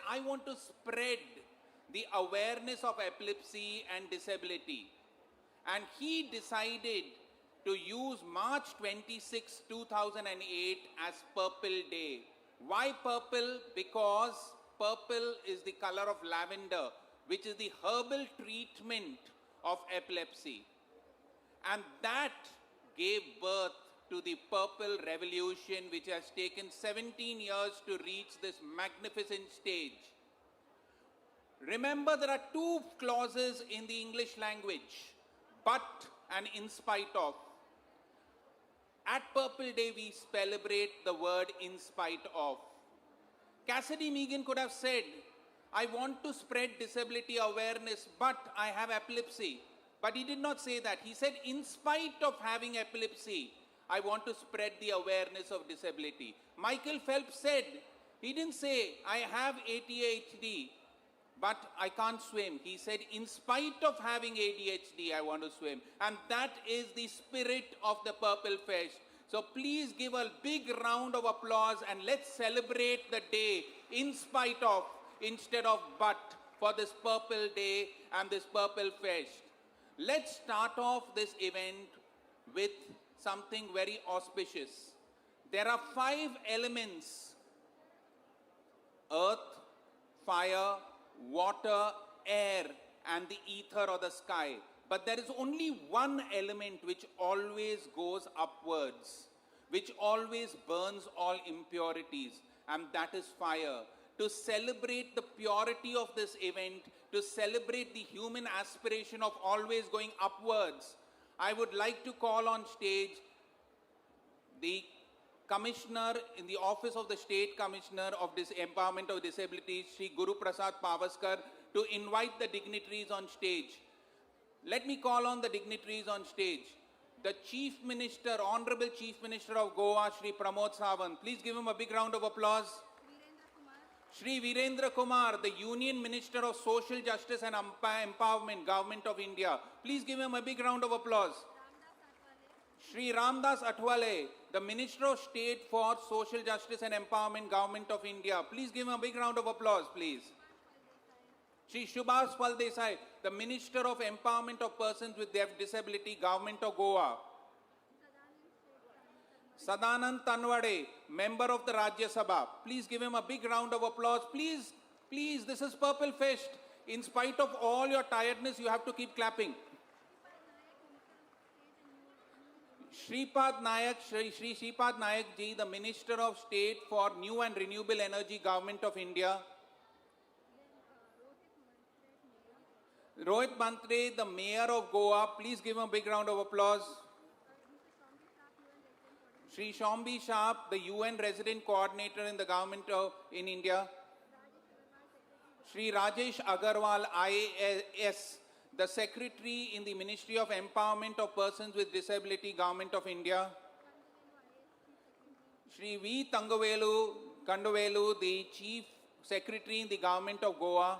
I want to spread the awareness of epilepsy and disability. And he decided to use March 26, 2008 as Purple Day. Why purple? Because purple is the color of lavender, which is the herbal treatment of epilepsy. And that gave birth to the Purple Revolution, which has taken 17 years to reach this magnificent stage. Remember, there are two clauses in the English language, but and in spite of. At Purple Day, we celebrate the word in spite of. Cassidy Megan could have said, I want to spread disability awareness, but I have epilepsy. But he did not say that. He said, in spite of having epilepsy, I want to spread the awareness of disability. Michael Phelps said, he didn't say, I have ADHD, but I can't swim. He said, in spite of having ADHD, I want to swim. And that is the spirit of the Purple Fest. So please give a big round of applause and let's celebrate the day in spite of instead of but for this Purple Day and this Purple Fest. Let's start off this event with something very auspicious. There are 5 elements: earth, fire, water, air, and the ether or the sky. But there is only one element which always goes upwards, which always burns all impurities, and that is fire. To celebrate the purity of this event, to celebrate the human aspiration of always going upwards, I would like to call on stage the Commissioner in the Office of the State Commissioner of Empowerment of Disabilities, Shri Guru Prasad Pavaskar, to invite the dignitaries on stage. Let me call on the dignitaries on stage. The Chief Minister, Honorable Chief Minister of Goa, Shri Pramod Sawant. Please give him a big round of applause. Shri Virendra Kumar, the Union Minister of Social Justice and Empowerment, Government of India. Please give him a big round of applause. Shri Ramdas Athwale, the Minister of State for Social Justice and Empowerment, Government of India. Please give him a big round of applause, please. Shri Subhas Paldesai, the Minister of Empowerment of Persons with Disability, Government of Goa. Sadanand Tanwade, Member of the Rajya Sabha. Please give him a big round of applause. Please, please, this is Purple Fest. In spite of all your tiredness, you have to keep clapping. Shripad Nayak, Shri Shripad Nayak ji, the Minister of State for New and Renewable Energy, Government of India. Rohit Mantre, the Mayor of Goa. Please give him a big round of applause. Shri Shombi Sharp, the UN Resident Coordinator in the Government of India. Shri Rajesh Agarwal, IAS, the Secretary in the Ministry of Empowerment of Persons with Disability, Government of India. Shri V. Kandavelu, the Chief Secretary in the Government of Goa.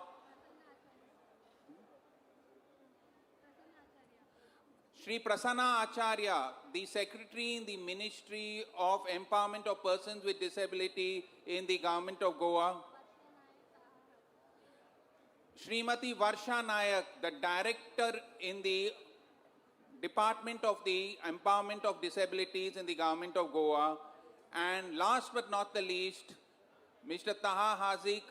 Shri Prasanna Acharya, the Secretary in the Ministry of Empowerment of Persons with Disability in the Government of Goa. Srimati Varsha Nayak, the Director in the Department of the Empowerment of Disabilities in the Government of Goa. And last but not the least, Mr. Taha Hazik,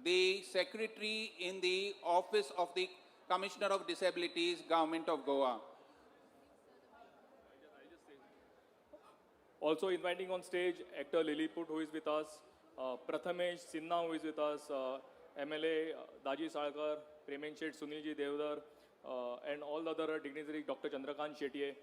the Secretary in the Office of the Commissioner of Disabilities, Government of Goa. Also inviting on stage actor Lilliput, who is with us, Prathamesh Sinha, who is with us, MLA Daji Salkar, Premen Shet, Sunilji Devdar, and all the other dignitaries, Dr. Chandrakant Shetye.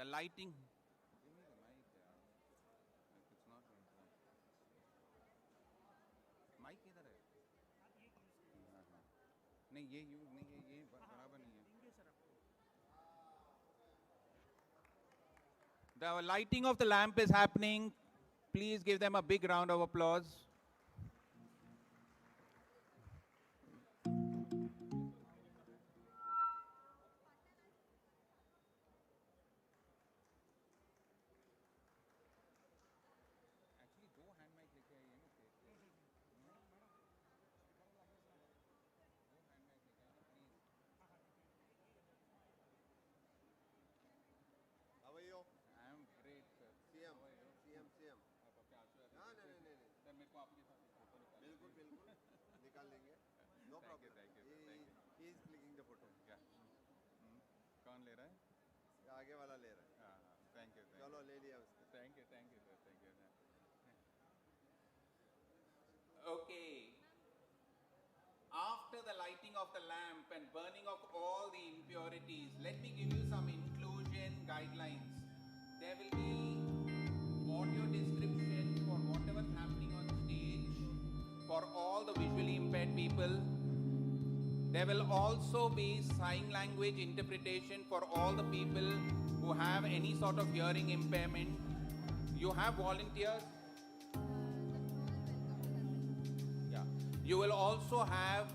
The lighting. Give me the mic, yeah. It's not going to. Mic किधर है? नहीं ये use नहीं है, ये बराबर नहीं है. The lighting of the lamp is happening. Please give them a big round of applause. Actually, दो hand mic लेके आइए ना stage पे. दो hand mic लेके आइए ना, please. How are you? I am great, sir. CM. How are you? CM. आप अपने आंसू ऐसे हाँ, देखते नहीं. हैं. सर मेरे को आपके साथ एक फोटो निकालनी है. बिल्कुल निकाल लेंगे. No Thank you, problem. thank you, sir, thank you. He is clicking the photo. क्या? कौन ले रहा है? आगे वाला ले रहा है. हाँ हाँ. Thank you. चलो ले लिया उसने. Thank you, sir. Thank you. Okay. After the lighting of the lamp and burning of all the impurities, let me give you some inclusion guidelines. There will be audio description for whatever's happening on stage for all the visually impaired people. There will also be sign language interpretation for all the people who have any sort of hearing impairment. You have volunteers. Yeah. You will also have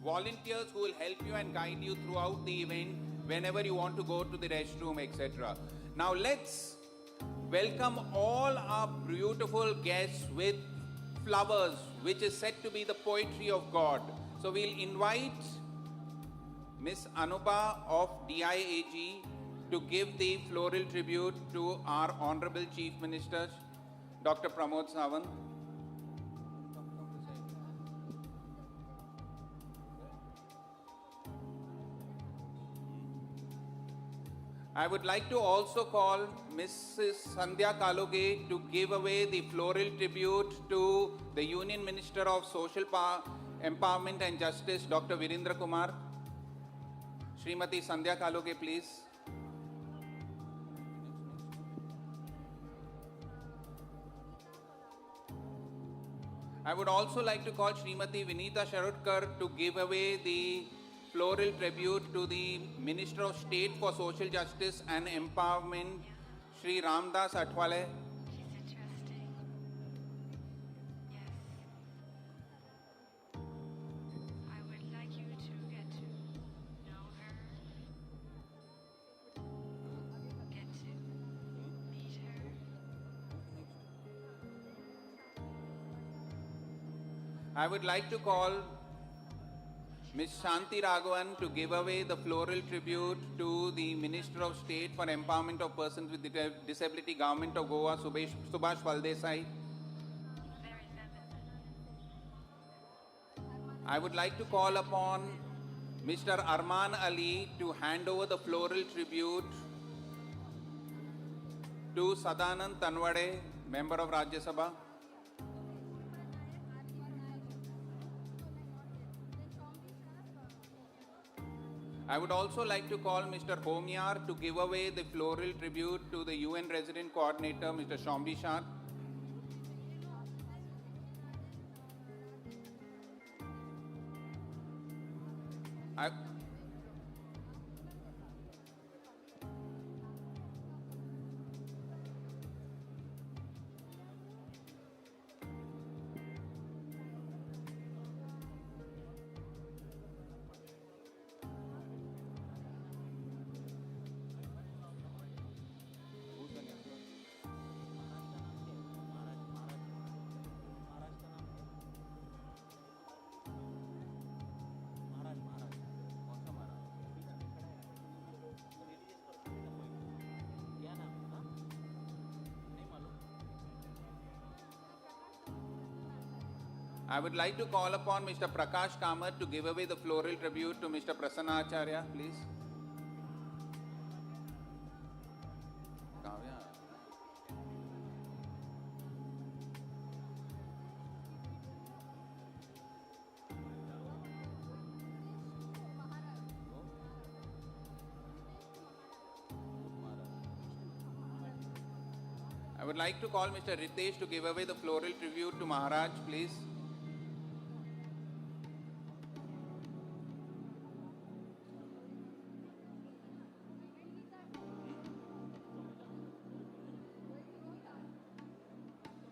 volunteers who will help you and guide you throughout the event whenever you want to go to the restroom, etc. Now let's welcome all our beautiful guests with flowers, which is said to be the poetry of God. So we'll invite Miss Anuba of DIAG to give the floral tribute to our Honorable Chief Minister, Dr. Pramod Sawant. I would like to also call Mrs. Sandhya Kaloge to give away the floral tribute to the Union Minister of Social Empowerment and Justice, Dr. Virendra Kumar. Srimati Sandhya Kaloge, please. I would also like to call Srimati Vinita Sharutkar to give away the floral tribute to the Minister of State for Social Justice and Empowerment, Shri Ramdas Athwale. She's interesting. Yes. I would like you to get to know her. Get to meet her. I would like to call Ms. Shanti Raghavan to give away the floral tribute to the Minister of State for Empowerment of Persons with Disability, Government of Goa, Subhash Valdesai. Very feminine. I would like to call upon Mr. Arman Ali to hand over the floral tribute to Sadanand Tanwade, Member of Rajya Sabha. I would also like to call Mr. Homyar to give away the floral tribute to the UN Resident Coordinator, Mr. Shombi Shah. I would like to call upon Mr. Prakash Kamath to give away the floral tribute to Mr. Prasanna Acharya, please. Kavya. I would like to call Mr. Ritesh to give away the floral tribute to Maharaj, please.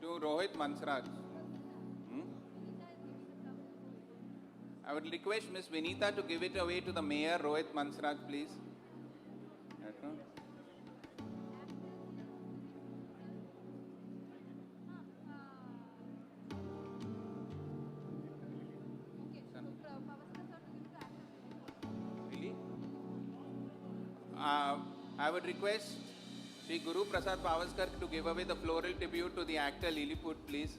To Rohit Mansraj. I would request Miss Vinita to give it away to the Mayor, Rohit Mansraj, please. Really? I would request Sri Guru Prasad Pavaskar to give away the floral tribute to the actor Lilliput, please.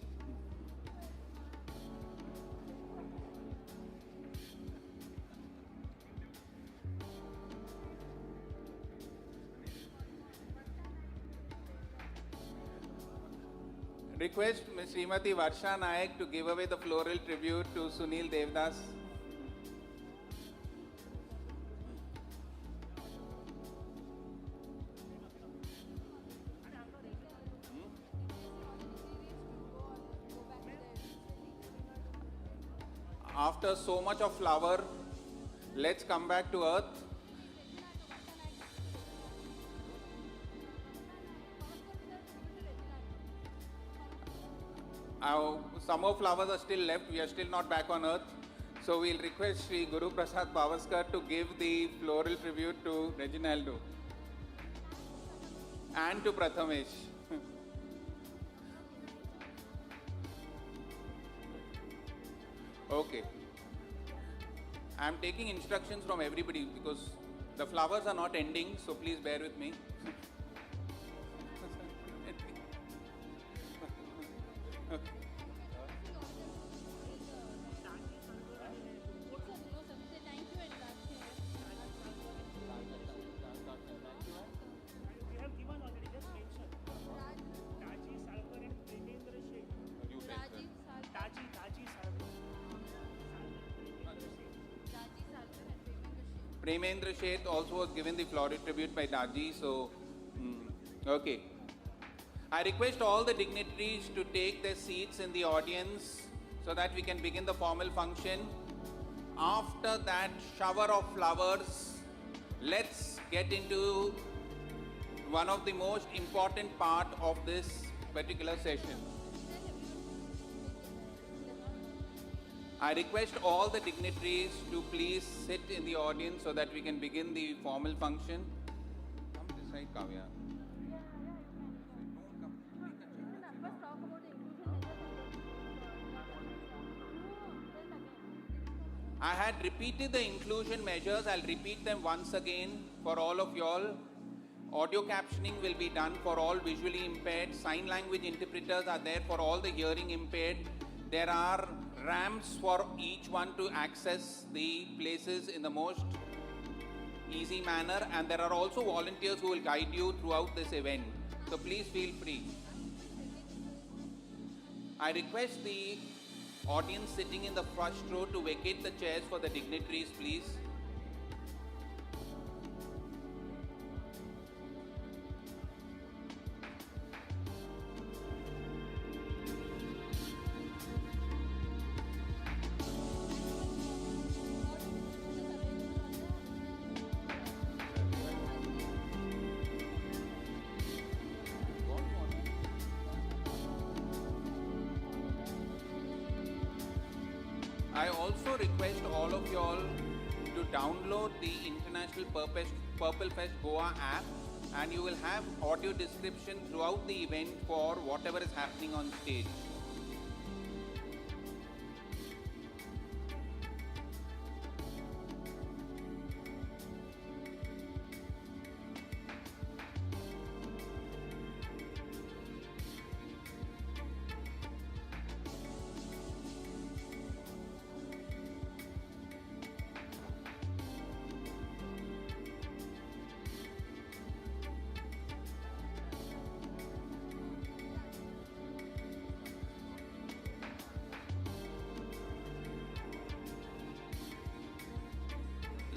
Request Ms. Srimati Varsha Nayak to give away the floral tribute to Sunil Devdas. After so much of flower, let's come back to earth. Some more flowers are still left. We are still not back on earth. So we'll request Sri Guru Prasad Pavaskar to give the floral tribute to Reginaldo and to Prathamesh. Okay. I am taking instructions from everybody because the flowers are not ending, so please bear with me. We have given already, just mention. Taji, Salkar and Premendra Sheikh. Taji, Salkar. Premendra Sheth also was given the floral tribute by Daji, so okay. I request all the dignitaries to take their seats in the audience so that we can begin the formal function. After that shower of flowers, let's get into one of the most important part of this particular session. I request all the dignitaries to please sit in the audience so that we can begin the formal function. Come this side, Kavya. I had repeated the inclusion measures. I'll repeat them once again for all of y'all. Audio captioning will be done for all visually impaired. Sign language interpreters are there for all the hearing impaired. There are ramps for each one to access the places in the most easy manner, and there are also volunteers who will guide you throughout this event. So please feel free. I request the audience sitting in the first row to vacate the chairs for the dignitaries, please. I also request all of y'all to download the International Purple Fest Goa app, and you will have audio description throughout the event for whatever is happening on stage.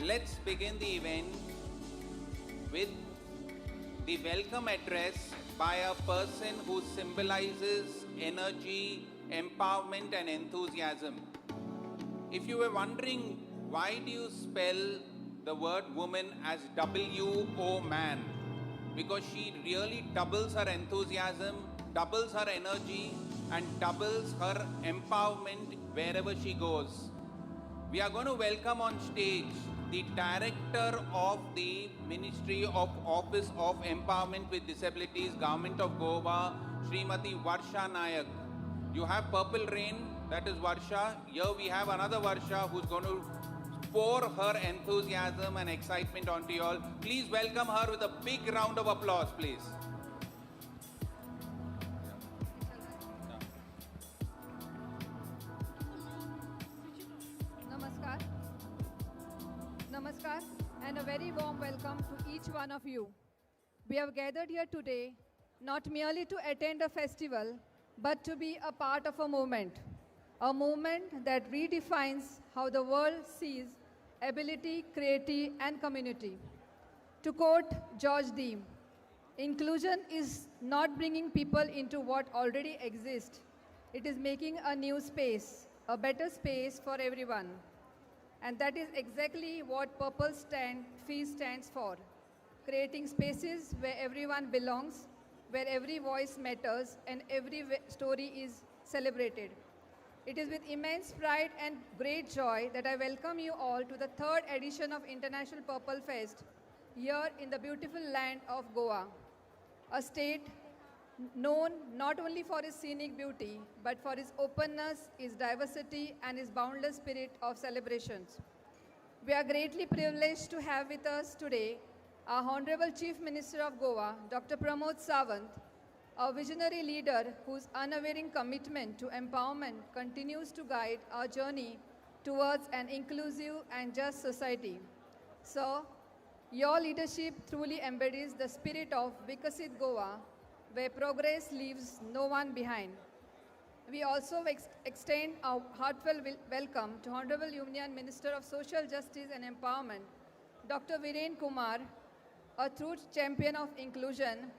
Let's begin the event with the welcome address by a person who symbolizes energy, empowerment and enthusiasm. If you were wondering why do you spell the word woman as W-O man, because she really doubles her enthusiasm, doubles her energy and doubles her empowerment wherever she goes. We are going to welcome on stage the Director of the Ministry of Office of Empowerment with Disabilities, Government of Goa, Srimati Varsha Nayak. You have Purple Rain, that is Varsha. Here we have another Varsha who's going to pour her enthusiasm and excitement onto you all. Please welcome her with a big round of applause, please. Namaskar. Namaskar and a very warm welcome to each one of you. We have gathered here today not merely to attend a festival, but to be a part of a movement that redefines how the world sees ability, creativity, and community. To quote George Dean, inclusion is not bringing people into what already exists. It is making a new space, a better space for everyone. And that is exactly what Purple Feast stands for. Creating spaces where everyone belongs, where every voice matters and every story is celebrated. It is with immense pride and great joy that I welcome you all to the 3rd edition of International Purple Fest here in the beautiful land of Goa, a state known not only for its scenic beauty, but for its openness, its diversity, and its boundless spirit of celebrations. We are greatly privileged to have with us today our Honorable Chief Minister of Goa, Dr. Pramod Sawant, a visionary leader whose unwavering commitment to empowerment continues to guide our journey towards an inclusive and just society. Sir, your leadership truly embodies the spirit of Vikasit Goa, where progress leaves no one behind. We also extend our heartfelt welcome to Honorable Union Minister of Social Justice and Empowerment, Dr. Viren Kumar, a true champion of inclusion,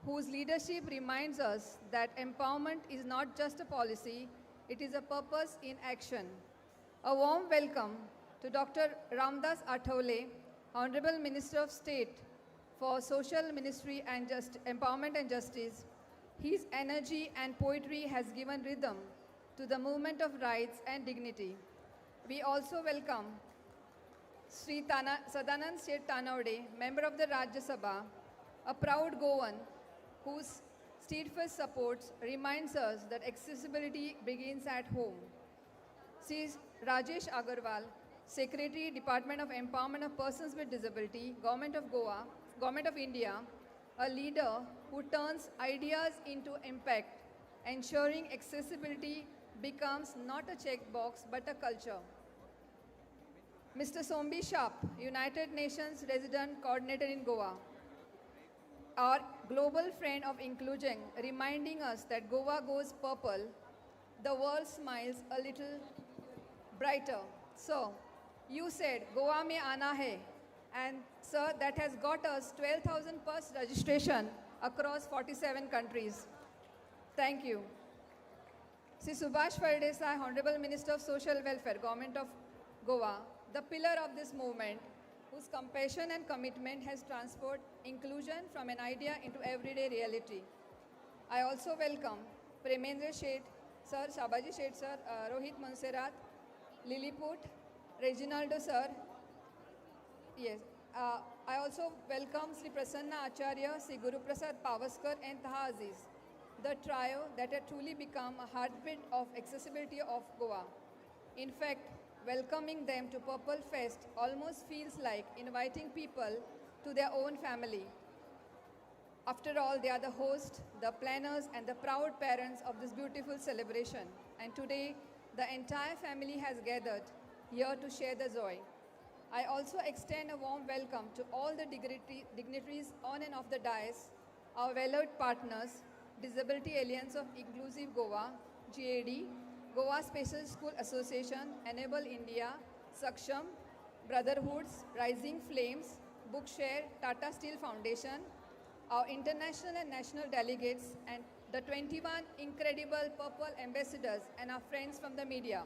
whose leadership reminds us that empowerment is not just a policy, it is a purpose in action. A warm welcome to Dr. Ramdas Athawale, Honorable Minister of State for Social Ministry and Empowerment and Justice. His energy and poetry has given rhythm to the movement of rights and dignity. We also welcome Sri Sadanand Seth Tanawade, Member of the Rajya Sabha, a proud Goan whose steadfast support reminds us that accessibility begins at home. Sri Rajesh Agarwal, Secretary, Department of Empowerment of Persons with Disability, Government of Goa, Government of India, a leader who turns ideas into impact, ensuring accessibility becomes not a checkbox but a culture. Mr. Sombi Sharp, United Nations Resident Coordinator in Goa, our global friend of inclusion, reminding us that Goa goes purple, the world smiles a little brighter. So, you said, Goa mein aana hai. And sir, that has got us 12,000 plus registration across 47 countries. Thank you. Sri Subhash Fardesai, Honorable Minister of Social Welfare, Government of Goa, the pillar of this movement, whose compassion and commitment has transformed inclusion from an idea into everyday reality. I also welcome Premendra Sheth, Sir, Shabaji Sheth, Sir, Rohit Monserrat, Lilliput, Reginaldo, Sir. Yes. I also welcome Sri Prasanna Acharya, Sri Guru Prasad Pavaskar and Taha Aziz, the trio that had truly become a heartbeat of accessibility of Goa. In fact, welcoming them to Purple Fest almost feels like inviting people to their own family. After all, they are the hosts, the planners, and the proud parents of this beautiful celebration. And today, the entire family has gathered here to share the joy. I also extend a warm welcome to all the dignitaries on and off the dais, our valued partners, Disability Alliance of Inclusive Goa, GAD, Goa Special School Association, Enable India, Saksham, Brotherhoods, Rising Flames, Bookshare, Tata Steel Foundation, our international and national delegates, and the 21 incredible Purple ambassadors and our friends from the media.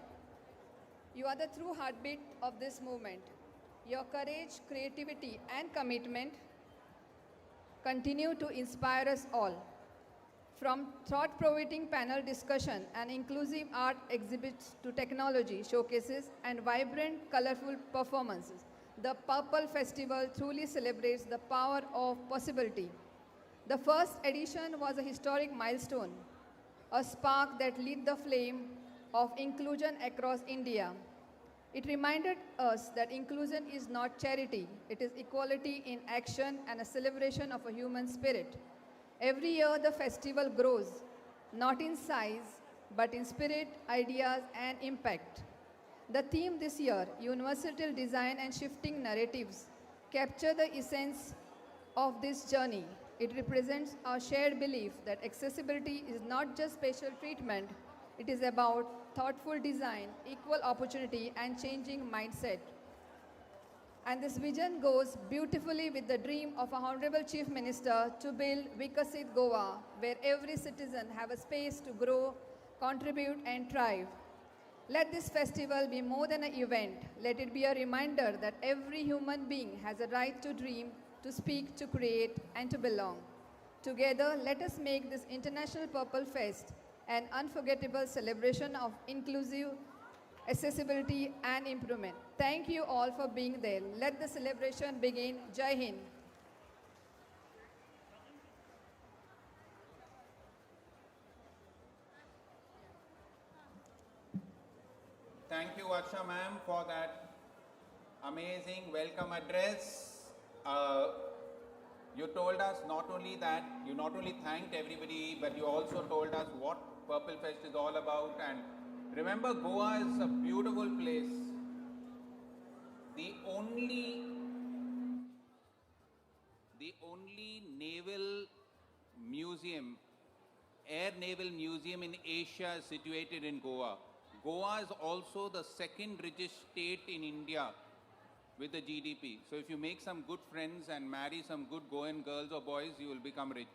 You are the true heartbeat of this movement. Your courage, creativity, and commitment continue to inspire us all. From thought-provoking panel discussion and inclusive art exhibits to technology showcases and vibrant, colorful performances, the Purple Festival truly celebrates the power of possibility. The first edition was a historic milestone, a spark that lit the flame of inclusion across India. It reminded us that inclusion is not charity, it is equality in action and a celebration of a human spirit. Every year the festival grows, not in size, but in spirit, ideas, and impact. The theme this year, Universal Design and Shifting Narratives, capture the essence of this journey. It represents our shared belief that accessibility is not just special treatment, it is about thoughtful design, equal opportunity, and changing mindset. And this vision goes beautifully with the dream of our Honorable Chief Minister to build Vikasit Goa, where every citizen have a space to grow, contribute, and thrive. Let this festival be more than an event. Let it be a reminder that every human being has a right to dream, to speak, to create, and to belong. Together, let us make this International Purple Fest an unforgettable celebration of inclusive accessibility and improvement. Thank you all for being there. Let the celebration begin. Jai Hind. Thank you, Varsha ma'am, for that amazing welcome address. You told us not only that, you not only thanked everybody, but you also told us what Purple Fest is all about. And remember, Goa is a beautiful place. The only naval museum, air naval museum in Asia is situated in Goa. Goa is also the second richest state in India with the GDP. So if you make some good friends and marry some good Goan girls or boys, you will become rich.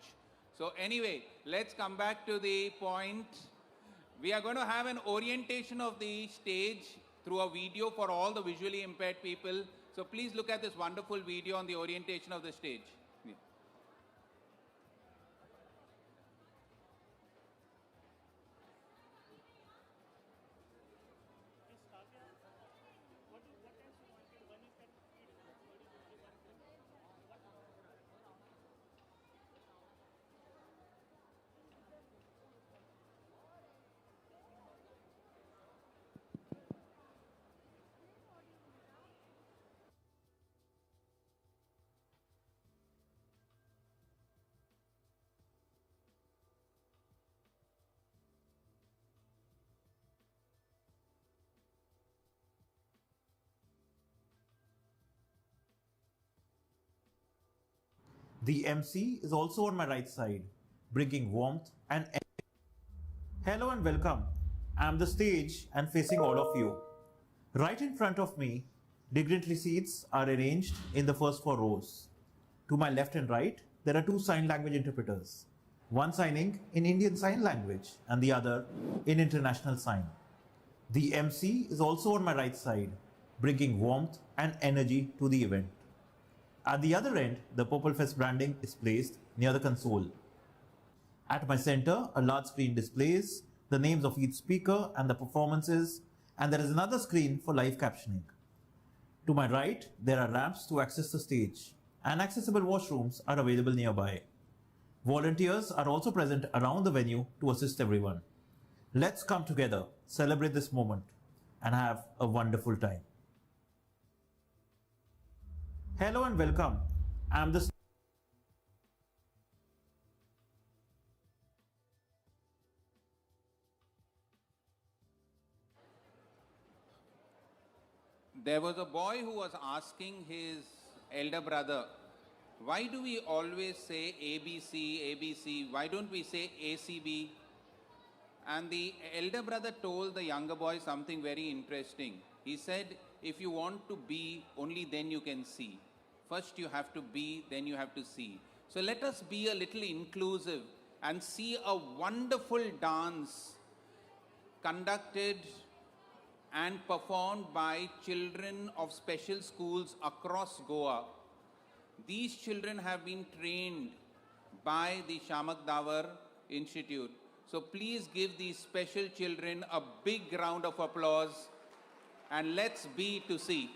So anyway, let's come back to the point. We are going to have an orientation of the stage through a video for all the visually impaired people. So please look at this wonderful video on the orientation of the stage. Yeah. The MC is also on my right side, bringing warmth and energy. Hello and welcome. I'm the stage and facing all of you. Right in front of me, dignitary seats are arranged in the first 4 rows. To my left and right, there are 2 sign language interpreters, one signing in Indian Sign Language and the other in International Sign. The MC is also on my right side, bringing warmth and energy to the event. At the other end, the Purple Fest branding is placed near the console. At my center, a large screen displays the names of each speaker and the performances, and there is another screen for live captioning. To my right, there are ramps to access the stage, and accessible washrooms are available nearby. Volunteers are also present around the venue to assist everyone. Let's come together, celebrate this moment, and have a wonderful time. Hello and welcome. I'm the There was a boy who was asking his elder brother, why do we always say ABC, ABC? Why don't we say ACB? And the elder brother told the younger boy something very interesting. He said, if you want to be, only then you can see. First you have to be, then you have to see. So let us be a little inclusive and see a wonderful dance conducted and performed by children of special schools across Goa. These children have been trained by the Shamak Davar Institute. So please give these special children a big round of applause and let's be to see.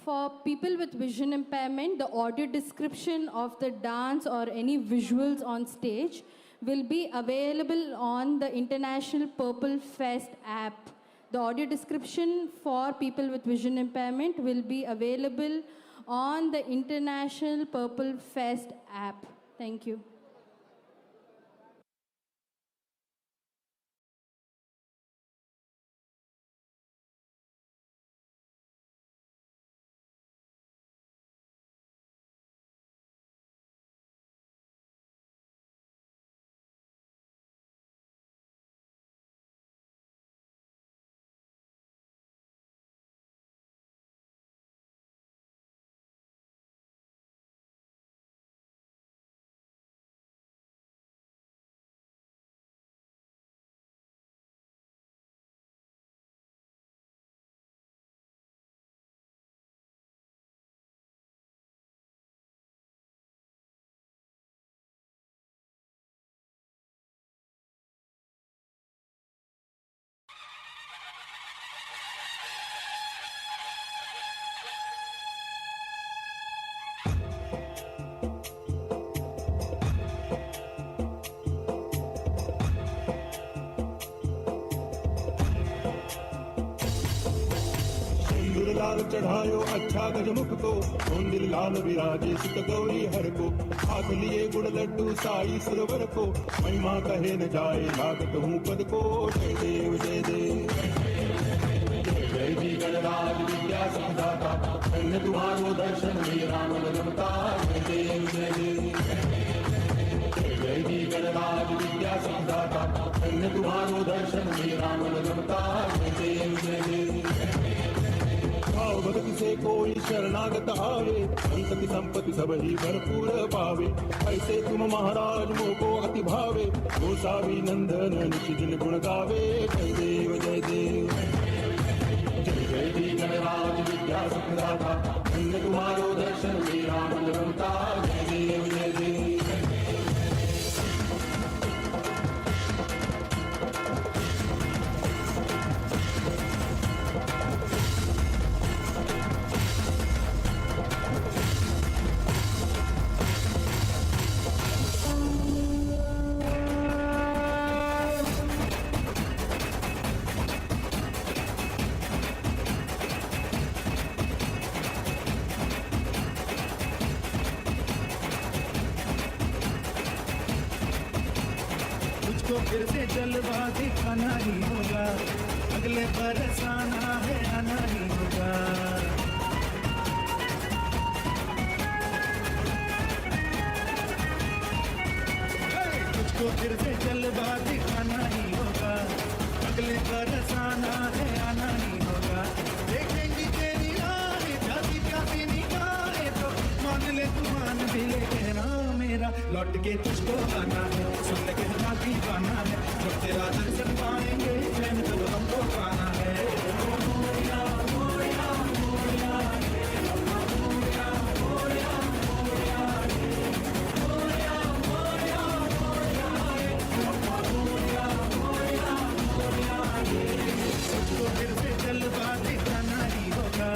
For people with vision impairment, the audio description of the dance or any visuals on stage will be available on the International Purple Fest app. The audio description for people with vision impairment will be available on the International Purple Fest app. Thank you. लाल चढ़ायो अच्छा गजमुख को मंदिर लाल विराजे सुत गौरी हर को हाथ लिए गुड़ लड्डू साई सुरवर को महिमा कहे न जाए लागत हूँ पद को जय देव जय देव जय जी गणराज विद्या संदाता धन्य तुम्हारो दर्शन मेरा मन रमता जय देव जय देव जय जी गणराज विद्या संदाता धन्य तुम्हारो दर्शन मेरा मन रमता जय देव जय देव भाव भक्ति से कोई शरणागत आवे संतति संपत्ति सब ही भरपूर पावे ऐसे तुम महाराज मोको अति भावे गोसावी नंदन नित्य दिन गुण गावे जय देव जय देव जय जय जी गणराज विद्या सुखदाता धन्य तुम्हारो दर्शन मेरा मन रमता जय देव जय देव फिर से जलवा दिखाना ही होगा, अगले बरस आना है आना ही होगा। तुझको फिर से जलवा दिखाना ही होगा, अगले बरस आना है आना ही होगा। देखेंगी तेरी आने प्यासी प्यासी निगाहें तो मान ले तू मान भी ले कहना मेरा, लौट के तुझको आना है, सुन ले कहना दीवाना है, जब तेरा दर्शन पाएंगे चैन तब हमको पाना है। मोरिया मोरिया मोरिया मोरिया मोरिया मोरिया मोरिया मोरिया मोरिया मोरिया। तुझको फिर से जलवा दिखाना ही होगा,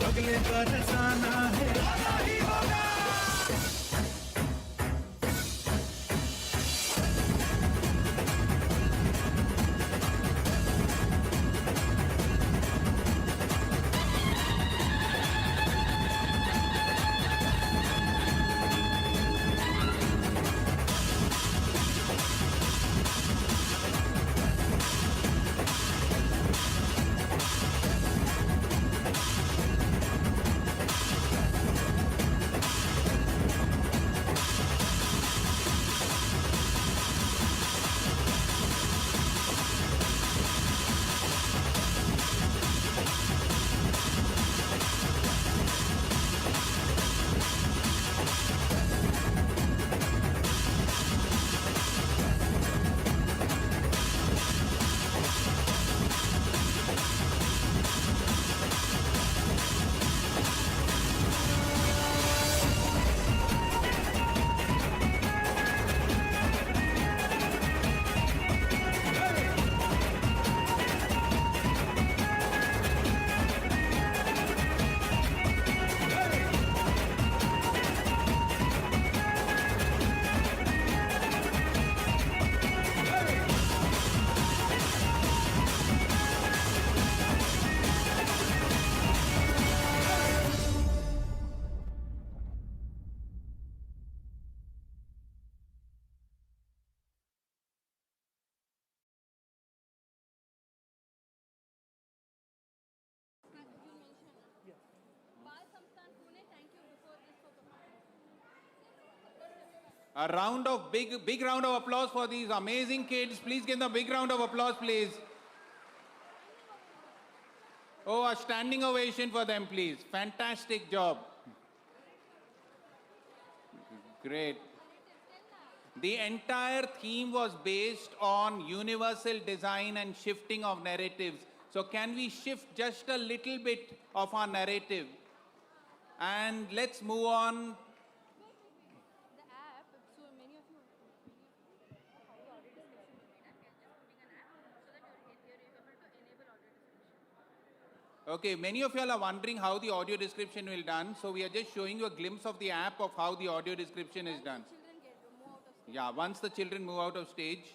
अगले बरस आना है आना ही होगा। A round of big round of applause for these amazing kids. Please give them a big round of applause, please. Oh, a standing ovation for them, please. Fantastic job. Great. The entire theme was based on universal design and shifting of narratives. So can we shift just a little bit of our narrative? And let's move on. Okay, many of you all are wondering how the audio description will be done. So we are just showing you a glimpse of the app of how the audio description is done. Yeah, once the children move out of stage.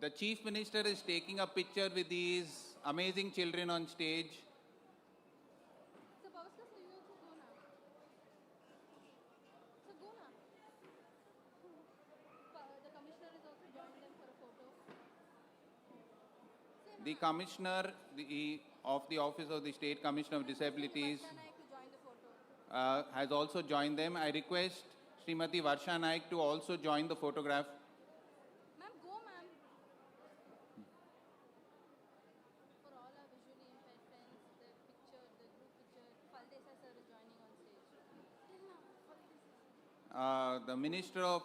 The Chief Minister is taking a picture with these amazing children on stage. The Commissioner of the Office of the State Commissioner of Disabilities has also joined them. I request Srimati Varsha Naik to also join the photograph. The Minister of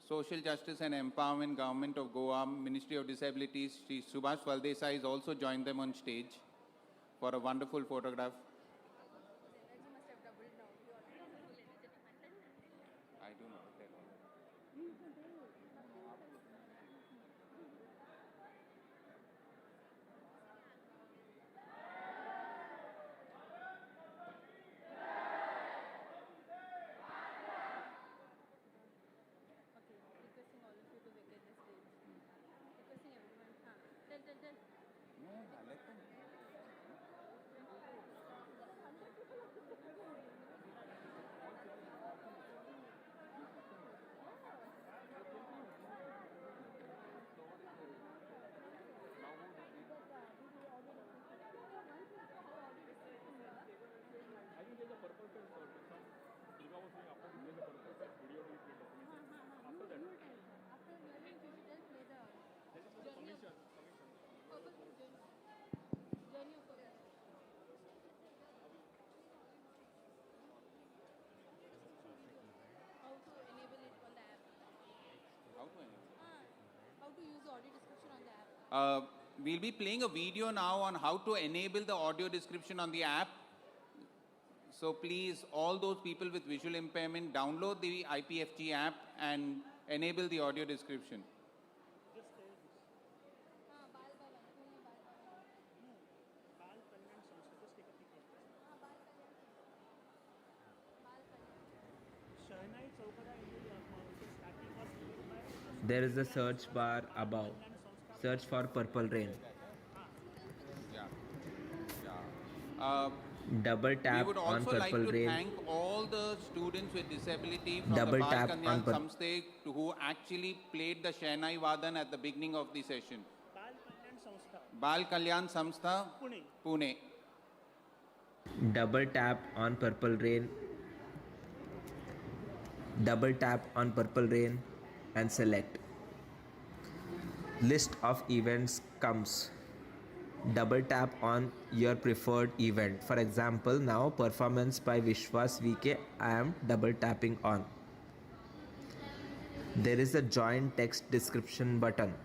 Social Justice and Empowerment, Government of Goa, Ministry of Disabilities, Sri Subhash Valdesai has also joined them on stage for a wonderful photograph. I do not tell all. We'll be playing a video now on how to enable the audio description on the app. So please, all those people with visual impairment, download the IPFG app and enable the audio description. There is a search bar above. Search for Purple Rain. Double tap we would on also like Purple to Rain. thank all the students with disability from Double the Bal tap Kalyan on Samsthe who actually played the Shehnai Vadan at the beginning of the session. Bal Kalyan Samstha, Pune. Double tap on Purple Rain. Double tap on Purple Rain and select. List of events comes. Double tap on your preferred event. For example, now performance by Vishwas VK I am double tapping on. There is a join text description button.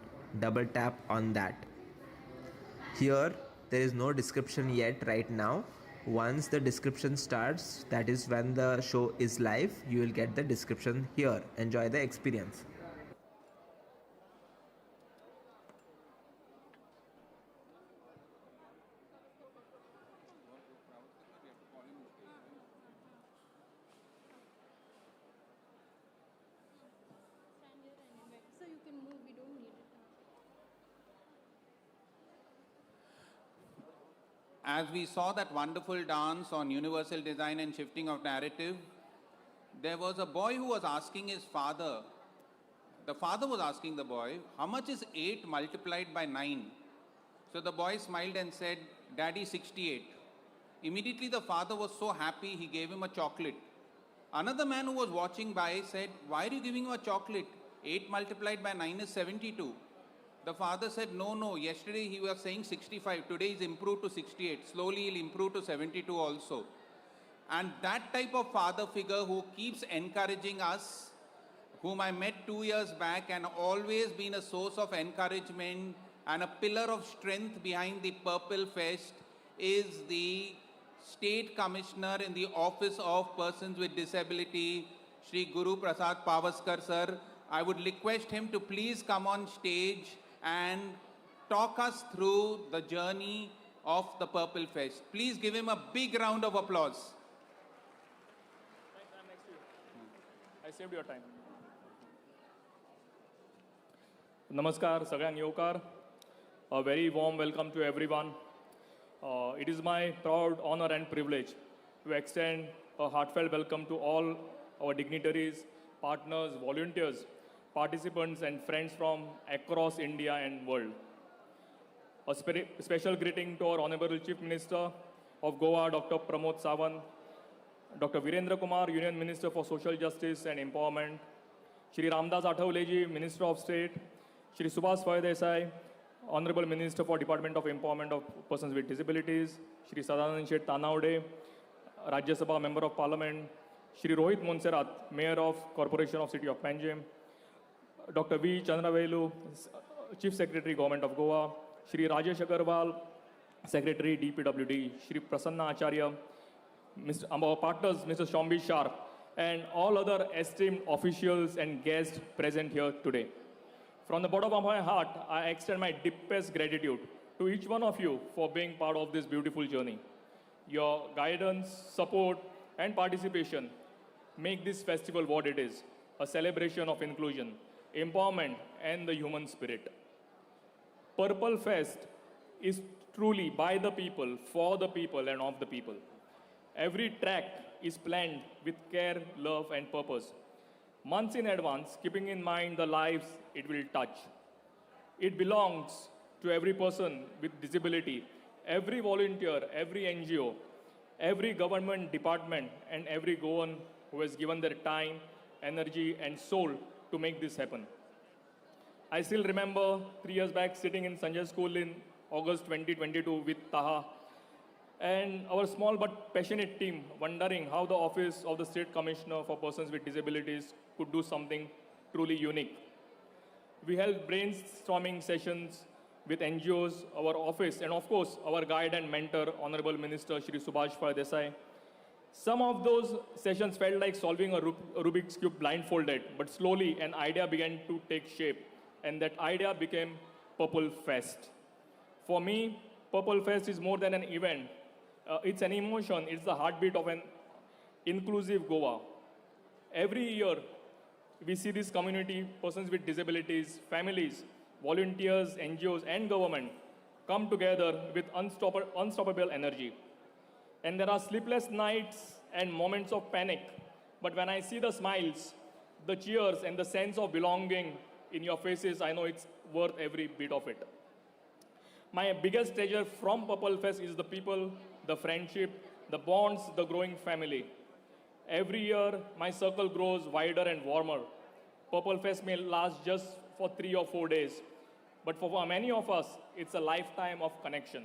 Double tap on that. Here there is no description yet right now. Once the description starts, that is when the show is live, you will get the description here. Enjoy the experience. So you can move, we don't need it. As we saw that wonderful dance on universal design and shifting of narrative, there was a boy who was asking his father, the father was asking the boy, how much is 8 multiplied by 9? So the boy smiled and said, Daddy, 68. Immediately the father was so happy, he gave him a chocolate. Another man who was watching by said, why are you giving him a chocolate? 8 multiplied by 9 is 72. The father said, no, yesterday he was saying 65, today he's improved to 68, slowly he'll improve to 72 also. And that type of father figure who keeps encouraging us, whom I met 2 years back and always been a source of encouragement and a pillar of strength behind the Purple Fest, is the State Commissioner in the Office of Persons with Disability, Shri Guru Prasad Pavaskar sir. I would request him to please come on stage and talk us through the journey of the Purple Fest. Please give him a big round of applause. Thanks, I'm next to you. I saved your time. Namaskar, Sagan Yokar. A very warm welcome to everyone. It is my proud honor and privilege to extend a heartfelt welcome to all our dignitaries, partners, volunteers, participants and friends from across India and world. A special greeting to our Honorable Chief Minister of Goa, Dr. Pramod Sawant, Dr. Virendra Kumar, Union Minister for Social Justice and Empowerment, Shri Ramdas Athavaleji, Minister of State, Shri Subhas Desai, Honorable Minister for Department of Empowerment of Persons with Disabilities, Shri Sadanand Shet Tanavde, Rajya Sabha Member of Parliament, Shri Rohit Monserrat, Mayor of Corporation of City of Panjim, Dr. V. Chandravelu, Chief Secretary, Government of Goa, Shri Rajesh Agarwal, Secretary, DPWD, Shri Prasanna Acharya, our partners, Mr. Shombi Sharp, and all other esteemed officials and guests present here today. From the bottom of my heart, I extend my deepest gratitude to each one of you for being part of this beautiful journey. Your guidance, support, and participation make this festival what it is, a celebration of inclusion, empowerment, and the human spirit. Purple Fest is truly by the people, for the people, and of the people. Every track is planned with care, love, and purpose. Months in advance, keeping in mind the lives it will touch. It belongs to every person with disability, every volunteer, every NGO, every government department, and every one who has given their time, energy, and soul to make this happen. I still remember 3 years back sitting in Sanjay School in August 2022 with Taha and our small but passionate team wondering how the Office of the State Commissioner for Persons with Disabilities could do something truly unique. We held brainstorming sessions with NGOs, our office, and of course, our guide and mentor, Honorable Minister Shri Subhash Desai. Some of those sessions felt like solving a Rubik's Cube blindfolded, but slowly an idea began to take shape, and that idea became Purple Fest. For me, Purple Fest is more than an event. It's an emotion, it's the heartbeat of an inclusive Goa. Every year, we see this community, persons with disabilities, families, volunteers, NGOs, and government come together with unstoppable energy. And there are sleepless nights and moments of panic. But when I see the smiles, the cheers, and the sense of belonging in your faces, I know it's worth every bit of it. My biggest treasure from Purple Fest is the people, the friendship, the bonds, the growing family. Every year, my circle grows wider and warmer. Purple Fest may last just for 3 or 4 days, but for many of us, it's a lifetime of connection.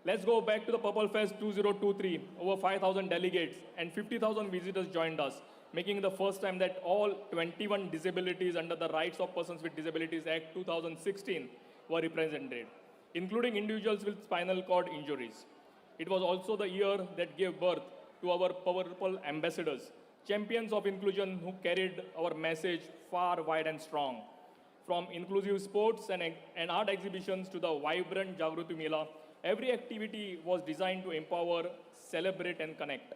Let's go back to the Purple Fest 2023. Over 5,000 delegates and 50,000 visitors joined us, making it the first time that all 21 disabilities under the Rights of Persons with Disabilities Act 2016 were represented, including individuals with spinal cord injuries. It was also the year that gave birth to our powerful ambassadors, champions of inclusion who carried our message far, wide, and strong. From inclusive sports and art exhibitions to the vibrant Jagruti Mela, every activity was designed to empower, celebrate, and connect.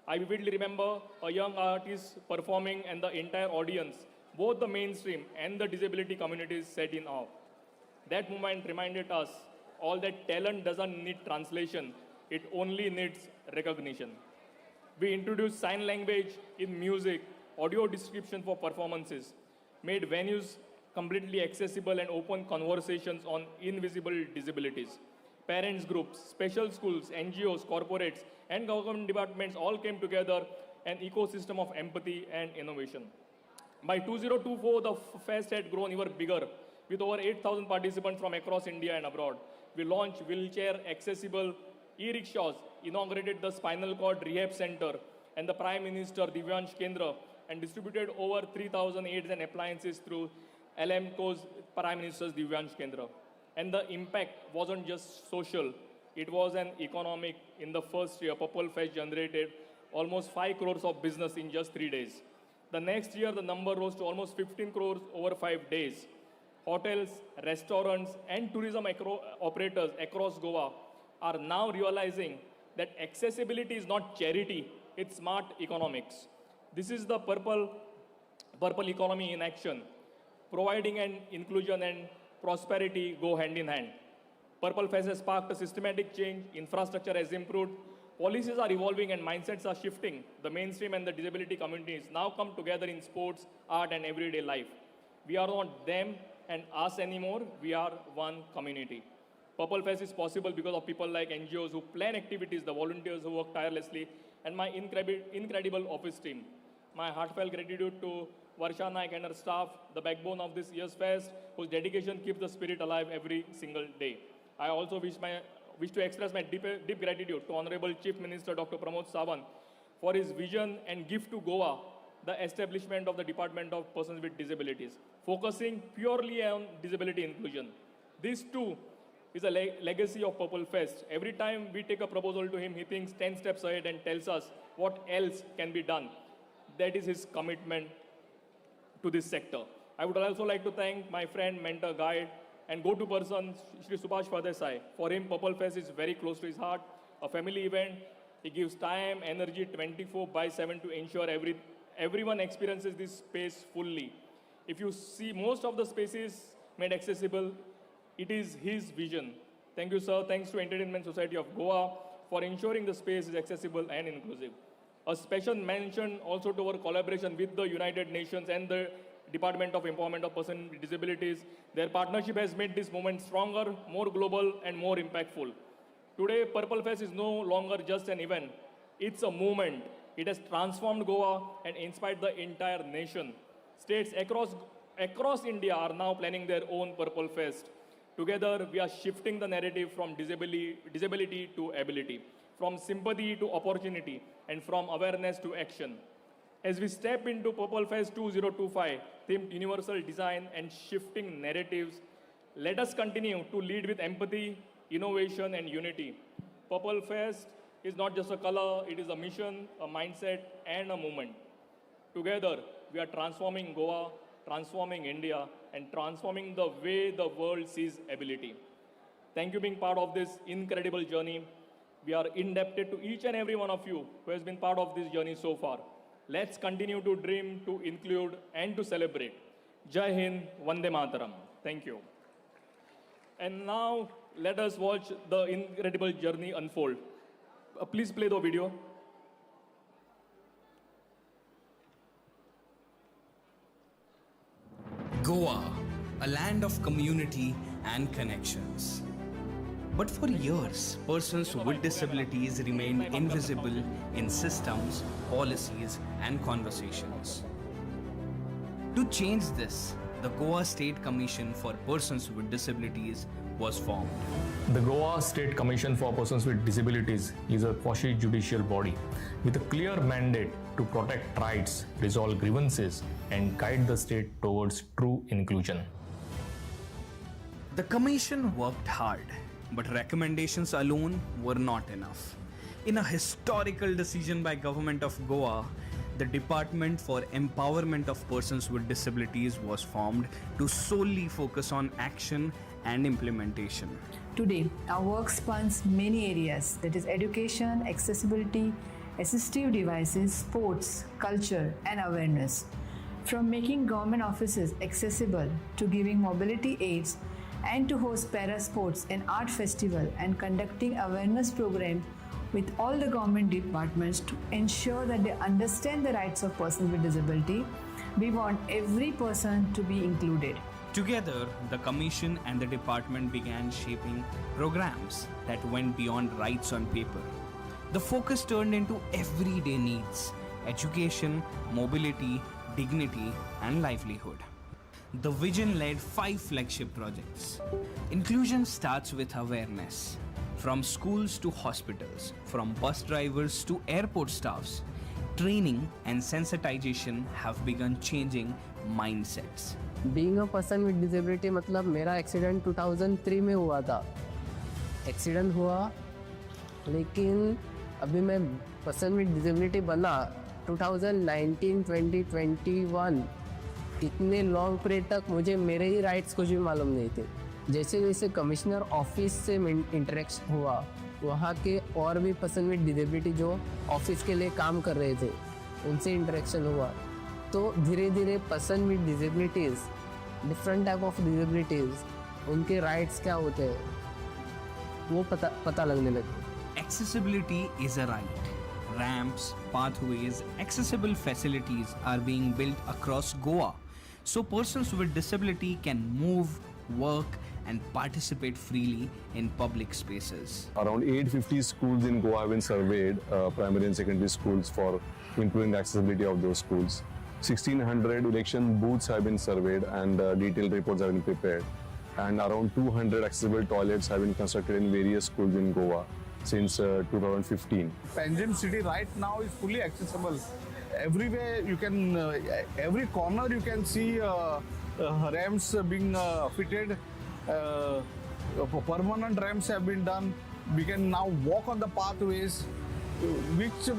I vividly remember a young artist performing and the entire audience, both the mainstream and the disability communities, sat in awe. That moment reminded us all that talent doesn't need translation, it only needs recognition. We introduced sign language in music, audio description for performances, made venues completely accessible and open conversations on invisible disabilities. Parents groups, special schools, NGOs, corporates, and government departments all came together, an ecosystem of empathy and innovation. By 2024, the fest had grown even bigger, with over 8,000 participants from across India and abroad. We launched wheelchair-accessible e-rickshaws, inaugurated the Spinal Cord Rehab Center and the Prime Minister Divyansh Kendra, and distributed over 3,000 aids and appliances through LMCO's Prime Minister's Divyansh Kendra. And the impact wasn't just social, it was an economic. In the first year, Purple Fest generated almost 5 crores of business in just 3 days. The next year, the number rose to almost 15 crores over 5 days. Hotels, restaurants, and tourism operators across Goa are now realizing that accessibility is not charity, it's smart economics. This is the purple economy in action. Providing an inclusion and prosperity go hand in hand. Purple Fest has sparked a systematic change, infrastructure has improved, policies are evolving and mindsets are shifting. The mainstream and the disability communities now come together in sports, art, and everyday life. We are not them and us anymore, we are one community. Purple Fest is possible because of people like NGOs who plan activities, the volunteers who work tirelessly, and my incredible office team. My heartfelt gratitude to Varsha Naik and her staff, the backbone of this year's fest, whose dedication keeps the spirit alive every single day. I also wish to express my deep gratitude to Honorable Chief Minister Dr. Pramod Sawant for his vision and gift to Goa, the establishment of the Department of Persons with Disabilities, focusing purely on disability inclusion. This too is a legacy of Purple Fest. Every time we take a proposal to him, he thinks 10 steps ahead and tells us what else can be done. That is his commitment to this sector. I would also like to thank my friend, mentor, guide, and go-to person, Shri Subhash Desai. For him, Purple Fest is very close to his heart, a family event. He gives time, energy 24/7 to ensure everyone experiences this space fully. If you see most of the spaces made accessible, it is his vision. Thank you, sir. Thanks to Entertainment Society of Goa for ensuring the space is accessible and inclusive. A special mention also to our collaboration with the United Nations and the Department of Empowerment of Persons with Disabilities. Their partnership has made this movement stronger, more global, and more impactful. Today, Purple Fest is no longer just an event. It's a movement. It has transformed Goa and inspired the entire nation. States across India are now planning their own Purple Fest. Together, we are shifting the narrative from disability to ability, from sympathy to opportunity, and from awareness to action. As we step into Purple Fest 2025, themed universal design and shifting narratives, let us continue to lead with empathy, innovation, and unity. Purple Fest is not just a color, it is a mission, a mindset, and a movement. Together, we are transforming Goa, transforming India, and transforming the way the world sees ability. Thank you for being part of this incredible journey. We are indebted to each and every one of you who has been part of this journey so far. Let's continue to dream, to include, and to celebrate. Jai Hind, Vande Mataram. Thank you. And now, let us watch the incredible journey unfold. Please play the video. Goa, a land of community and connections. But for years, persons with disabilities remained invisible in systems, policies, and conversations. To change this, the Goa State Commission for Persons with Disabilities was formed. The Goa State Commission for Persons with Disabilities is a quasi-judicial body with a clear mandate to protect rights, resolve grievances, and guide the state towards true inclusion. The commission worked hard, but recommendations alone were not enough. In a historical decision by Government of Goa, the Department for Empowerment of Persons with Disabilities was formed to solely focus on action and implementation. Today, our work spans many areas, that is education, accessibility, assistive devices, sports, culture, and awareness. From making government offices accessible to giving mobility aids and to host para sports and art festival and conducting awareness programs with all the government departments to ensure that they understand the rights of persons with disability, we want every person to be included. Together, the Commission and the department began shaping programs that went beyond rights on paper. The focus turned into everyday needs: education, mobility, dignity, and livelihood. The vision led 5 flagship projects. Inclusion starts with awareness. From schools to hospitals, from bus drivers to airport staffs, training and sensitization have begun changing mindsets. Being a person with disability मतलब मेरा accident 2003 में हुआ था. Accident हुआ, लेकिन अभी मैं person with disability बना 2019, 2021. इतने लॉन्ग पीरियड तक मुझे मेरे ही राइट्स कुछ भी मालूम नहीं थे. जैसे जैसे कमिश्नर ऑफिस से इंटरेक्शन हुआ, वहाँ के और भी पर्सन विद डिसेबिलिटी जो ऑफिस के लिए काम कर रहे थे, उनसे इंटरेक्शन हुआ, तो धीरे धीरे person with disabilities, different type of disabilities, उनके राइट्स क्या होते हैं वो पता लगने लगे. Accessibility is a right. Ramps, pathways, accessible facilities are being built across Goa, so persons with disability can move, work, and participate freely in public spaces. Around 850 schools in Goa have been surveyed, primary and secondary schools, for improving the accessibility of those schools. 1600 election booths have been surveyed and detailed reports have been prepared. And around 200 accessible toilets have been constructed in various schools in Goa since 2015. Panjim city right now is fully accessible. Everywhere you can, every corner you can see ramps being fitted. Permanent ramps have been done. We can now walk on the pathways, which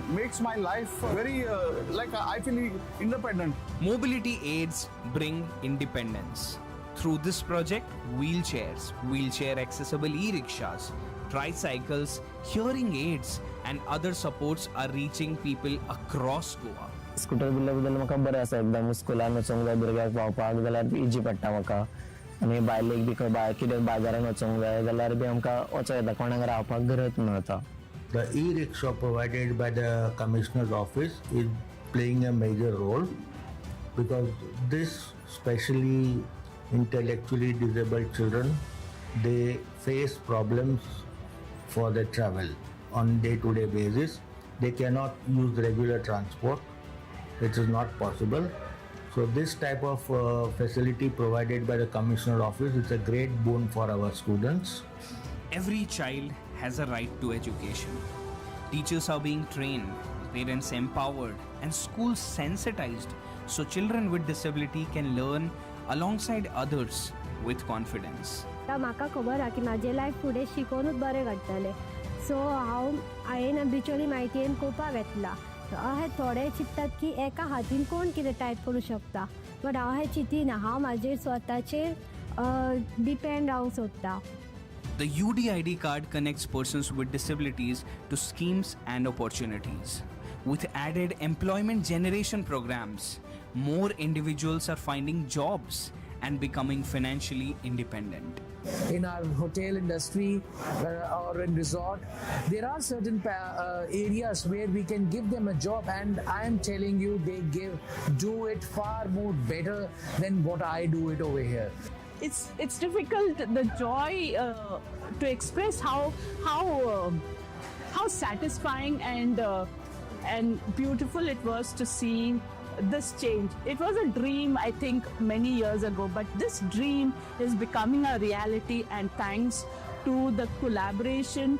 makes my life very, I feel independent. Mobility aids bring independence. Through this project, wheelchairs, wheelchair accessible e-rickshaws, tricycles, hearing aids, and other supports are reaching people across Goa. Scooter बिल्ल्याबद्दल म्हाका बरें आसा. एकदम स्कुलान वचोंक जाय, भुरग्याक पावपाक जाल्यार इजी पडटा म्हाका. आनी बायलेक बी खंय कितें बाजारान वचूंक जाय जाल्यार बी आमकां वचूं येता कोणाक रावपाक गरज मेळटा. The e-rickshaw provided by the Commissioner's office is playing a major role because this especially intellectually disabled children, they face problems for their travel on day-to-day basis. They cannot use regular transport. It is not possible. So this type of facility provided by the Commissioner office is a great boon for our students. Every child has a right to education. Teachers are being trained, parents empowered, and schools sensitized so children with disability can learn alongside others with confidence. म्हाका खबर आहा की म्हाजें life फुडें शिकोनूच बरें घडटलें. सो हांवें बिचोली म्हायतीन कोवपाक घेतला. अशें थोडे चिंततात की एका हातीन कोण कितें टायप करूं शकता, बट हांव हें चिंतिना. हांव म्हाजेर स्वताचेर डिपेंड रावंक सोदता. The UDID card connects persons with disabilities to schemes and opportunities. With added employment generation programs, more individuals are finding jobs and becoming financially independent. In our hotel industry or in resort, there are certain areas where we can give them a job, and I am telling you, they do it far more better than what I do it over here. It's difficult, the joy to express how satisfying and beautiful it was to see this change. It was a dream, I think, many years ago, but this dream is becoming a reality, and thanks to the collaboration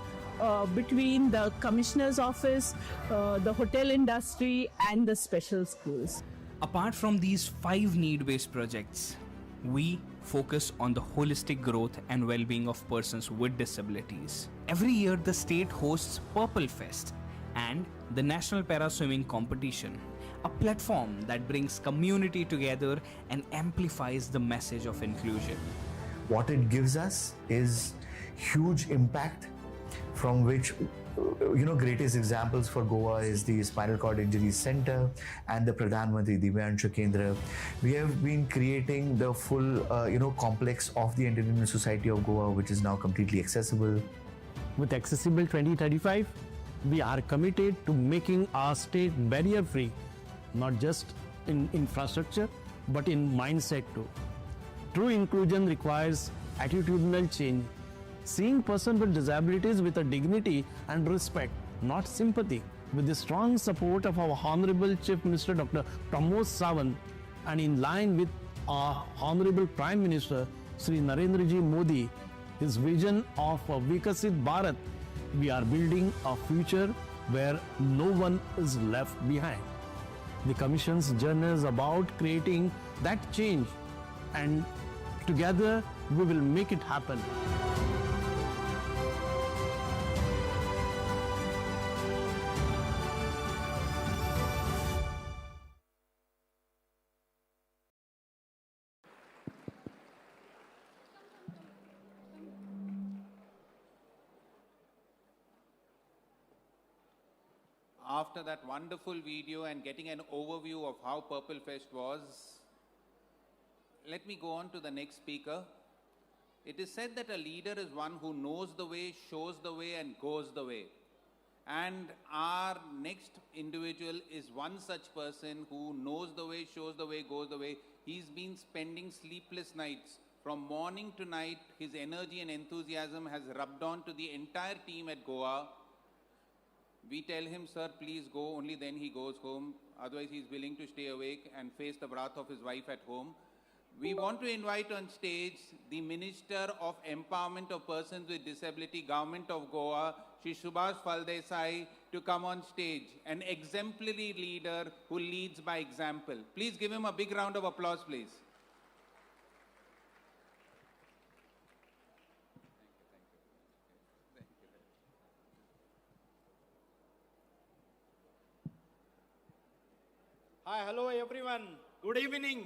between the Commissioner's office, the hotel industry, and the special schools. Apart from these 5 need-based projects, we focus on the holistic growth and well-being of persons with disabilities. Every year, the state hosts Purple Fest and the National Para Swimming Competition, a platform that brings community together and amplifies the message of inclusion. What it gives us is huge impact, from which greatest examples for Goa is the Spinal Cord Injury Center and the Pradhan Mantri Divyang Kendra. We have been creating the full complex of the Entertainment Society of Goa, which is now completely accessible. With Accessible 2035, we are committed to making our state barrier free, not just in infrastructure but in mindset too. True inclusion requires attitudinal change, seeing persons with disabilities with a dignity and respect, not sympathy. With the strong support of our Honorable Chief Minister Dr. Pramod Sawant, and in line with our Honorable Prime Minister Sri Narendra Ji Modi, his vision of a Vikasit Bharat, we are building a future where no one is left behind. The Commission's journey is about creating that change, and together we will make it happen. After that wonderful video and getting an overview of how Purple Fest was, let me go on to the next speaker. It is said that a leader is one who knows the way, shows the way, and goes the way. And our next individual is one such person who knows the way, shows the way, goes the way. He's been spending sleepless nights. From morning to night, his energy and enthusiasm has rubbed on to the entire team at Goa. We tell him, sir, please go, only then he goes home. Otherwise, he's willing to stay awake and face the wrath of his wife at home. We want to invite on stage the Minister of Empowerment of Persons with Disability, Government of Goa, Shri Subhash Phaldesai, to come on stage. An exemplary leader who leads by example. Please give him a big round of applause, please. Hi, hello everyone. Good evening.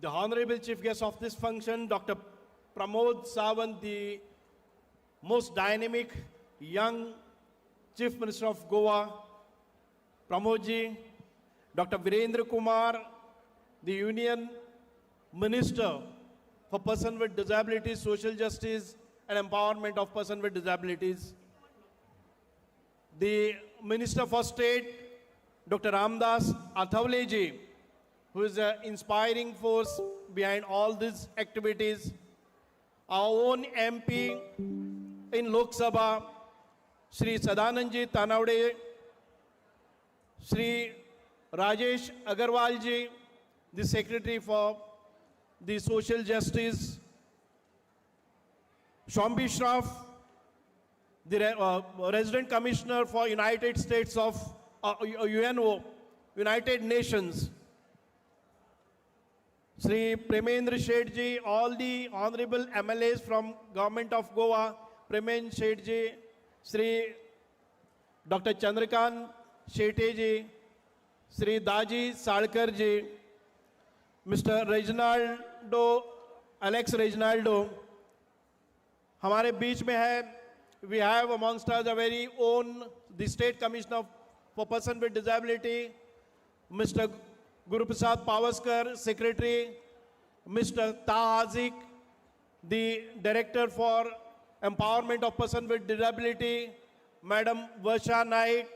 The Honorable Chief Guest of this function, Dr. Pramod Sawant, the most dynamic young Chief Minister of Goa, Pramodji, Dr. Virendra Kumar, the Union Minister for Persons with Disabilities, Social Justice and Empowerment of Persons with Disabilities. The Minister for State, Dr. Ramdas Athavale, who is an inspiring force behind all these activities. Our own MP in Lok Sabha, Shri Sadanandji Tanawade, Shri Rajesh Agarwalji, the Secretary for the Social Justice, Shombi Shroff, the Resident Commissioner for United States of UNO, United Nations, Sri Premendra Shetji, all the honorable MLAs from Government of Goa, Premendra Shetji, Sri Dr. Chandrakant Shetji, Sri Daji Salkarji, Mr. Reginaldo, Alex Reginaldo, हमारे बीच में है. We have amongst us a very own, the State Commissioner for Persons with Disability, Mr. Guruprasad Pavaskar, Secretary, Mr. Tahazik, the Director for Empowerment of Persons with Disability, Madam Varsha Naik,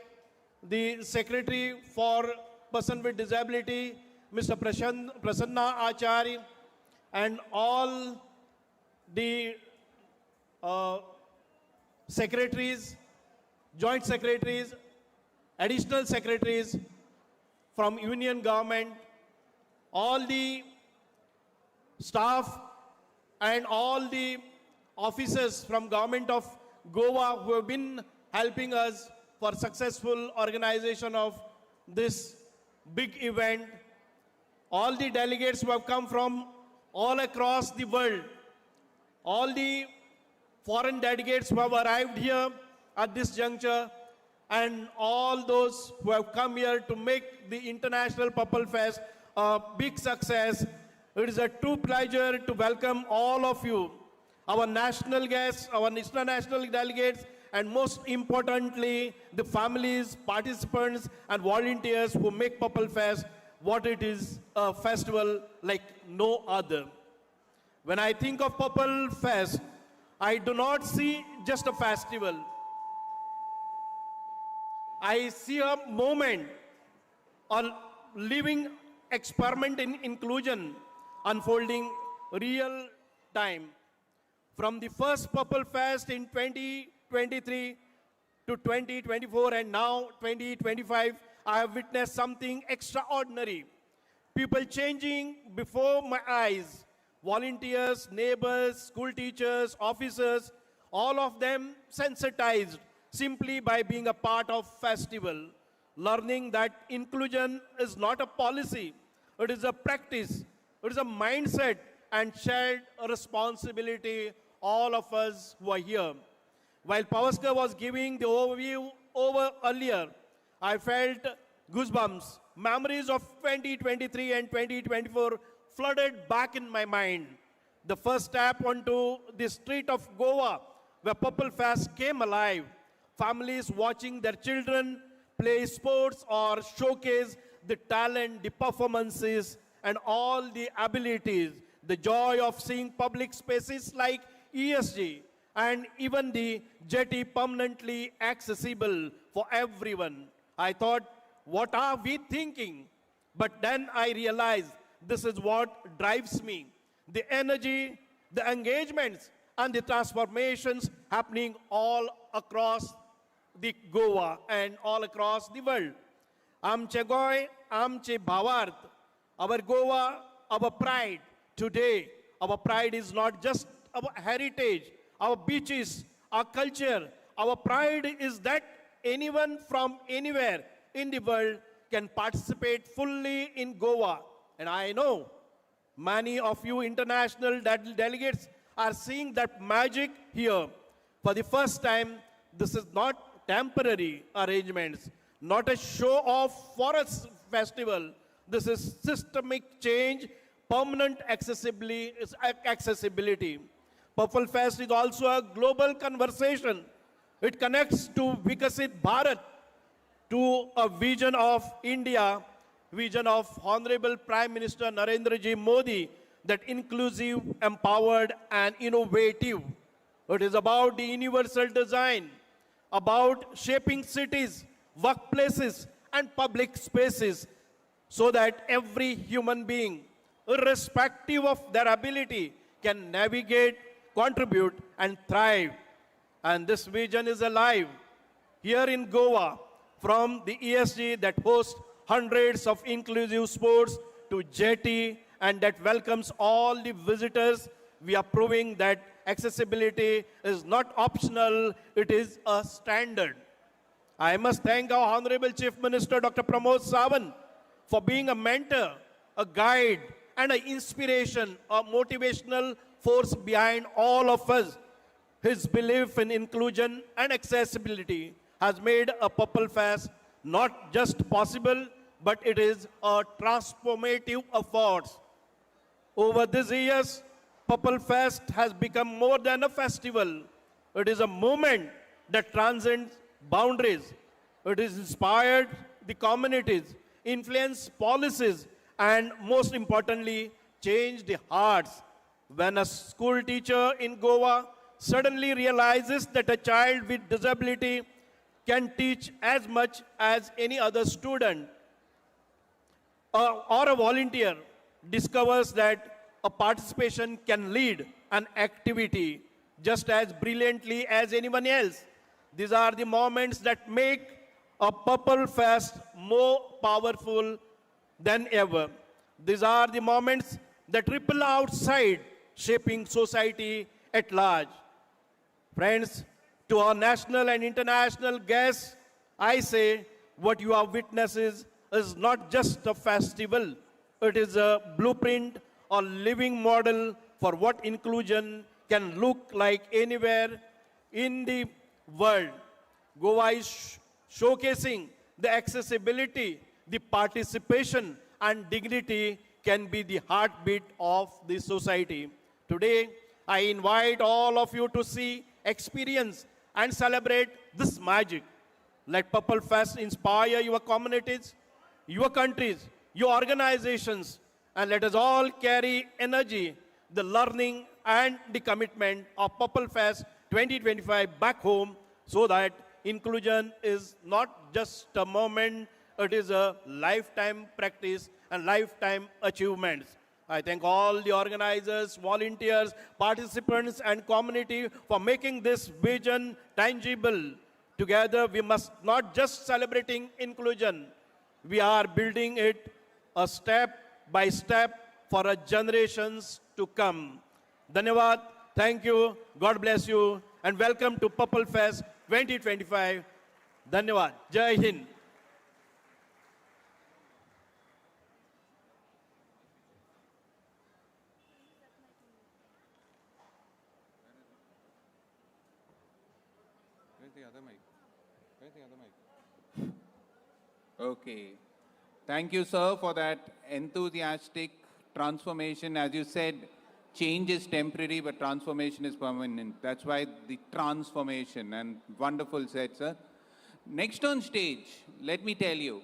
the Secretary for Persons with Disability, Mr. Prasanna Achari, and all the secretaries, joint secretaries, additional secretaries from union government, all the staff and all the officers from government of Goa who have been helping us for successful organization of this big event, all the delegates who have come from all across the world, all the foreign delegates who have arrived here at this juncture, and all those who have come here to make the International Purple Fest a big success. It is a true pleasure to welcome all of you, our national guests, our international delegates, and most importantly, the families, participants, and volunteers who make Purple Fest what it is, a festival like no other. When I think of Purple Fest, I do not see just a festival. I see a moment, a living experiment in inclusion unfolding real time. From the first Purple Fest in 2023 to 2024 and now 2025, I have witnessed something extraordinary. People changing before my eyes. Volunteers, neighbors, school teachers, officers, all of them sensitized simply by being a part of festival, learning that inclusion is not a policy, it is a practice, it is a mindset and shared responsibility, all of us who are here. While Pavaskar was giving the overview earlier, I felt goosebumps. Memories of 2023 and 2024 flooded back in my mind. The first step onto the street of Goa, where Purple Fest came alive. Families watching their children play sports or showcase the talent, the performances, and all the abilities. The joy of seeing public spaces like ESG and even the jetty permanently accessible for everyone. I thought, what are we thinking? But then I realized this is what drives me. The energy, the engagements, and the transformations happening all across the Goa and all across the world. Amche goy, amche bhavart. Our Goa, our pride. Today, our pride is not just our heritage, our beaches, our culture. Our pride is that anyone from anywhere in the world can participate fully in Goa. And I know many of you international delegates are seeing that magic here. For the first time, this is not temporary arrangements, not a show-off for a festival. This is systemic change, permanent accessibility. Purple Fest is also a global conversation. It connects to Vikasit Bharat, to a vision of India vision of Honorable Prime Minister Narendra Ji Modi, that inclusive, empowered and innovative. It is about the universal design, about shaping cities, workplaces and public spaces so that every human being, irrespective of their ability, can navigate, contribute and thrive. And this vision is alive here in Goa, from the ESG that hosts hundreds of inclusive sports to jetty and that welcomes all the visitors. We are proving that accessibility is not optional, it is a standard. I must thank our Honorable Chief Minister Dr. Pramod Sawant for being a mentor, a guide and an inspiration, a motivational force behind all of us. His belief in inclusion and accessibility has made a Purple Fest not just possible, but it is a transformative effort. Over these years, Purple Fest has become more than a festival. It is a movement that transcends boundaries. It has inspired the communities, influenced policies, and most importantly, changed the hearts. When a school teacher in Goa suddenly realizes that a child with disability can teach as much as any other student, or a volunteer discovers that a participation can lead an activity just as brilliantly as anyone else. These are the moments that make a Purple Fest more powerful than ever. These are the moments that ripple outside, shaping society at large. Friends, to our national and international guests, I say what you are witnesses is not just a festival. It is a blueprint or living model for what inclusion can look like anywhere in the world. Goa is showcasing the accessibility, the participation and dignity can be the heartbeat of the society. Today, I invite all of you to see, experience and celebrate this magic. Let Purple Fest inspire your communities, your countries, your organizations, and let us all carry energy, the learning and the commitment of Purple Fest 2025 back home so that inclusion is not just a moment, it is a lifetime practice and lifetime achievements. I thank all the organizers, volunteers, participants and community for making this vision tangible. Together, we must not just celebrating inclusion, we are building it a step by step for our generations to come. Dhanyavad, thank you, God bless you, and welcome to Purple Fest 2025. Dhanyavad, Jai Hind. Okay. Thank you, sir, for that enthusiastic transformation. As you said, change is temporary, but transformation is permanent. That's why the transformation, and wonderful said, sir. Next on stage, let me tell you,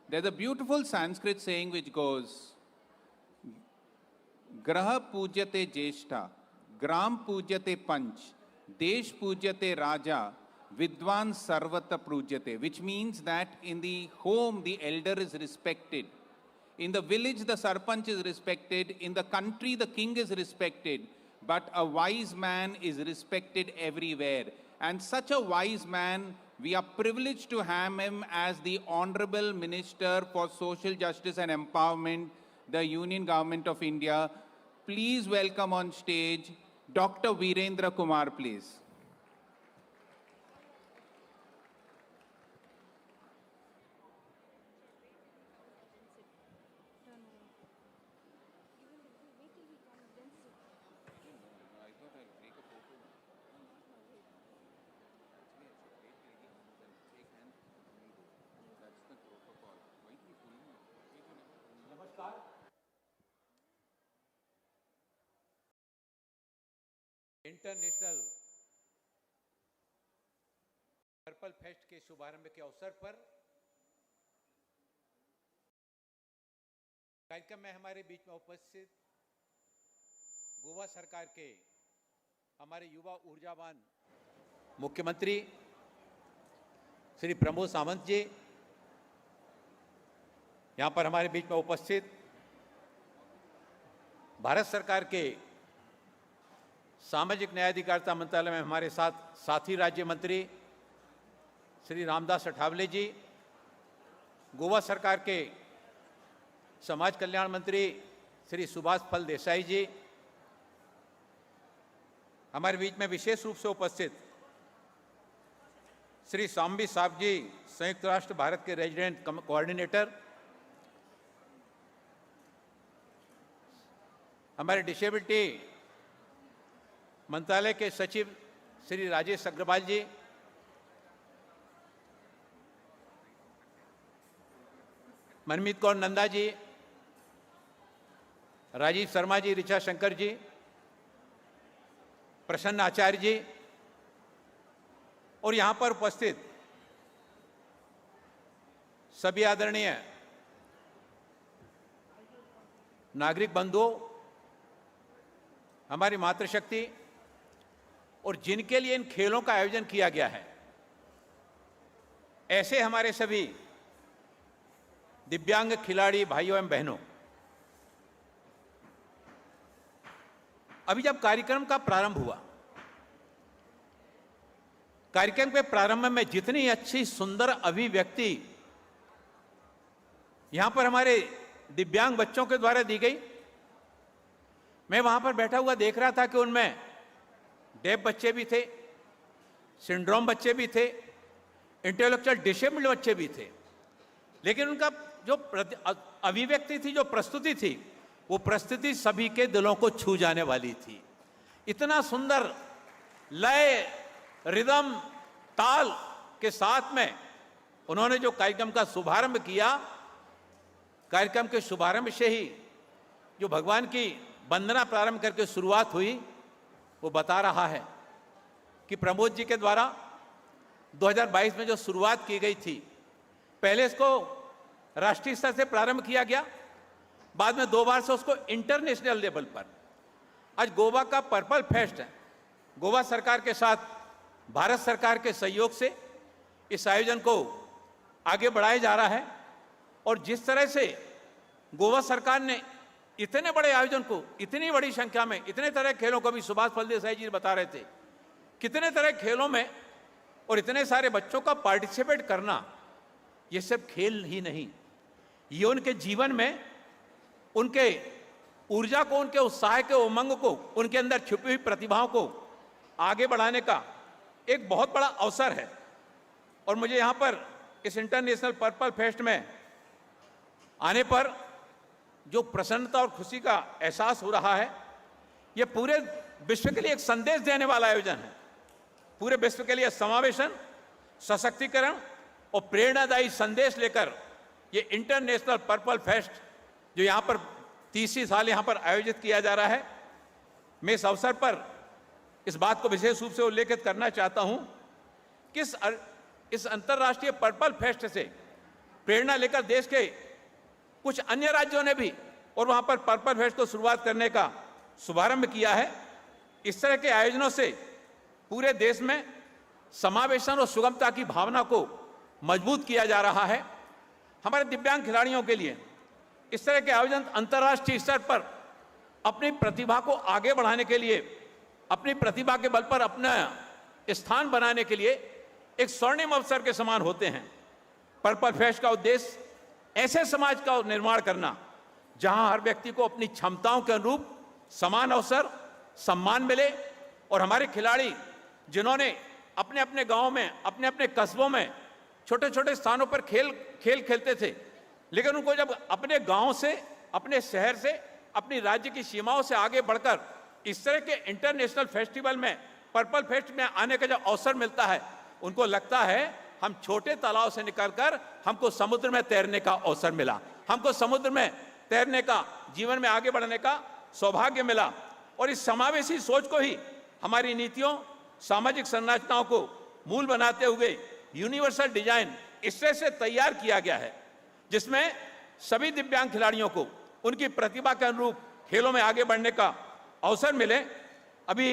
there's a beautiful Sanskrit saying which goes, Graha pujyate jeshta, gram pujyate panch, desh pujyate raja, Vidwan Sarvata Prujyate, which means that in the home, the elder is respected. In the village, the sarpanch is respected. In the country, the king is respected. But a wise man is respected everywhere. And such a wise man, we are privileged to have him as the Honorable Minister for Social Justice and Empowerment, the Union Government of India. Please welcome on stage Dr. Virendra Kumar, please. International purple fest के शुभारंभ के अवसर पर कार्यक्रम में हमारे बीच में उपस्थित गोवा सरकार के हमारे युवा ऊर्जावान मुख्यमंत्री श्री प्रमोद सावंत जी, यहाँ पर हमारे बीच में उपस्थित भारत सरकार के सामाजिक न्याय अधिकारिता मंत्रालय में हमारे साथ साथी राज्य मंत्री श्री रामदास अठावले जी, गोवा सरकार के समाज कल्याण मंत्री श्री सुभाष फल देसाई जी, हमारे बीच में विशेष रूप से उपस्थित श्री सांबी साहब जी, संयुक्त राष्ट्र भारत के रेजिडेंट कोऑर्डिनेटर, हमारे डिसेबिलिटी मंत्रालय के सचिव श्री राजेश अग्रवाल जी, मनमीत कौर नंदा जी, राजीव शर्मा जी, ऋचा शंकर जी, प्रसन्न आचार्य जी और यहाँ पर उपस्थित सभी आदरणीय नागरिक बंधुओं, हमारी मातृशक्ति और जिनके लिए इन खेलों का आयोजन किया गया है, ऐसे हमारे सभी दिव्यांग खिलाड़ी भाइयों एवं बहनों, अभी जब कार्यक्रम का प्रारंभ हुआ, कार्यक्रम के प्रारंभ में जितनी अच्छी सुंदर अभिव्यक्ति यहां पर हमारे दिव्यांग बच्चों के द्वारा दी गई, मैं वहां पर बैठा हुआ देख रहा था कि उनमें डेफ बच्चे भी थे, सिंड्रोम बच्चे भी थे, इंटेलेक्चुअल डिसेबल्ड बच्चे भी थे, लेकिन उनका जो अभिव्यक्ति थी, जो प्रस्तुति थी, वो प्रस्तुति सभी के दिलों को छू जाने वाली थी। इतना सुंदर लय, रिदम, ताल के साथ में उन्होंने जो कार्यक्रम का शुभारंभ किया, कार्यक्रम के शुभारंभ से ही जो भगवान की वंदना प्रारंभ करके शुरुआत हुई, वो बता रहा है कि प्रमोद जी के द्वारा 2022 में जो शुरुआत की गई थी, पहले इसको राष्ट्रीय स्तर से प्रारंभ किया गया, बाद में 2 बार से उसको इंटरनेशनल लेवल पर, आज गोवा का पर्पल फेस्ट है, गोवा सरकार के साथ भारत सरकार के सहयोग से इस आयोजन को आगे बढ़ाया जा रहा है। और जिस तरह से गोवा सरकार ने इतने बड़े आयोजन को, इतनी बड़ी संख्या में, इतने तरह के खेलों को, भी सुभाष फल देसाई जी बता रहे थे, कितने तरह के खेलों में और इतने सारे बच्चों का पार्टिसिपेट करना, ये सब खेल ही नहीं, ये उनके जीवन में उनके ऊर्जा को, उनके उत्साह के उमंग को, उनके अंदर छुपी हुई प्रतिभाओं को आगे बढ़ाने का एक बहुत बड़ा अवसर है। और मुझे यहाँ पर इस इंटरनेशनल पर्पल फेस्ट में आने पर जो प्रसन्नता और खुशी का एहसास हो रहा है, ये पूरे विश्व के लिए एक संदेश देने वाला आयोजन है। पूरे विश्व के लिए समावेशन, सशक्तिकरण और प्रेरणादायी संदेश लेकर ये इंटरनेशनल पर्पल फेस्ट जो यहाँ पर 30वीं साल यहाँ पर आयोजित किया जा रहा है, मैं इस अवसर पर इस बात को विशेष रूप से उल्लेखित करना चाहता हूँ कि इस अंतर्राष्ट्रीय पर्पल फेस्ट से प्रेरणा लेकर देश के कुछ अन्य राज्यों ने भी और वहाँ पर पर्पल फेस्ट को शुरुआत करने का शुभारंभ किया है। इस तरह के आयोजनों से पूरे देश में समावेशन और सुगमता की भावना को मजबूत किया जा रहा है। हमारे दिव्यांग खिलाड़ियों के लिए इस तरह के आयोजन अंतर्राष्ट्रीय स्तर पर अपनी प्रतिभा को आगे बढ़ाने के लिए, अपनी प्रतिभा के बल पर अपना स्थान बनाने के लिए एक स्वर्णिम अवसर के समान होते हैं। पर्पल फेस्ट का उद्देश्य ऐसे समाज का निर्माण करना जहां हर व्यक्ति को अपनी क्षमताओं के अनुरूप समान अवसर, सम्मान मिले और हमारे खिलाड़ी जिन्होंने अपने अपने गांव में, अपने अपने कस्बों में छोटे छोटे स्थानों पर खेल खेलते थे, लेकिन उनको जब अपने गांव से, अपने शहर से, अपनी राज्य की सीमाओं से आगे बढ़कर इस तरह के इंटरनेशनल फेस्टिवल में, पर्पल फेस्ट में आने का जब अवसर मिलता है, उनको लगता है हम छोटे तालाब से निकलकर हमको समुद्र में तैरने का अवसर मिला, हमको समुद्र में तैरने का, जीवन में आगे बढ़ने का सौभाग्य मिला। और इस समावेशी सोच को ही हमारी नीतियों, सामाजिक संरचनाओं को मूल बनाते हुए यूनिवर्सल डिजाइन इस तरह से तैयार किया गया है जिसमें सभी दिव्यांग खिलाड़ियों को उनकी प्रतिभा के अनुरूप खेलों में आगे बढ़ने का अवसर मिले। अभी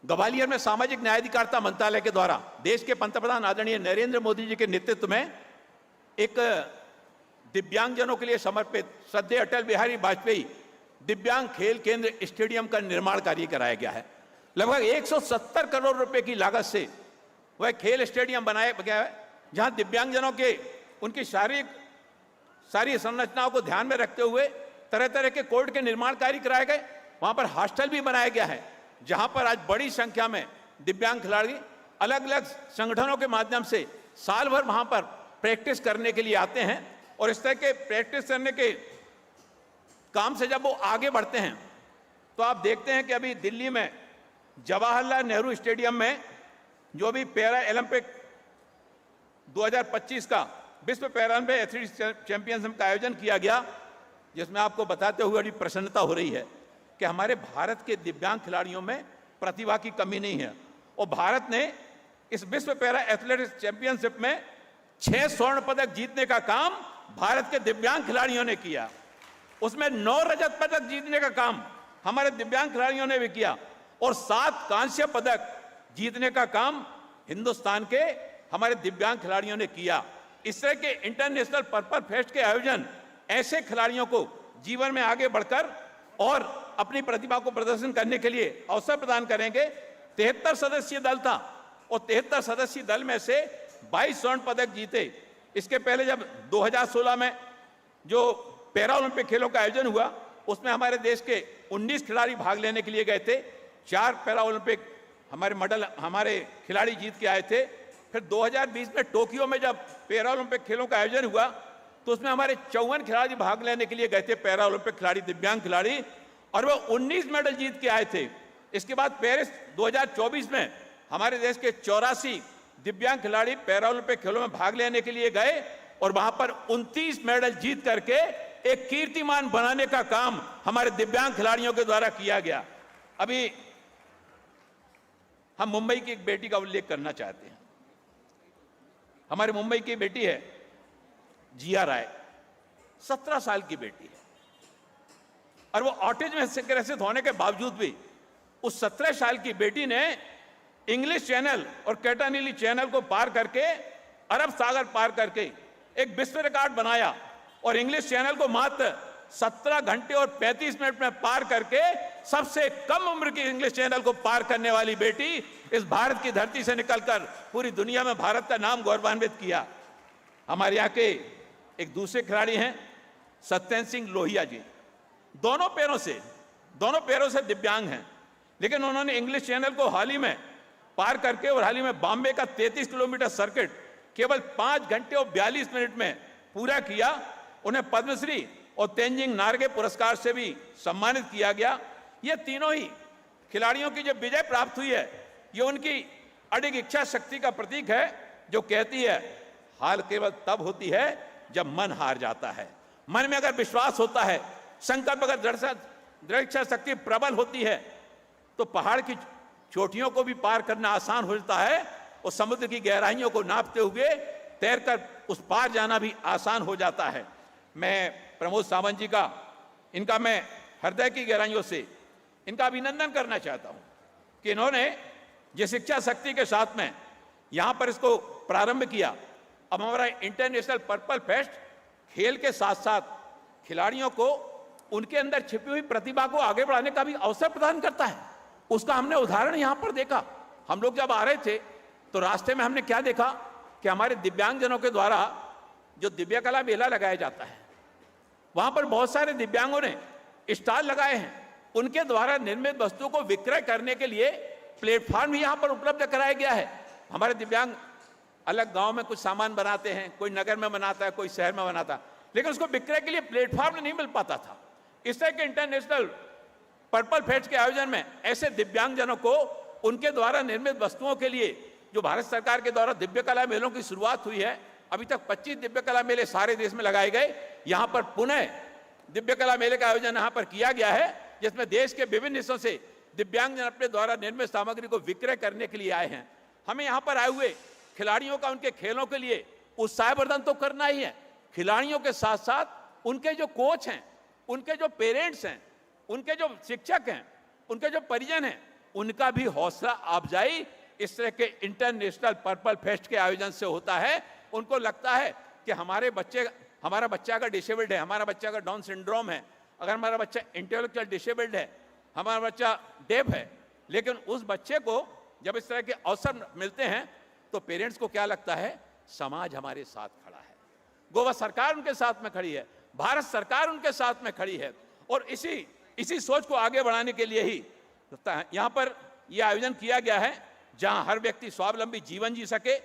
ग्वालियर में सामाजिक न्याय अधिकारिता मंत्रालय के द्वारा देश के पंतप्रधान आदरणीय नरेंद्र मोदी जी के नेतृत्व में एक दिव्यांगजनों के लिए समर्पित श्रद्धेय अटल बिहारी वाजपेयी दिव्यांग खेल केंद्र स्टेडियम का निर्माण कार्य कराया गया है। लगभग 170 करोड़ रुपए की लागत से वह खेल स्टेडियम बनाया गया है, जहां दिव्यांगजनों के उनकी सारी संरचनाओं को ध्यान में रखते हुए तरह तरह के कोर्ट के निर्माण कार्य कराए गए। वहां पर हॉस्टल भी बनाया गया है, जहां पर आज बड़ी संख्या में दिव्यांग खिलाड़ी अलग अलग संगठनों के माध्यम से साल भर वहां पर प्रैक्टिस करने के लिए आते हैं। और इस तरह के प्रैक्टिस करने के काम से जब वो आगे बढ़ते हैं तो आप देखते हैं कि अभी दिल्ली में जवाहरलाल नेहरू स्टेडियम में जो अभी पैरा ओलंपिक 2025 का विश्व पैरालंपिक एथलेटिक्स चैंपियनशिप का आयोजन किया गया, जिसमें आपको बताते हुए बड़ी प्रसन्नता हो रही है कि हमारे भारत के दिव्यांग खिलाड़ियों में प्रतिभा की कमी नहीं है। और भारत ने इस विश्व पैरा एथलेटिक्स चैंपियनशिप में 6 स्वर्ण पदक जीतने का काम भारत के दिव्यांग खिलाड़ियों ने किया। उसमें 9 रजत पदक जीतने का काम हमारे दिव्यांग खिलाड़ियों ने भी किया और 7 कांस्य पदक जीतने का काम हिंदुस्तान के हमारे दिव्यांग खिलाड़ियों ने किया। इस तरह के इंटरनेशनल पर्पल फेस्ट के आयोजन ऐसे खिलाड़ियों को जीवन में आगे बढ़कर और अपनी प्रतिभा को प्रदर्शन करने के लिए अवसर प्रदान करेंगे। 73 सदस्यीय दल था और 73 सदस्यीय दल में से 22 स्वर्ण पदक जीते। इसके पहले जब 2016 में जो पैरा ओलंपिक खेलों का आयोजन हुआ, उसमें हमारे देश के 19 खिलाड़ी भाग लेने के लिए गए थे। 4 पैरा ओलंपिक हमारे खिलाड़ी जीत के आए थे। फिर 2020 में टोक्यो में जब पैरा ओलंपिक खेलों का आयोजन हुआ तो उसमें हमारे 54 खिलाड़ी भाग लेने के लिए गए थे, पैरा ओलंपिक खिलाड़ी, दिव्यांग खिलाड़ी, और वो 19 मेडल जीत के आए थे। इसके बाद पेरिस 2024 में हमारे देश के 84 दिव्यांग खिलाड़ी पैरा ओलंपिक खेलों में भाग लेने के लिए गए और वहां पर 29 मेडल जीत करके एक कीर्तिमान बनाने का काम हमारे दिव्यांग खिलाड़ियों के द्वारा किया गया। अभी हम मुंबई की एक बेटी का उल्लेख करना चाहते हैं। हमारे मुंबई की बेटी है जिया राय, 17 साल की बेटी है और वो ऑटिज्म से ग्रसित होने के बावजूद भी उस 17 साल की बेटी ने इंग्लिश चैनल और कैटानीली चैनल को पार करके, अरब सागर पार करके एक विश्व रिकॉर्ड बनाया और इंग्लिश चैनल को मात्र 17 घंटे और 35 मिनट में पार करके सबसे कम उम्र की इंग्लिश चैनल को पार करने वाली बेटी इस भारत की धरती से निकलकर पूरी दुनिया में भारत का नाम गौरवान्वित किया। हमारे यहाँ के एक दूसरे खिलाड़ी हैं सत्येंद्र सिंह लोहिया जी। दोनों पैरों से दिव्यांग हैं, लेकिन उन्होंने इंग्लिश चैनल को हाल ही में पार करके और हाल ही में बॉम्बे का 33 किलोमीटर सर्किट केवल 5 घंटे और 42 मिनट में पूरा किया। उन्हें पद्मश्री और तेंजिंग नार्गे पुरस्कार से भी सम्मानित किया गया। ये तीनों ही खिलाड़ियों की जो विजय प्राप्त हुई है, ये उनकी अडिग इच्छा शक्ति का प्रतीक है, जो कहती है हार केवल तब होती है जब मन हार जाता है। मन में अगर विश्वास होता है, संकल्प अगर दृढ़ इच्छा शक्ति प्रबल होती है, तो पहाड़ की चोटियों को भी पार करना आसान हो जाता है और समुद्र की गहराइयों को नापते हुए तैरकर उस पार जाना भी आसान हो जाता है। मैं प्रमोद सावंत जी का, इनका मैं हृदय की गहराइयों से इनका अभिनंदन करना चाहता हूं कि इन्होंने जिस इच्छा शक्ति के साथ में यहां पर इसको प्रारंभ किया। अब हमारा इंटरनेशनल पर्पल फेस्ट खेल के साथ साथ खिलाड़ियों को उनके अंदर छिपी हुई प्रतिभा को आगे बढ़ाने का भी अवसर प्रदान करता है। उसका हमने उदाहरण यहां पर देखा। हम लोग जब आ रहे थे तो रास्ते में हमने क्या देखा कि हमारे दिव्यांगजनों के द्वारा जो दिव्य कला मेला लगाया जाता है, वहां पर बहुत सारे दिव्यांगों ने स्टॉल लगाए हैं। उनके द्वारा निर्मित वस्तुओं को विक्रय करने के लिए प्लेटफॉर्म भी यहां पर उपलब्ध कराया गया है। हमारे दिव्यांग अलग गांव में कुछ सामान बनाते हैं, कोई नगर में बनाता है, कोई शहर में बनाता है, लेकिन उसको विक्रय के लिए प्लेटफॉर्म नहीं मिल पाता था। इस तरह के इंटरनेशनल पर्पल फेस्ट के आयोजन में ऐसे दिव्यांगजनों को उनके द्वारा निर्मित वस्तुओं के लिए जो भारत सरकार के द्वारा दिव्य कला मेलों की शुरुआत हुई है, अभी तक 25 दिव्य कला मेले सारे देश में लगाए गए। यहां पर पुनः दिव्य कला मेले का आयोजन यहां पर किया गया है, जिसमें देश के विभिन्न हिस्सों से दिव्यांगजन अपने द्वारा निर्मित सामग्री को विक्रय करने के लिए आए हैं। हमें यहां पर आए हुए खिलाड़ियों का उनके खेलों के लिए उत्साहवर्धन तो करना ही है, खिलाड़ियों के साथ साथ उनके जो कोच हैं, उनके जो पेरेंट्स हैं, उनके जो शिक्षक हैं, उनके जो परिजन हैं, उनका भी हौसला अफजाई इस तरह के इंटरनेशनल पर्पल फेस्ट के आयोजन से होता है। उनको लगता है कि हमारा बच्चा अगर डिसेबल्ड है, हमारा बच्चा अगर डाउन सिंड्रोम है, अगर हमारा बच्चा इंटेलेक्चुअल डिसेबल्ड है, हमारा बच्चा डेफ है, लेकिन उस बच्चे को जब इस तरह के अवसर मिलते हैं तो पेरेंट्स को क्या लगता है, समाज हमारे साथ खड़ा है, गोवा सरकार उनके साथ में खड़ी है, भारत सरकार उनके साथ में खड़ी है। और इसी सोच को आगे बढ़ाने के लिए ही यहाँ पर यह आयोजन किया गया है, जहां हर व्यक्ति स्वावलंबी जीवन जी सके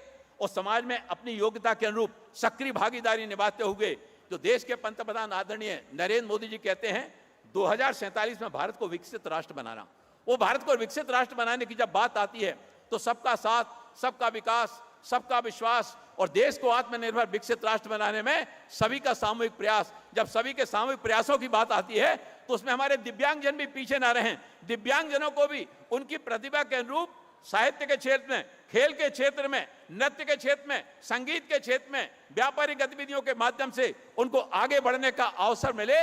और समाज में अपनी योग्यता के अनुरूप सक्रिय भागीदारी निभाते हुए, जो देश के पंतप्रधान आदरणीय नरेंद्र मोदी जी कहते हैं 2047 में भारत को विकसित राष्ट्र बनाना। वो भारत को विकसित राष्ट्र बनाने की जब बात आती है तो सबका साथ, सबका विकास, सबका विश्वास और देश को आत्मनिर्भर विकसित राष्ट्र बनाने में सभी का सामूहिक प्रयास, जब सभी के सामूहिक प्रयासों की बात आती है तो उसमें हमारे दिव्यांगजन भी पीछे ना रहें। दिव्यांगजनों को भी उनकी प्रतिभा के अनुरूप साहित्य के क्षेत्र में, खेल के क्षेत्र में, नृत्य के क्षेत्र में, संगीत के क्षेत्र में, व्यापारिक गतिविधियों के माध्यम से उनको आगे बढ़ने का अवसर मिले,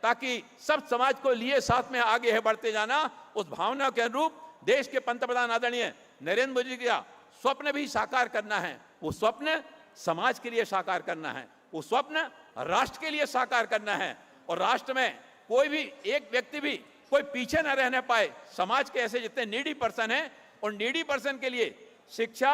ताकि सब समाज को लिए साथ में आगे बढ़ते जाना। उस भावना के अनुरूप देश के पंतप्रधान आदरणीय नरेंद्र मोदी का स्वप्न भी साकार करना है। वो स्वप्न समाज के लिए साकार करना है, वो स्वप्न राष्ट्र के लिए साकार करना है। और राष्ट्र में कोई भी एक व्यक्ति भी कोई पीछे न रहने पाए। समाज के ऐसे जितने नीडी पर्सन हैं, और नीडी पर्सन के लिए शिक्षा,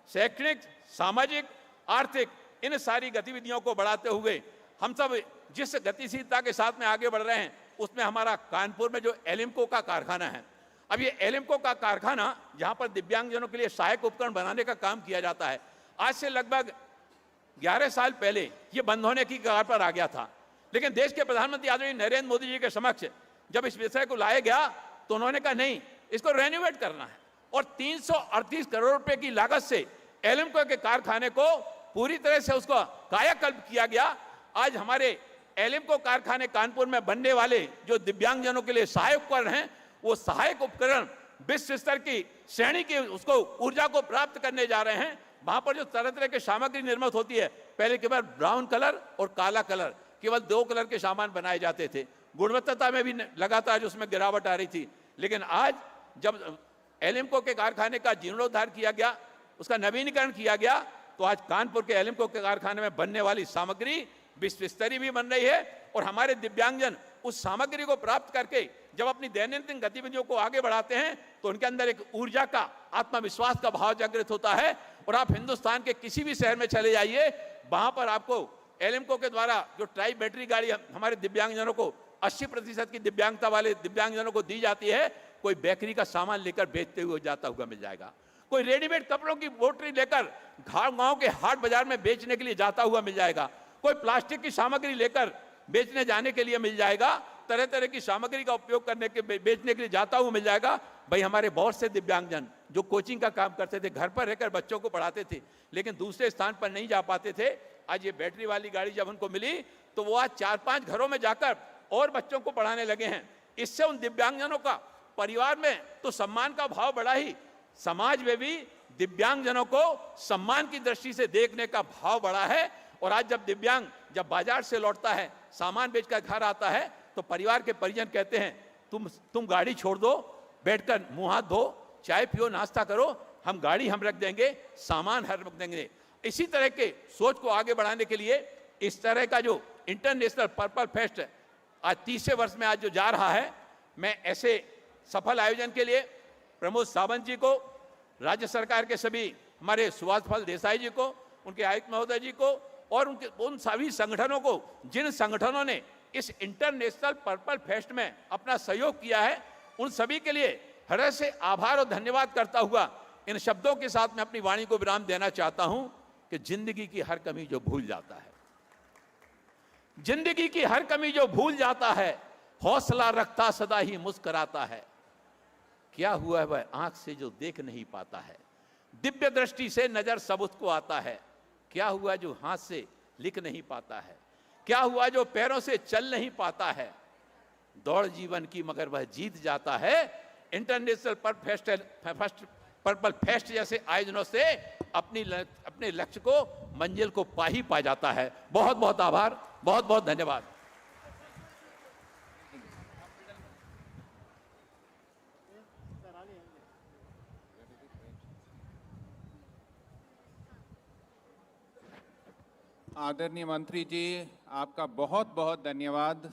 शैक्षणिक, सामाजिक, आर्थिक, इन सारी गतिविधियों को बढ़ाते हुए हम सब जिस गतिशीलता के साथ में आगे बढ़ रहे हैं, उसमें हमारा कानपुर में जो एलिम्को का कारखाना है, अब ये एलिम्को का कारखाना जहां पर दिव्यांगजनों के लिए सहायक उपकरण बनाने का काम किया जाता है, आज से लगभग 11 साल पहले ये बंद होने की कगार पर आ गया था। लेकिन देश के प्रधानमंत्री आदरणीय नरेंद्र मोदी जी के समक्ष जब इस विषय को लाया गया तो उन्होंने कहा नहीं, इसको रेनोवेट करना है, और 338 करोड़ रुपए की लागत से एलिम्को के कारखाने को पूरी तरह से उसका कायाकल्प किया गया। आज हमारे एलिम्को कारखाने कानपुर में बनने वाले जो दिव्यांगजनों के लिए सहायक उपकरण हैं, वो सहायक उपकरण विश्व स्तर की श्रेणी की उसको ऊर्जा को प्राप्त करने जा रहे हैं। वहां पर जो तरह तरह की सामग्री निर्मित होती है, पहले केवल ब्राउन कलर और काला कलर, केवल 2 कलर के सामान बनाए जाते थे, गुणवत्ता में भी लगातार जो उसमें गिरावट आ रही थी। लेकिन आज जब एलिम्को के कारखाने का जीर्णोद्धार किया गया, उसका नवीनीकरण किया गया, तो आज कानपुर के एलिम्को के कारखाने में बनने वाली सामग्री विश्व स्तरीय भी बन रही है। और हमारे दिव्यांगजन उस सामग्री को प्राप्त करके जब अपनी दैनंदिन गतिविधियों को आगे बढ़ाते हैं तो उनके अंदर एक ऊर्जा का, आत्मविश्वास का भाव जागृत होता है। और आप हिंदुस्तान के किसी भी शहर में चले जाइए, वहां पर आपको एलिम्को के द्वारा जो ट्राई बैटरी गाड़ी हमारे दिव्यांगजनों को 80% की दिव्यांगता वाले दिव्यांगजनों को दी जाती है, कोई बेकरी का सामान लेकर बेचते हुए जाता हुआ मिल जाएगा, कोई रेडीमेड कपड़ों की बोटरी लेकर गांव के हाट बाजार में बेचने के लिए जाता हुआ मिल जाएगा, कोई प्लास्टिक की सामग्री लेकर बेचने जाने के लिए मिल जाएगा, तरह तरह की सामग्री का उपयोग करने के बेचने के लिए जाता हुआ मिल जाएगा। भाई हमारे बहुत से दिव्यांगजन जो कोचिंग का काम करते थे, घर पर रहकर बच्चों को पढ़ाते थे, लेकिन दूसरे स्थान पर नहीं जा पाते थे, आज ये बैटरी वाली गाड़ी जब उनको मिली तो वो आज 4-5 घरों में जाकर और बच्चों को पढ़ाने लगे हैं। इससे उन दिव्यांगजनों का परिवार में तो सम्मान का भाव बढ़ा ही, समाज में भी दिव्यांगजनों को सम्मान की दृष्टि से देखने का भाव बढ़ा है। और आज जब दिव्यांग जब बाजार से लौटता है, सामान बेचकर घर आता है, तो परिवार के परिजन कहते हैं तुम गाड़ी छोड़ दो, बैठकर मुंह हाथ धो, चाय पियो, नाश्ता करो, हम गाड़ी हम रख देंगे, सामान हम रख देंगे। इसी तरह के सोच को आगे बढ़ाने के लिए इस तरह का जो इंटरनेशनल पर्पल फेस्ट आज 30वें वर्ष में आज जो जा रहा है, मैं ऐसे सफल आयोजन के लिए प्रमोद सावंत जी को, राज्य सरकार के सभी हमारे सुभाष फल देसाई जी को, उनके आयुक्त महोदय जी को और उन सभी संगठनों को, जिन संगठनों ने इस इंटरनेशनल पर्पल फेस्ट में अपना सहयोग किया है, उन सभी के लिए हृदय से आभार और धन्यवाद करता हुआ इन शब्दों के साथ मैं अपनी वाणी को विराम देना चाहता हूं कि जिंदगी की हर कमी जो भूल जाता है, जिंदगी की हर कमी जो भूल जाता है, हौसला रखता सदा ही मुस्कुराता है। क्या हुआ है वह आंख से जो देख नहीं पाता है, दिव्य दृष्टि से नजर सबूत को आता है। क्या हुआ जो हाथ से लिख नहीं पाता है, क्या हुआ जो पैरों से चल नहीं पाता है, दौड़ जीवन की मगर वह जीत जाता है। इंटरनेशनल पर्पल फेस्ट जैसे आयोजनों से अपने लक्ष्य को, मंजिल को पा जाता है। बहुत बहुत आभार। बहुत बहुत धन्यवाद। आदरणीय मंत्री जी, आपका बहुत बहुत धन्यवाद।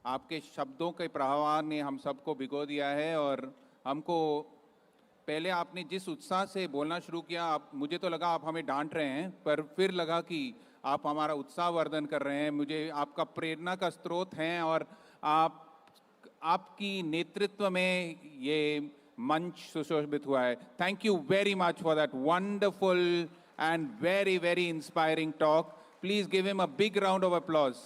आपके शब्दों के प्रवाह ने हम सबको भिगो दिया है और हमको पहले आपने जिस उत्साह से बोलना शुरू किया, आप मुझे तो लगा आप हमें डांट रहे हैं, पर फिर लगा कि आप हमारा उत्साह वर्धन कर रहे हैं। मुझे आपका प्रेरणा का स्रोत हैं और आपकी नेतृत्व में ये मंच सुशोभित हुआ है। Thank you very much for that wonderful and very, very inspiring talk. Please give him a big round of applause.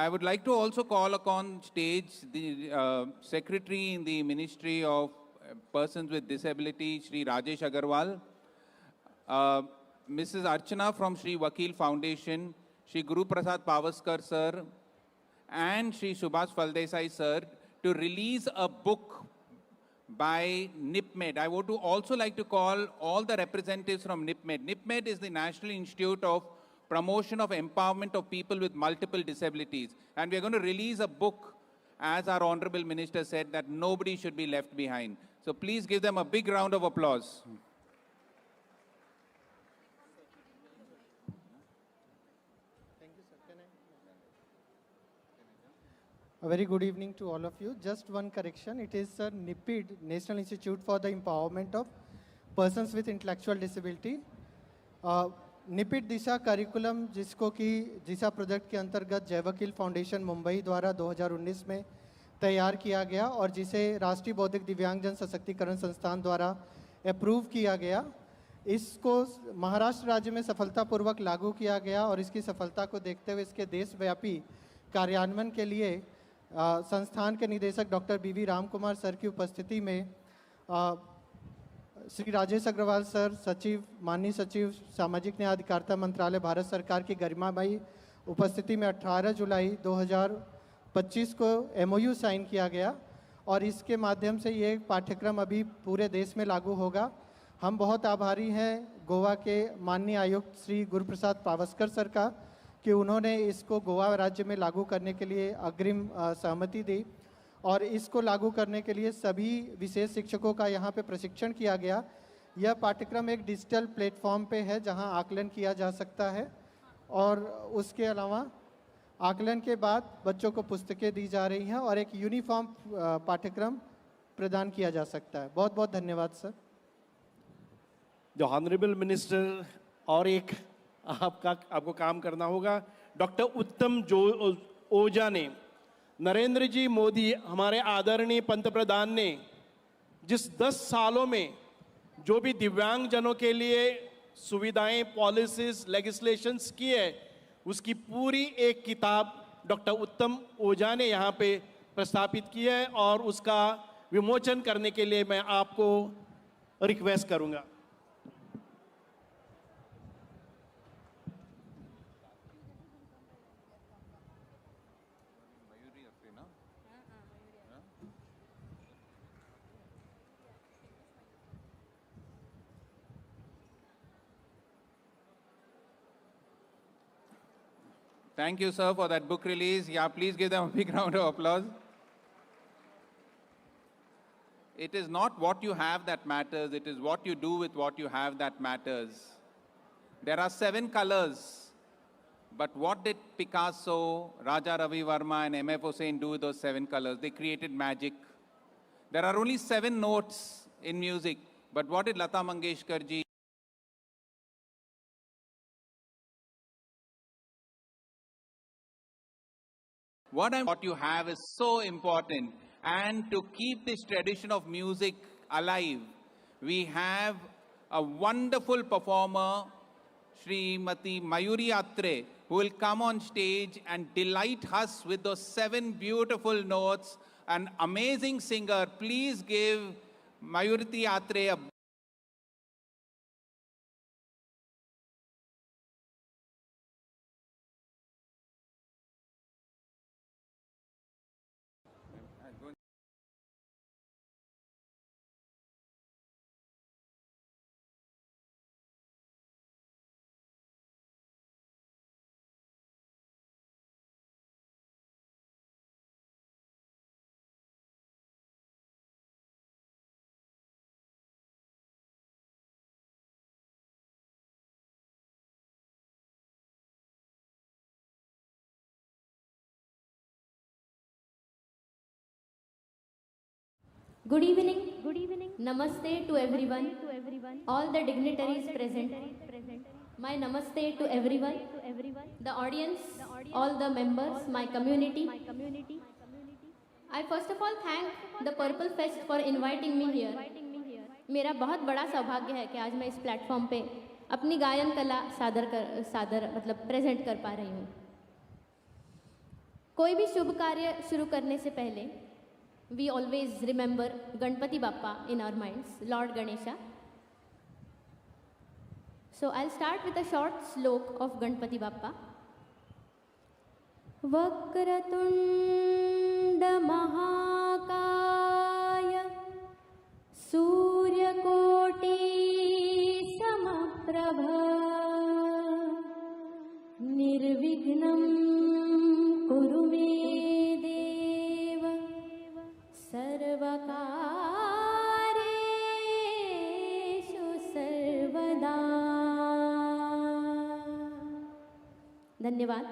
I would like to also call upon stage the Secretary in the Ministry of Persons with Disability, Shri Rajesh Agarwal, Mrs. Archana from Shri Vakil Foundation, Shri Guru Prasad Pavaskar sir, and Shri Subhash Faldesai sir, to release a book by NIPMED. I would also like to call all the representatives from NIPMED. NIPMED is the National Institute of Promotion of Empowerment of People with Multiple Disabilities. And we are going to release a book, as our Honorable Minister said, that nobody should be left behind. So please give them a big round of applause. A very good evening to all of you. Just one correction. It is NIPID, National Institute for the Empowerment of Persons with Intellectual Disability. NIPID Disha curriculum जिसको कि दिशा project के अंतर्गत जय वकील foundation Mumbai द्वारा 2019 में तैयार किया गया और जिसे राष्ट्रीय बौद्धिक दिव्यांगजन सशक्तिकरण संस्थान द्वारा अप्रूव किया गया। इसको महाराष्ट्र राज्य में सफलतापूर्वक लागू किया गया और इसकी सफलता को देखते हुए इसके देशव्यापी कार्यान्वयन के लिए संस्थान के निदेशक doctor B Ram Kumar sir की उपस्थिति में श्री राजेश अग्रवाल सर, सचिव, माननीय सचिव सामाजिक न्याय अधिकारिता मंत्रालय भारत सरकार की गरिमामयी उपस्थिति में 18 जुलाई 2025 को MOU साइन किया गया और इसके माध्यम से ये पाठ्यक्रम अभी पूरे देश में लागू होगा। हम बहुत आभारी हैं गोवा के माननीय आयुक्त श्री गुरुप्रसाद पावस्कर सर का कि उन्होंने इसको गोवा राज्य में लागू करने के लिए अग्रिम सहमति दी और इसको लागू करने के लिए सभी विशेष शिक्षकों का यहाँ पे प्रशिक्षण किया गया। यह पाठ्यक्रम एक डिजिटल प्लेटफॉर्म पे है जहाँ आकलन किया जा सकता है और उसके अलावा आकलन के बाद बच्चों को पुस्तकें दी जा रही हैं और एक यूनिफॉर्म पाठ्यक्रम प्रदान किया जा सकता है। बहुत बहुत धन्यवाद सर। द ऑनरेबल मिनिस्टर, और एक आपको काम करना होगा। डॉक्टर उत्तम ओझा ने, नरेंद्र जी मोदी हमारे आदरणीय पंतप्रधान ने जिस 10 सालों में जो भी दिव्यांगजनों के लिए सुविधाएं, पॉलिसीज, लेजिस्लेशंस की है, उसकी पूरी एक किताब डॉक्टर उत्तम ओझा ने यहाँ पे प्रस्थापित की है और उसका विमोचन करने के लिए मैं आपको रिक्वेस्ट करूँगा। Thank you, sir, for that book release. Yeah, please give them a big round of applause. It is not what you have that matters, it is what you do with what you have that matters. There are 7 colors, but what did Picasso, Raja Ravi Verma, and M.F. Hussain do with those 7 colors? They created magic. There are only 7 notes in music, but what did Lata Mangeshkar ji what you have is so important. And to keep this tradition of music alive, we have a wonderful performer, Srimati Mayuri Atre, who will come on stage and delight us with those 7 beautiful notes. An amazing singer. Please give Mayuri Atre a Good evening. Namaste to everyone. All the dignitaries present. My namaste to everyone. The audience, all the members, my community. I first of all thank the Purple Fest for inviting me here. मेरा बहुत बड़ा सौभाग्य है कि आज मैं इस platform पे अपनी गायन कला मतलब प्रेजेंट कर पा रही हूँ। कोई भी शुभ कार्य शुरू करने से पहले we always remember Ganpati Bappa in our minds, Lord Ganesha. So I'll start with a short slok of Ganpati Bappa. Vakratunda Mahakaya Suryakoti Samaprabha Nirvignam Kuru me Deva Sarvakareshu Sarvada. धन्यवाद।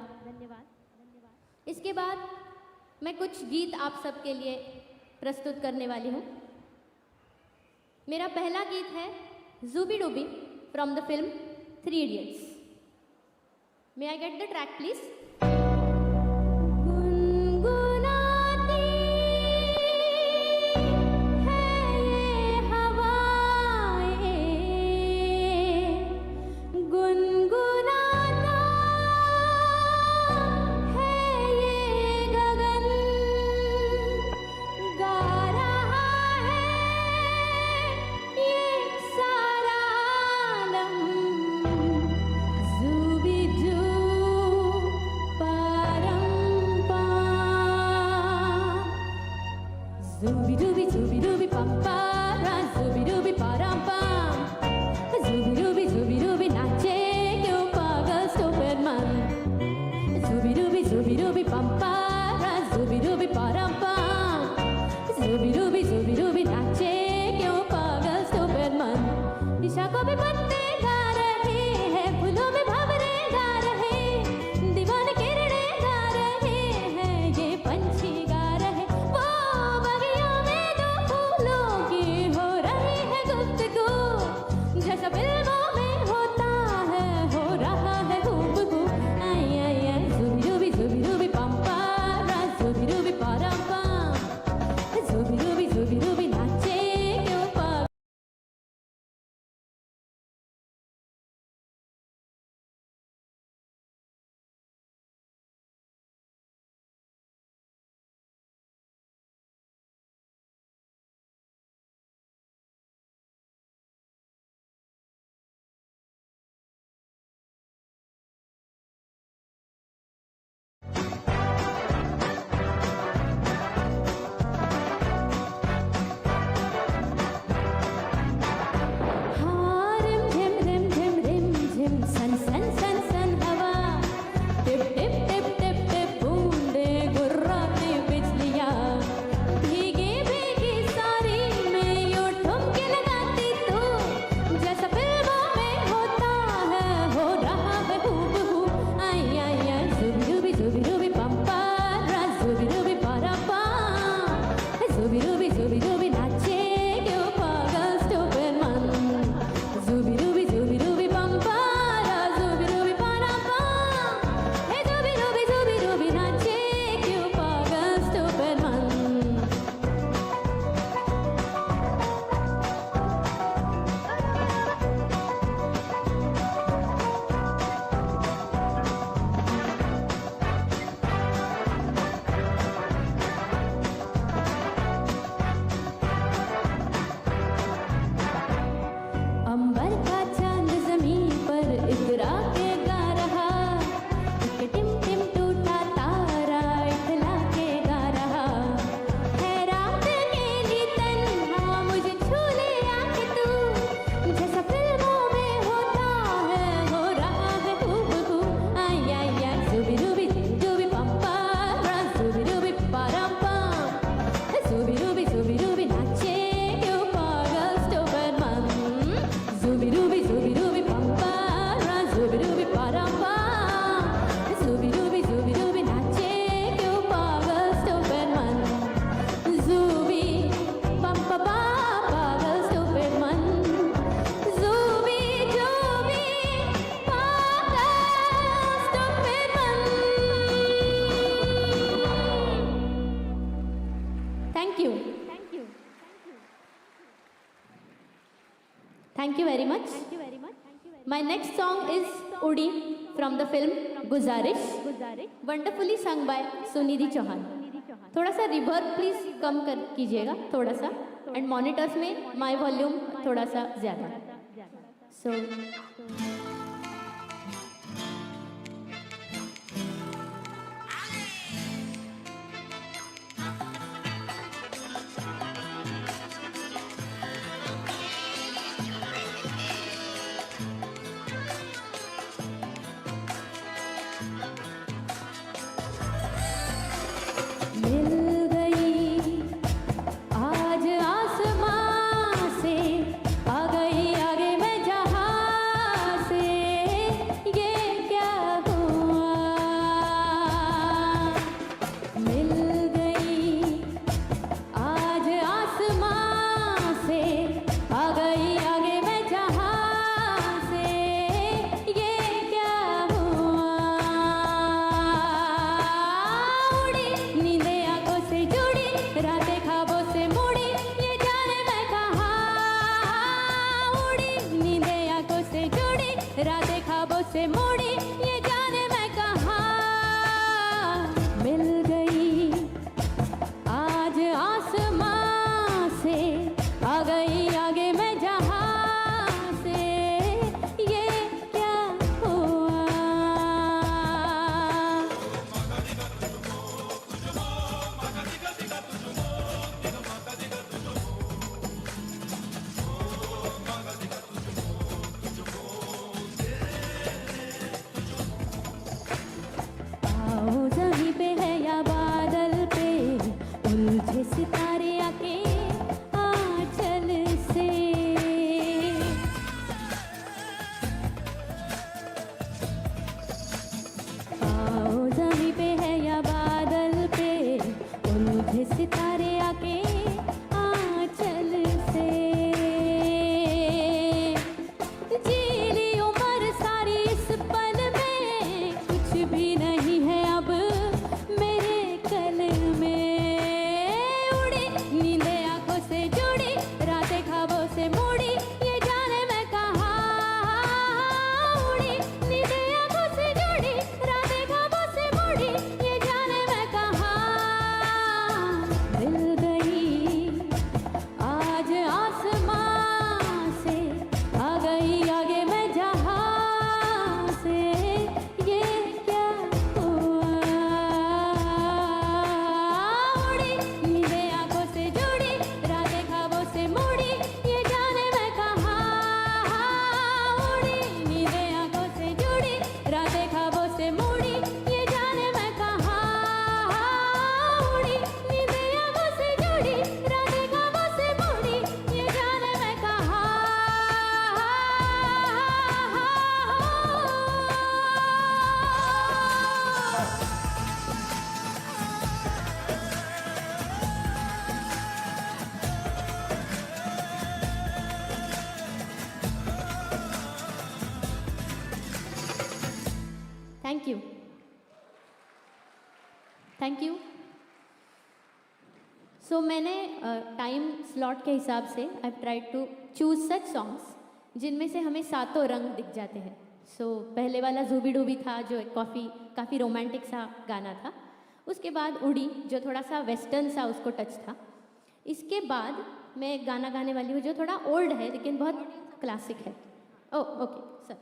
इसके बाद मैं कुछ गीत आप सबके लिए प्रस्तुत करने वाली हूँ। मेरा पहला गीत है Zooby Dooby from the film 3 Idiots. May I get the track, please? Zooby dooby pam pam, zooby dooby param pam. Zooby dooby नाचे क्यों पागल stupid man. Zooby dooby pam pam, zooby dooby param pam. Zooby dooby नाचे क्यों पागल stupid man. दिशा को भी पत्ते गा रहे हैं, फूलों में भंवरे गा रहे, दीवाने किरणे गा रहे हैं, ये पंछी गा रहे। वो बगिया में दो फूलों की हो रही है गुफ्तगू, जैसा फिल्मों में होता है, हो रहा है खूब खूब। आई आई आई zooby dooby pam pam, zooby dooby param pam. Zooby dooby नाचे Thank you very much. My next song is Udi from the film Guzarish, wonderfully sung by Sunidhi Chauhan. थोड़ा सा रिवर्ब प्लीज कम कर कीजिएगा थोड़ा सा, and monitors में माई volume थोड़ा सा ज़्यादा. So thank you. सो मैंने टाइम स्लॉट के हिसाब से I tried to choose such songs जिनमें से हमें सातों रंग दिख जाते हैं. सो पहले वाला जूबी डूबी था जो काफ़ी रोमांटिक सा गाना था. उसके बाद उड़ी जो थोड़ा सा वेस्टर्न सा उसको टच था. इसके बाद मैं एक गाना गाने वाली हूँ जो थोड़ा ओल्ड है लेकिन बहुत क्लासिक है. Oh okay sir.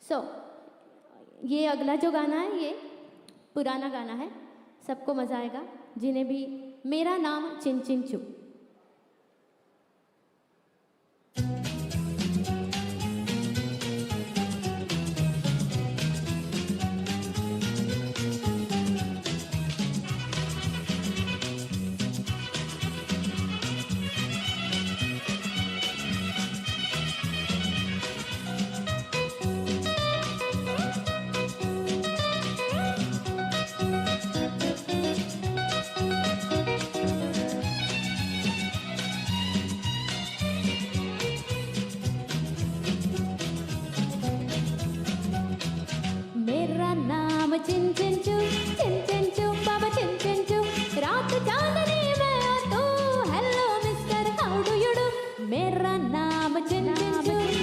सो ये अगला जो गाना है ये पुराना गाना है, सबको मज़ा आएगा. जिन्हें भी मेरा नाम चिन चिन चू. चिन चिन चू बाबा चिन चिन चू. रात चांदनी में आ तू. Hello mister how do you do. मेरा नाम चिन चिन चू.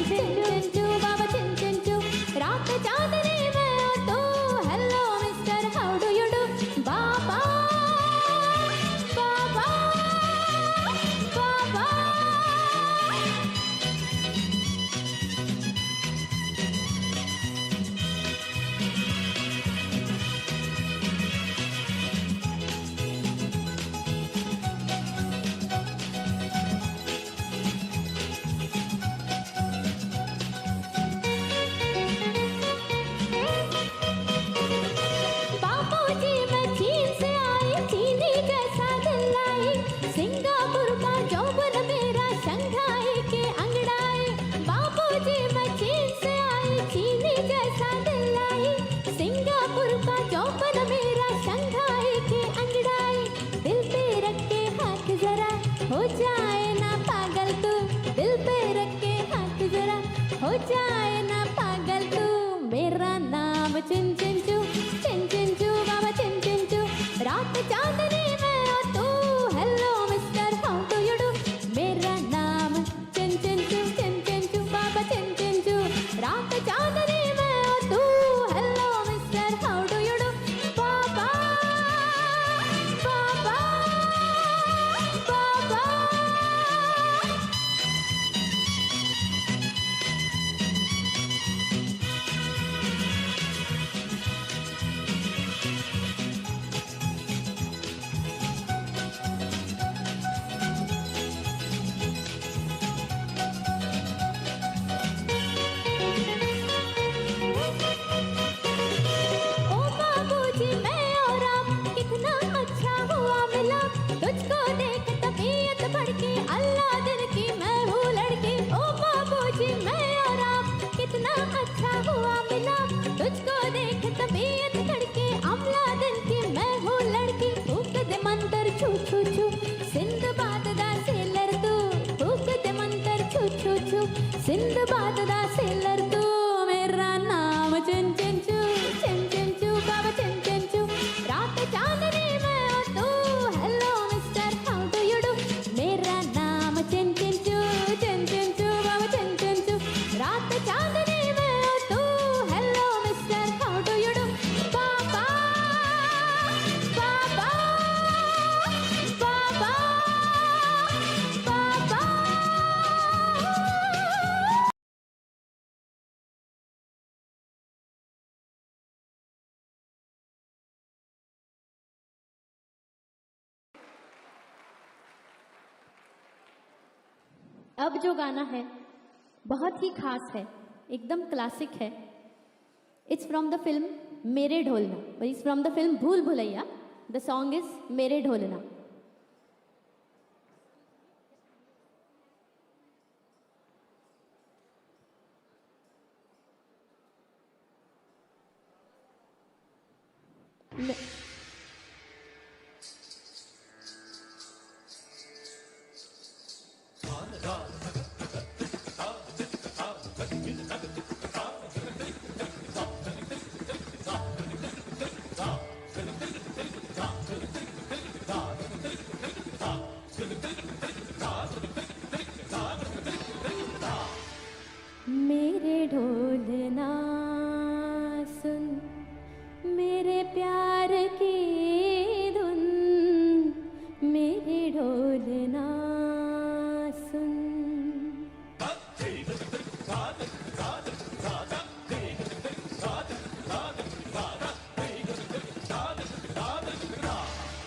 अब जो गाना है बहुत ही खास है, एकदम क्लासिक है. इट्स फ्रॉम द फिल्म मेरे ढोलना. इट्स फ्रॉम द फिल्म भूल भुलैया. द सॉन्ग इज मेरे ढोलना. मेरे ढोलना सुन, मेरे प्यार की धुन. मेरे ढोलना सुन.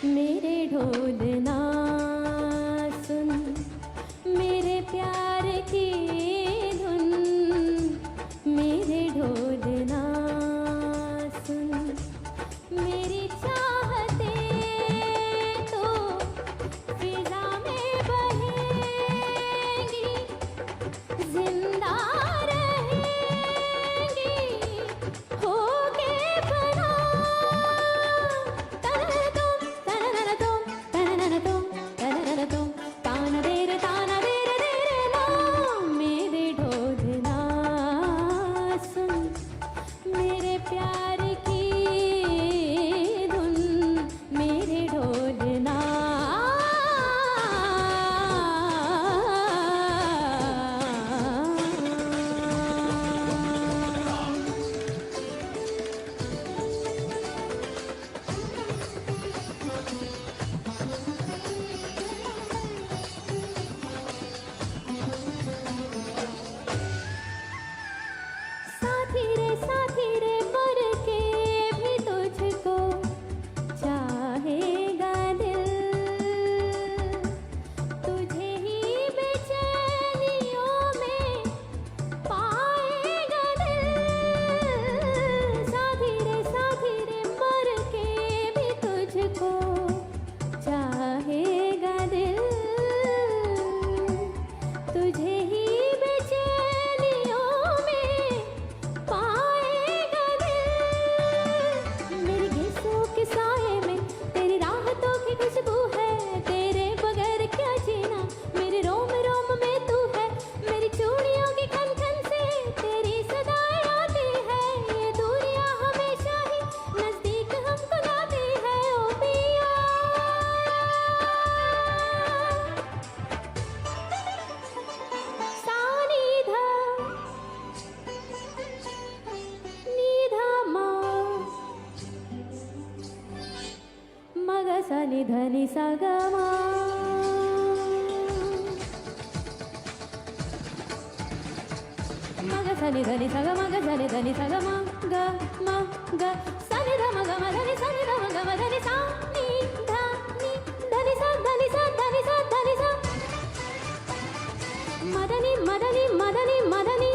मेरे ढोलना सुन, मेरे प्यार की धुन. मेरे ढोलना सुन. मेरी चाहते तो फिजा में बहेंगी, जिंदा रहेंगी होके फना. मेरे ढोलना सुन, मेरे प्यार की धुन. मेरे ढोलना साथी रे मर के भी तुझको चाहेगा दिल. तुझे ही बेचैनियों में पाएगा दिल. साथी रे मर के भी तुझको चाहेगा दिल. तुझे ही बेचैनियों में पाएगा दिल. मेरी गैसों के साए में तेरी राहतों की खुशबू है. तेरे बगैर क्या जीना, मेरे रोम रोम में तू है. मेरी चूड़ियों की खन खन से तेरी सदाएं आती है. ये दूरियां हमेशा ही नजदीक हमको लाती है. ओ पिया सानिधा निधा मा मग सनि धनि सा ग मा. मग सनि धनि सा ग मग सनि धनि सा ग मा ग मा ग. सनि ध म ग म धनि सनि ध म ग म धनि सा नि ध नि धनि सा धनि सा धनि सा धनि सा. मदनि मदनि मदनि मदनि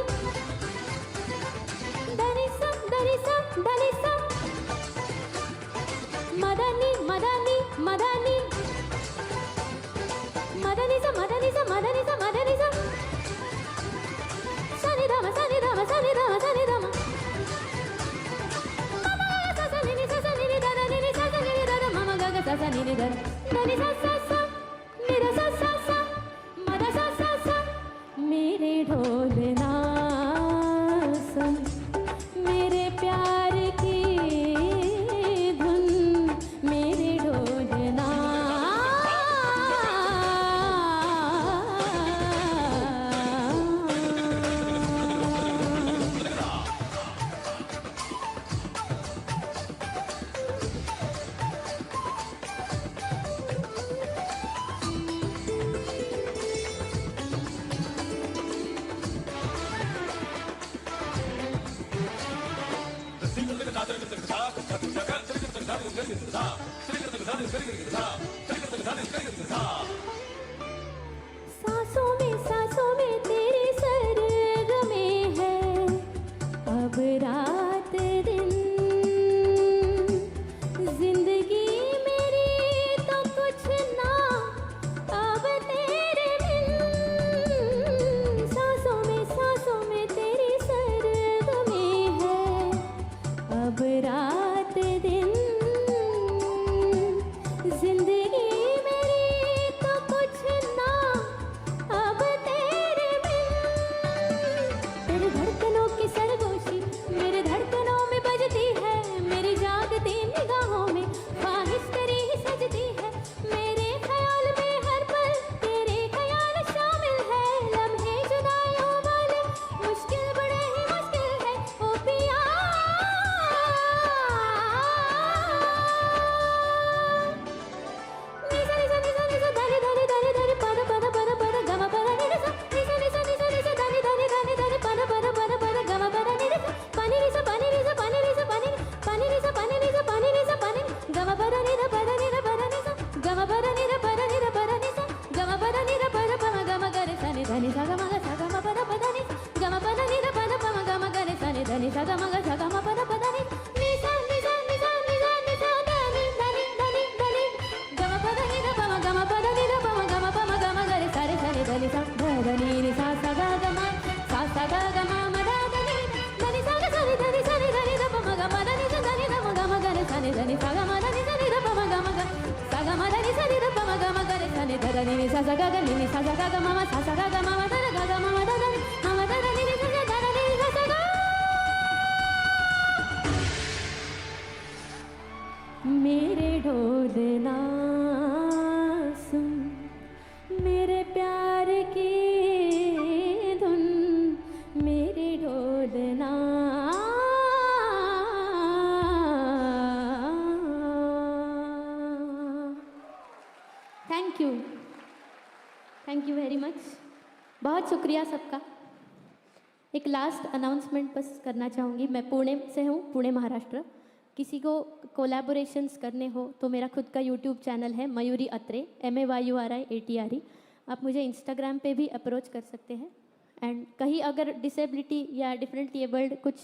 धनि सा धनि सा धनि सा. मदनि मदनि मदनि मदनि सा मदनि सा मदनि सा मदनि सा. सनि ध म सनि ध म सनि ध म सनि ध म. मम ग सा सा नि नि सा सा नि नि ध ध नि नि सा सा नि नि ध ध. मम ग ग सा सा नि नि ध ध नि सा सा सा नि ध सा सा सा म ध सा सा सा. मेरे ढोलना सुन, मेरे प्यार की धुन. मेरे ढोलना सांसों में sa sa ga ga ni ni sa sa ga ga ma ma sa sa ga ga ma ma da da ga ga ma ma da da ni ma ma da da ni ni sa sa da da ni sa sa ga. मेरे ढोलना सुन मेरे प्यार की धुन मेरे ढोलना thank you very much. बहुत शुक्रिया सबका. एक लास्ट अनाउंसमेंट बस करना चाहूँगी. मैं पुणे से हूँ, पुणे महाराष्ट्र. किसी को कोलैबोरेशंस करने हो तो मेरा खुद का यूट्यूब चैनल है मयूरी अत्रे, MAYURIATRE. आप मुझे इंस्टाग्राम पे भी अप्रोच कर सकते हैं. एंड कहीं अगर डिसेबिलिटी या डिफरेंटली एबल्ड कुछ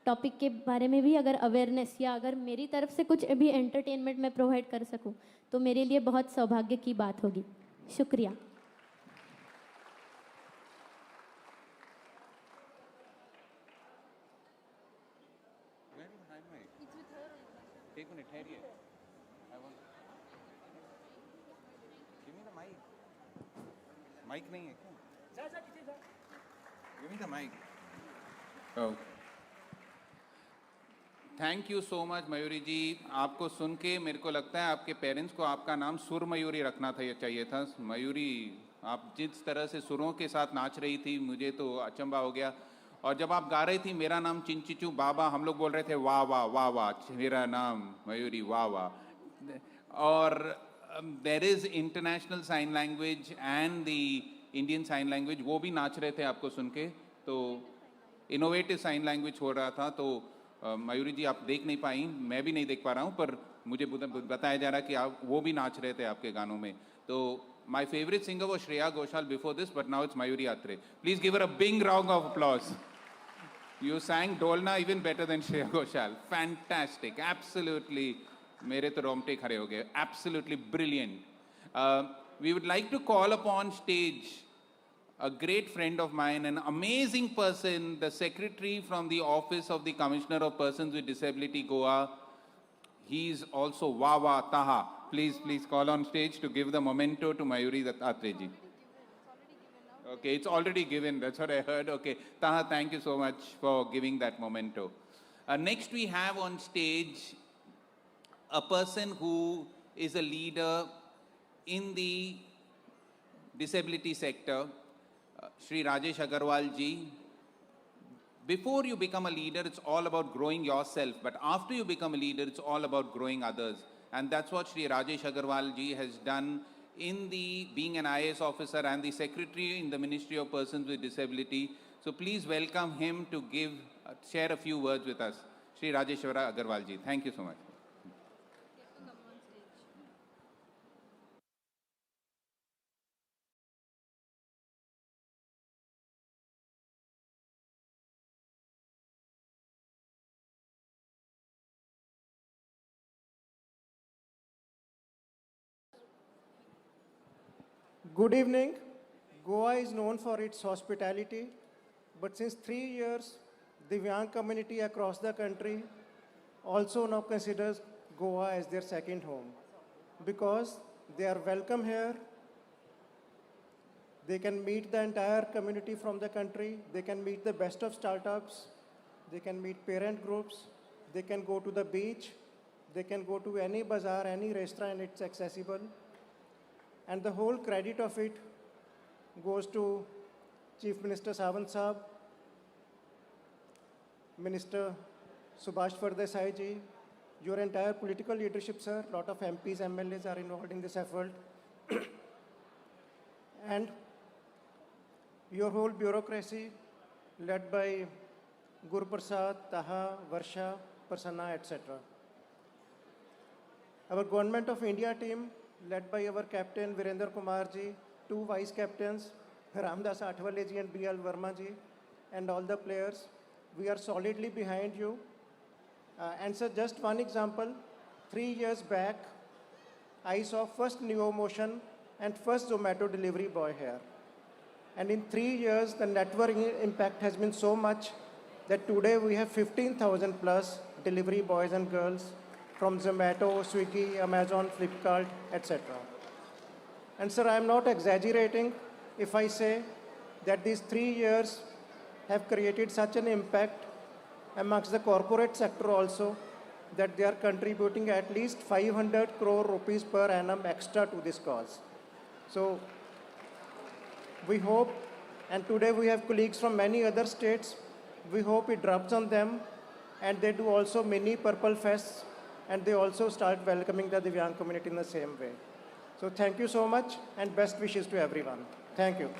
टॉपिक के बारे में भी अगर अवेयरनेस या अगर मेरी तरफ से कुछ भी एंटरटेनमेंट मैं प्रोवाइड कर सकूं तो मेरे लिए बहुत सौभाग्य की बात होगी. शुक्रिया. एक मिनट ठहरिए. Give me the mic. Mic नहीं है क्या? Give me the mic. Oh. Thank you so much Mayuri ji. आपको सुन के मेरे को लगता है आपके पेरेंट्स को आपका नाम सुर मयूरी रखना था, चाहिए था. मयूरी, आप जिस तरह से सुरों के साथ नाच रही थी मुझे तो अचंभा हो गया. और जब आप गा रही थी मेरा नाम चिंचिचू बाबा, हम लोग बोल रहे थे वाह वाह वाह वाह, मेरा नाम मयूरी वाह वाह. और there is international sign language and the Indian sign language, वो भी नाच रहे थे आपको सुन के. तो इनोवेटिव साइन लैंग्वेज हो रहा था. तो मयूरी जी आप देख नहीं पाई, मैं भी नहीं देख पा रहा हूँ, पर मुझे बताया जा रहा है कि आप वो भी नाच रहे थे आपके गानों में. तो my favorite singer was Shreya Ghoshal before this, but now it's Mayuri Atre. Please give her a big round of applause. You sang Dolna even better than Shreya Ghoshal. Fantastic. Absolutely. Mere to romte khare ho gaye. Absolutely brilliant. We would like to call upon stage a great friend of mine, an amazing person, the secretary from the Office of the Commissioner of Persons with Disability, Goa. He's also Wawa Taha. Please call on stage to give the memento to Mayuri Atre ji. Okay, it's already given. That's what I heard. Okay, Taha, thank you so much for giving that memento. Next we have on stage a person who is a leader in the disability sector, Shri Rajesh Agarwal ji. Before you become a leader, it's all about growing yourself. But after you become a leader, it's all about growing others. And that's what Shri Rajesh Agarwal ji has done in the being an IAS officer and the secretary in the Ministry of Persons with Disability. So please welcome him to share a few words with us. Shri Rajesh Agarwal ji, thank you so much. Good evening. Goa is known for its hospitality, but since 3 years, the Divyang community across the country also now considers Goa as their second home because they are welcome here. They can meet the entire community from the country. They can meet the best of startups. They can meet parent groups. They can go to the beach. They can go to any bazaar, any restaurant, it's accessible. And the whole credit of it goes to Chief Minister Sawant Sahab, Minister Subhash Desai ji, your entire political leadership, sir. A lot of MPs, MLAs are involved in this effort. And your whole bureaucracy led by Guru Prasad, Taha, Varsha, Prasanna, etc. Our Government of India team led by our captain Virender Kumar ji, 2 vice captains, Ramdas Athwale ji and BL Verma ji, and all the players. We are solidly behind you. And sir, just one example, 3 years back, I saw first Neo Motion and first Zomato delivery boy here. And in 3 years, the network impact has been so much that today we have 15,000 plus delivery boys and girls from Zomato, Swiggy, Amazon, Flipkart, etc. And sir, I am not exaggerating if I say that these 3 years have created such an impact amongst the corporate sector also, that they are contributing at least 500 crore rupees per annum extra to this cause. So we hope, and today we have colleagues from many other states, we hope it drops on them and they do also mini Purple Fests and they also start welcoming the Divyang community in the same way. So thank you so much and best wishes to everyone. Thank you.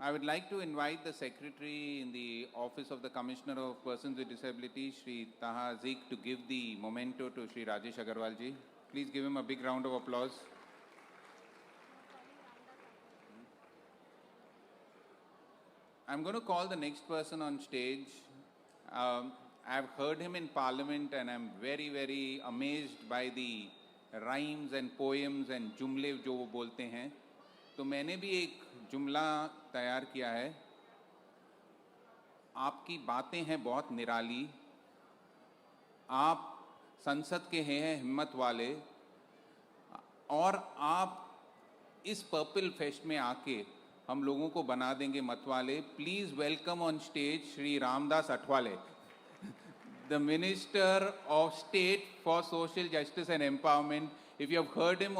I would like to invite the Secretary in the Office of the Commissioner of Persons with Disabilities, Shri Taha Zik, to give the memento to Shri Rajesh Agarwal ji. Please give him a big round of applause. I'm going to call the next person on stage. I've heard him in Parliament and I'm very, very amazed by the rhymes and poems and jumle जो वो बोलते हैं. तो मैंने भी एक जुमला तैयार किया है. आपकी बातें हैं बहुत निराली, आप संसद के हैं हिम्मत वाले, और आप इस पर्पल फेस्ट में आके हम लोगों को बना देंगे मतवाले. Please welcome on stage Shri Ramdas Athawale, the Minister of State for Social Justice and Empowerment. If you have heard him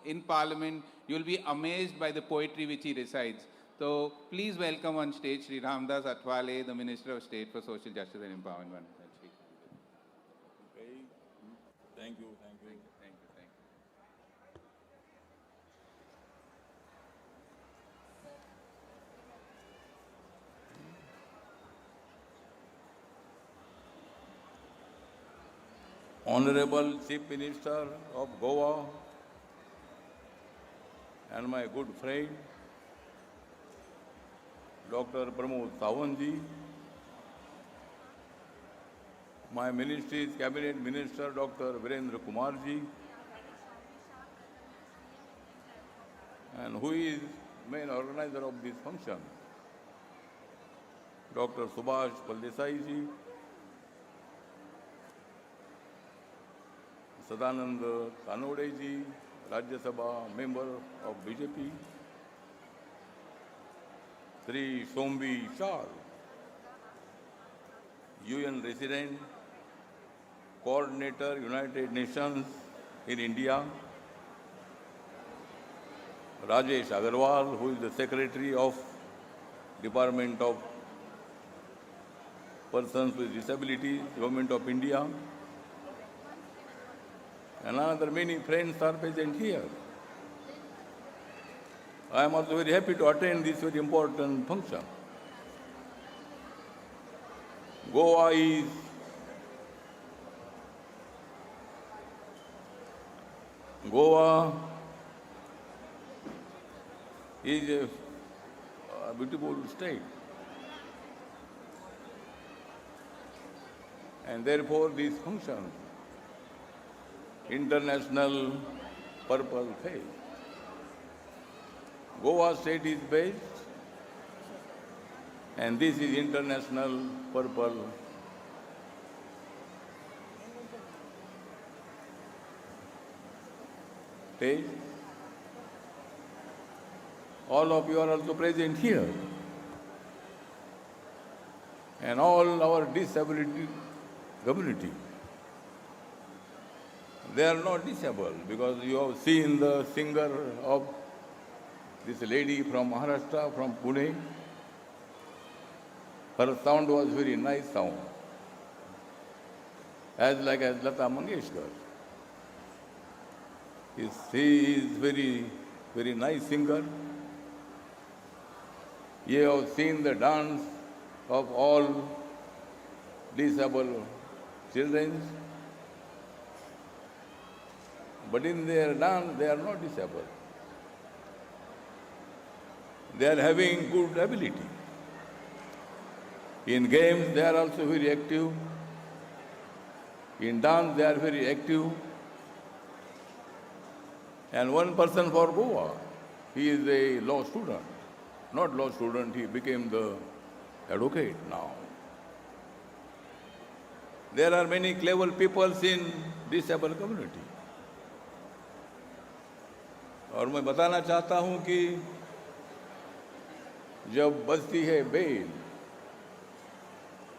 in Parliament, you will be amazed by the poetry which he recites. So please welcome on stage Shri Ramdas Athwale, the Minister of State for Social Justice and Empowerment. Thank you. Honorable Chief Minister of Goa and my good friend Dr. Pramod Sawant ji, my ministry's Cabinet Minister Dr. Virendra Kumar ji, and who is main organizer of this function, Dr. Subhash Paldesai ji, Sadanand Kanode ji, Rajya Sabha member of BJP, Sri Sombi Shah, UN resident, coordinator, United Nations in India, Rajesh Agarwal, who is the Secretary of Department of Persons with Disabilities, Government of India, and another many friends are present here. I am also very happy to attend this very important function. Goa is a beautiful state, and therefore this function, International Purple Face. Goa state is based, and this is International Purple Face. All of you are also present here, and all our disability community. They are not disabled, because you have seen the singer of this lady from Maharashtra, from Pune. Her sound was very nice sound, as like as Lata Mangeshkar. She is very, very nice singer. You have seen the dance of all disabled children. But in their dance, they are not disabled. They are having good ability. In games, they are also very active. In dance, they are very active. And one person for Goa, he is a law student. Not law student, he became the advocate now. There are many clever people in disabled community. और मैं बताना चाहता हूं कि जब बजती है bell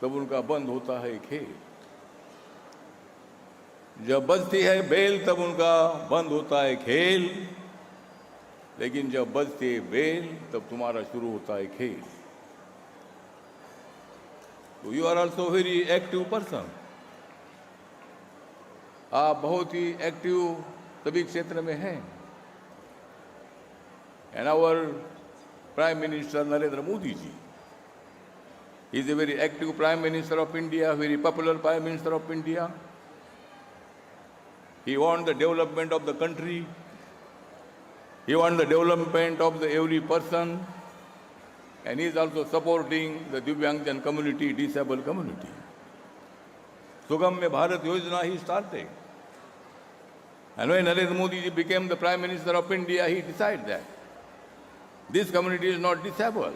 तब उनका बंद होता है खेल. जब बजती है बेल तब उनका बंद होता है खेल, लेकिन जब बजती है बेल तब तुम्हारा शुरू होता है खेल. So you are also very active person. आप बहुत ही एक्टिव सभी क्षेत्र में हैं. And our Prime Minister Narendra Modi ji, he is a very active Prime Minister of India, very popular Prime Minister of India. He wants the development of the country. He wants the development of every person. And he is also supporting the Divyangjan community, disabled community. Sugamya Bharat Yojana he started. And when Narendra Modi ji became the Prime Minister of India, he decided that this community is not disabled.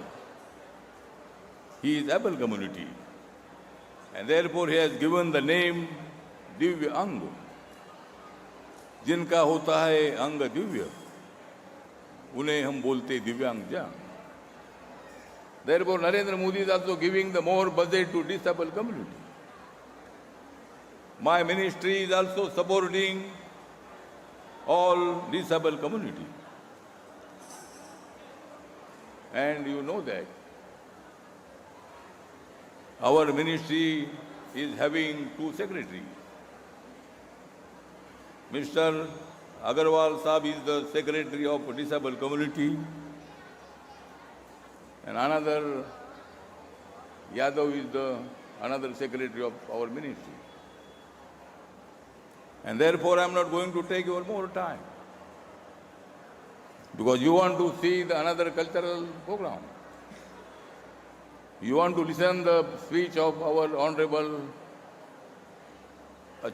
He is able community. And therefore he has given the name Divyang. जिनका होता है अंग दिव्य उन्हें हम बोलते दिव्यांगजन. Therefore Narendra Modi is also giving the more budget to disabled community. My ministry is also supporting all disabled community. And you know that our ministry is having two secretaries. Mr. Agarwal Saab is the secretary of disabled community, and another Yadav is the another secretary of our ministry. And therefore I am not going to take your more time, because you want to see the another cultural program. You want to listen the speech of our Honorable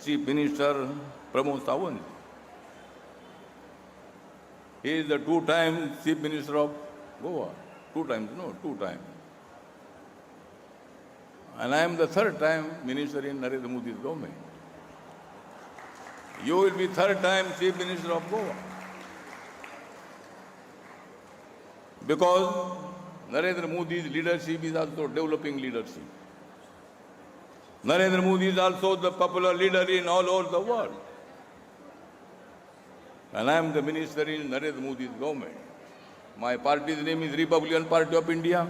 Chief Minister Pramod Sawant. He is the two-time Chief Minister of Goa. Two times. And I am the third time Minister in Narendra Modi's government. You will be third time Chief Minister of Goa. Because Narendra Modi's leadership is also developing leadership. Narendra Modi is also the popular leader in all over the world. And I am the minister in Narendra Modi's government. My party's name is Republican Party of India.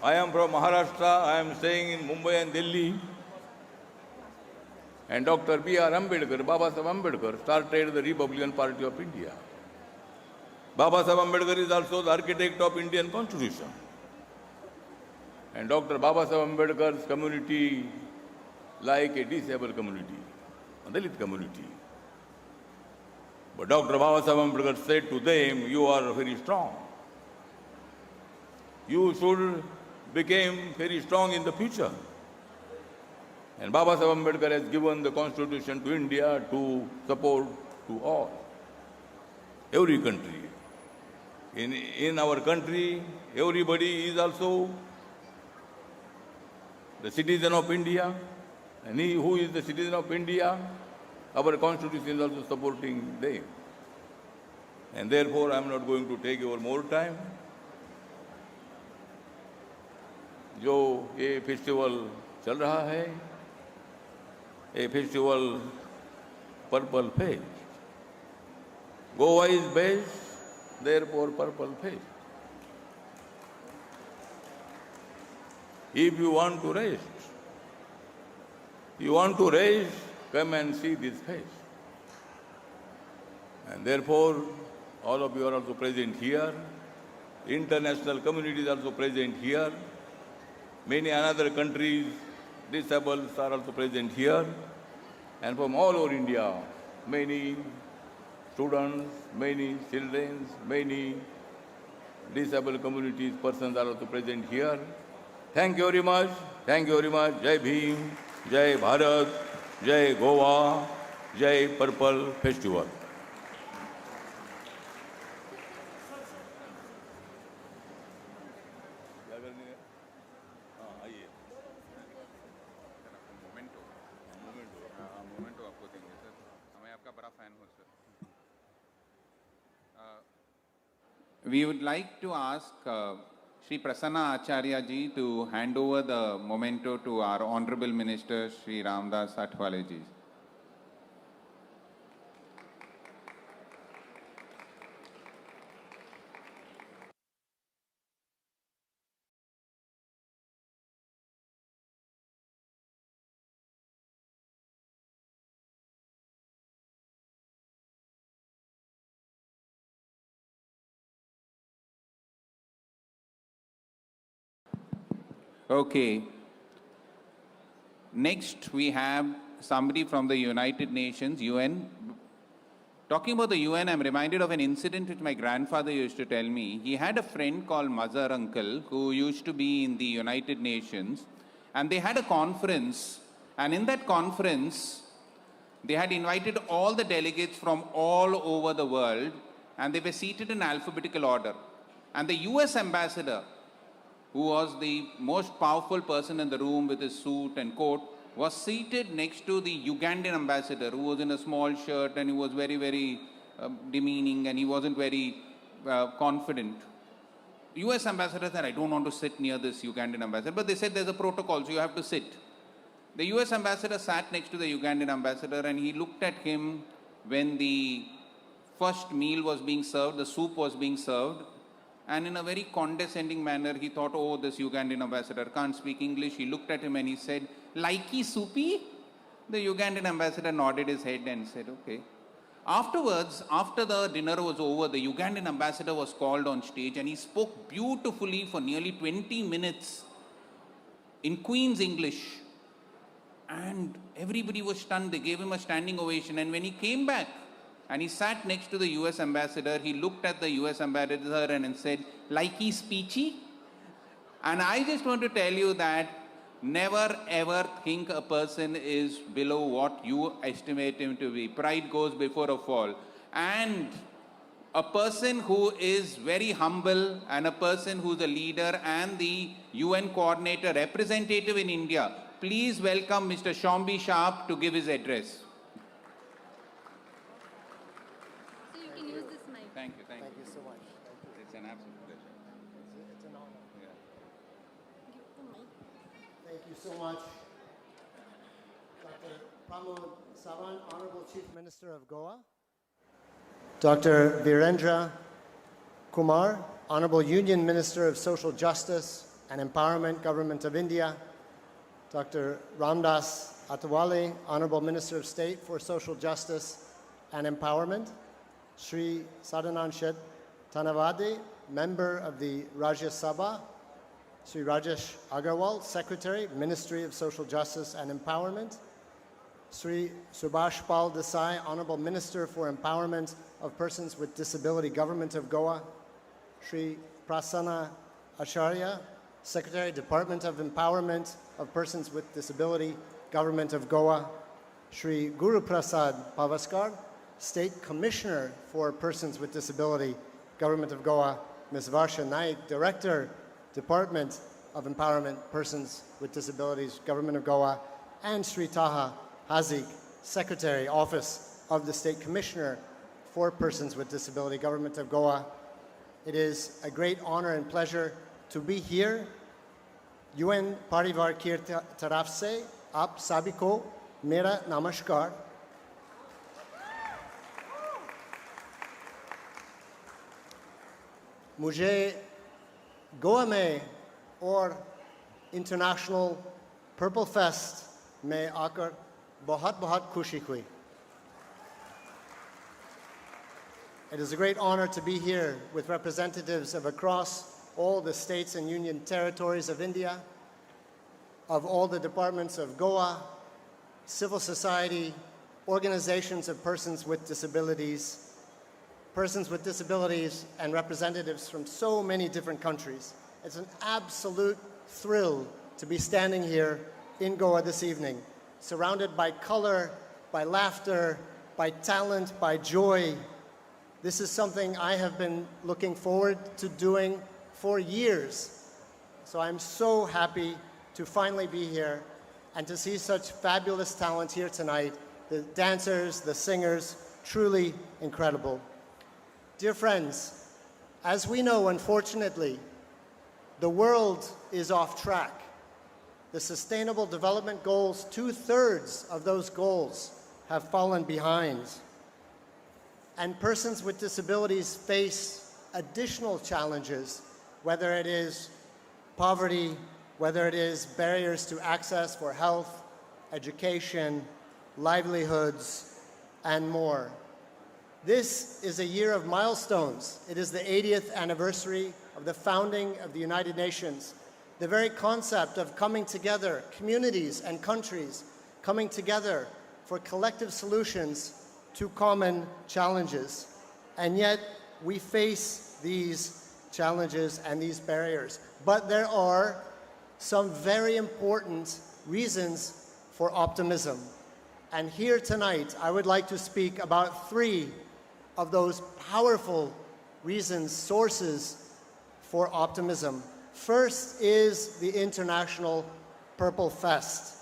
I am from Maharashtra. I am staying in Mumbai and Delhi. And Dr. B.R. Ambedkar, Baba Saheb Ambedkar, started the Republican Party of India. Baba Saheb Ambedkar is also the architect of Indian Constitution. And Dr. Baba Saheb Ambedkar's community like a disabled community, a Dalit community. But Dr. Baba Saheb Ambedkar said to them, you are very strong. You should become very strong in the future. And Baba Saheb Ambedkar has given the constitution to India to support to all, every country. In our country, everybody is also the citizen of India, and he who is the citizen of India, our constitution is also supporting them. And therefore, I am not going to take your more time. जो ये festival चल रहा है, ये festival purple fest. Goa is best, therefore purple face. If you want to rest, come and see this face. And therefore, all of you are also present here. International community is also present here. Many other countries disabled are also present here. And from all over India, many students, many children, many disabled communities, persons are also present here. Thank you very much. Thank you very much. Jai Bhim, Jai Bharat, Jai Goa, Jai Purple Festival. We would like to ask Sri Prasanna Acharya ji to hand over the memento to our Honorable Minister Sri Ramdas Athwale ji. Okay. Next, we have somebody from the United Nations, UN. Talking about the UN, I'm reminded of an incident which my grandfather used to tell me. He had a friend called Mazhar Uncle who used to be in the United Nations, and they had a conference, and in that conference, they had invited all the delegates from all over the world, and they were seated in alphabetical order. And the US ambassador, who was the most powerful person in the room with his suit and coat, was seated next to the Ugandan ambassador, who was in a small shirt and he was very, very demeaning and he wasn't very confident. US ambassador said, I don't want to sit near this Ugandan ambassador, but they said there's a protocol, so you have to sit. The US ambassador sat next to the Ugandan ambassador and he looked at him when the first meal was being served, the soup was being served, and in a very condescending manner, he thought, oh, this Ugandan ambassador can't speak English. He looked at him and he said, likey soupy? The Ugandan ambassador nodded his head and said, okay. Afterwards, after the dinner was over, the Ugandan ambassador was called on stage and he spoke beautifully for nearly 20 minutes in Queen's English. And everybody was stunned. They gave him a standing ovation. And when he came back, and he sat next to the US ambassador, he looked at the US ambassador and said, likey speechy? And I just want to tell you that never ever think a person is below what you estimate him to be. Pride goes before a fall. And a person who is very humble and a person who's a leader and the UN coordinator representative in India, please welcome Mr. Shombi Sharp to give his address. Thank you so much. It's an absolute pleasure. It's an honor. Yeah. Thank you so much. Dr. Pramod Sawant, Honorable Chief Minister of Goa. Dr. Virendra Kumar, Honorable Union Minister of Social Justice and Empowerment, Government of India. Dr. Ramdas Athwale, Honorable Minister of State for Social Justice and Empowerment. Sri Sadanand Shed Tanavade, Member of the Rajya Sabha. Sri Rajesh Agarwal, Secretary, Ministry of Social Justice and Empowerment. Sri Subhash Pal Desai, Honorable Minister for Empowerment of Persons with Disability, Government of Goa. Sri Prasanna Acharya, Secretary, Department of Empowerment of Persons with Disability, Government of Goa. Sri Guru Prasad Pavaskar, State Commissioner for Persons with Disability, Government of Goa. Ms. Varsha Naik, Director, Department of Empowerment, Persons with Disabilities, Government of Goa. And Sri Taha Hazik, Secretary, Office of the State Commissioner for Persons with Disability, Government of Goa. It is a great honor and pleasure to be here. UN Parivar Ki taraf se aap sabhi ko mera namaskar. मुझे गोवा में और international purple fest में आकर बहुत बहुत खुशी हुई. It is a great honor to be here with representatives of across all the states and union territories of India. of all the departments of Goa, civil society, organizations of persons with disabilities, and representatives from so many different countries. It's an absolute thrill to be standing here in Goa this evening, surrounded by color, by laughter, by talent, by joy. This is something I have been looking forward to doing for years. So I'm so happy to finally be here and to see such fabulous talent here tonight. The dancers, the singers, truly incredible. Dear friends, as we know, unfortunately, the world is off track. The Sustainable Development Goals, 2/3 of those goals have fallen behind. And persons with disabilities face additional challenges, whether it is poverty, whether it is barriers to access for health, education, livelihoods, and more. This is a year of milestones. It is the 80th anniversary of the founding of the United Nations. The very concept of coming together, communities and countries coming together for collective solutions to common challenges. And yet we face these challenges and these barriers. But there are some very important reasons for optimism. And here tonight, I would like to speak about 3 of those powerful reasons, sources for optimism. First is the International Purple Fest.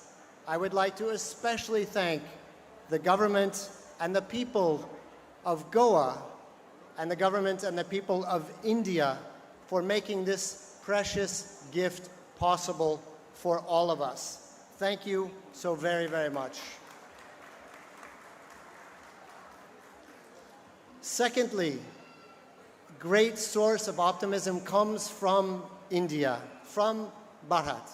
I would like to especially thank the government and the people of Goa and the government and the people of India for making this precious gift possible for all of us. Thank you so very, very much. Secondly, great source of optimism comes from India, from Bharat,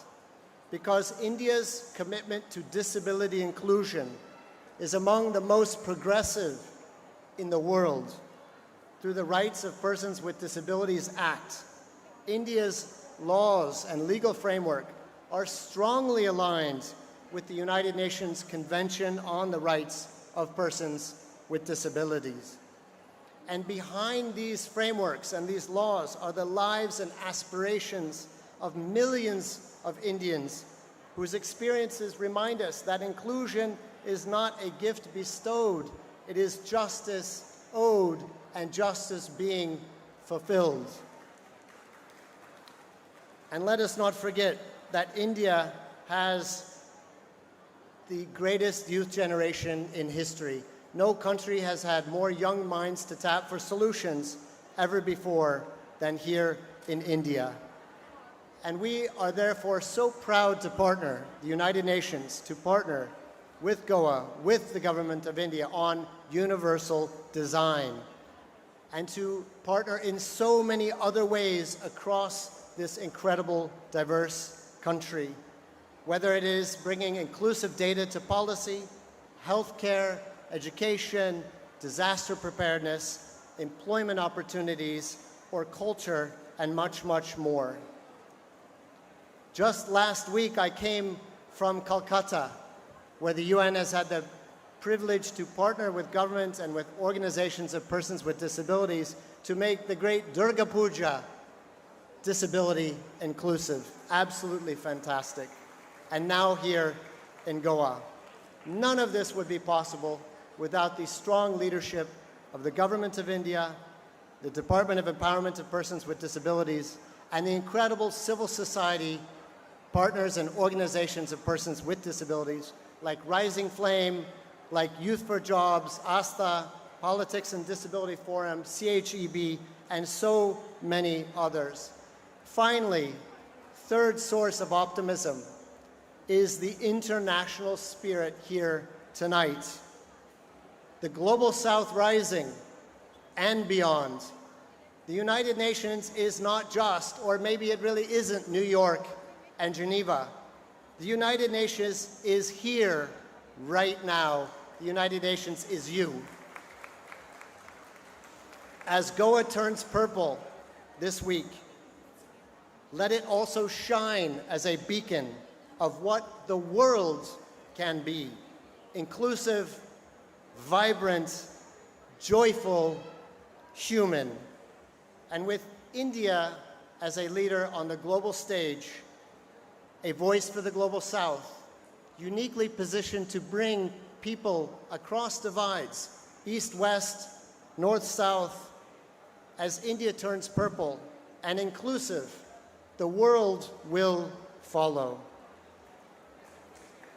because India's commitment to disability inclusion is among the most progressive in the world. Through the Rights of Persons with Disabilities Act, India's laws and legal framework are strongly aligned with the United Nations Convention on the Rights of Persons with Disabilities. And behind these frameworks and these laws are the lives and aspirations of millions of Indians whose experiences remind us that inclusion is not a gift bestowed, it is justice owed and justice being fulfilled. And let us not forget that India has the greatest youth generation in history. No country has had more young minds to tap for solutions ever before than here in India. And we are therefore so proud to partner, the United Nations, to partner with Goa, with the government of India on universal design, and to partner in so many other ways across this incredible, diverse country. Whether it is bringing inclusive data to policy, healthcare, education, disaster preparedness, employment opportunities, or culture, and much, much more. Just last week, I came from Calcutta, where the UN has had the privilege to partner with governments and with organizations of persons with disabilities to make the great Durga Puja disability inclusive. Absolutely fantastic. And now here in Goa. None of this would be possible without the strong leadership of the Government of India, the Department of Empowerment of Persons with Disabilities, and the incredible civil society partners and organizations of persons with disabilities like Rising Flame, like Youth for Jobs, ASTA, Politics and Disability Forum, CHEB, and so many others. Finally, third source of optimism is the international spirit here tonight. The Global South Rising and beyond. The United Nations is not just, or maybe it really isn't, New York and Geneva. The United Nations is here right now. The United Nations is you. As Goa turns purple this week, let it also shine as a beacon of what the world can be: inclusive, vibrant, joyful, human. And with India as a leader on the global stage, a voice for the global South, uniquely positioned to bring people across divides, east-west, north-south, as India turns purple and inclusive, the world will follow.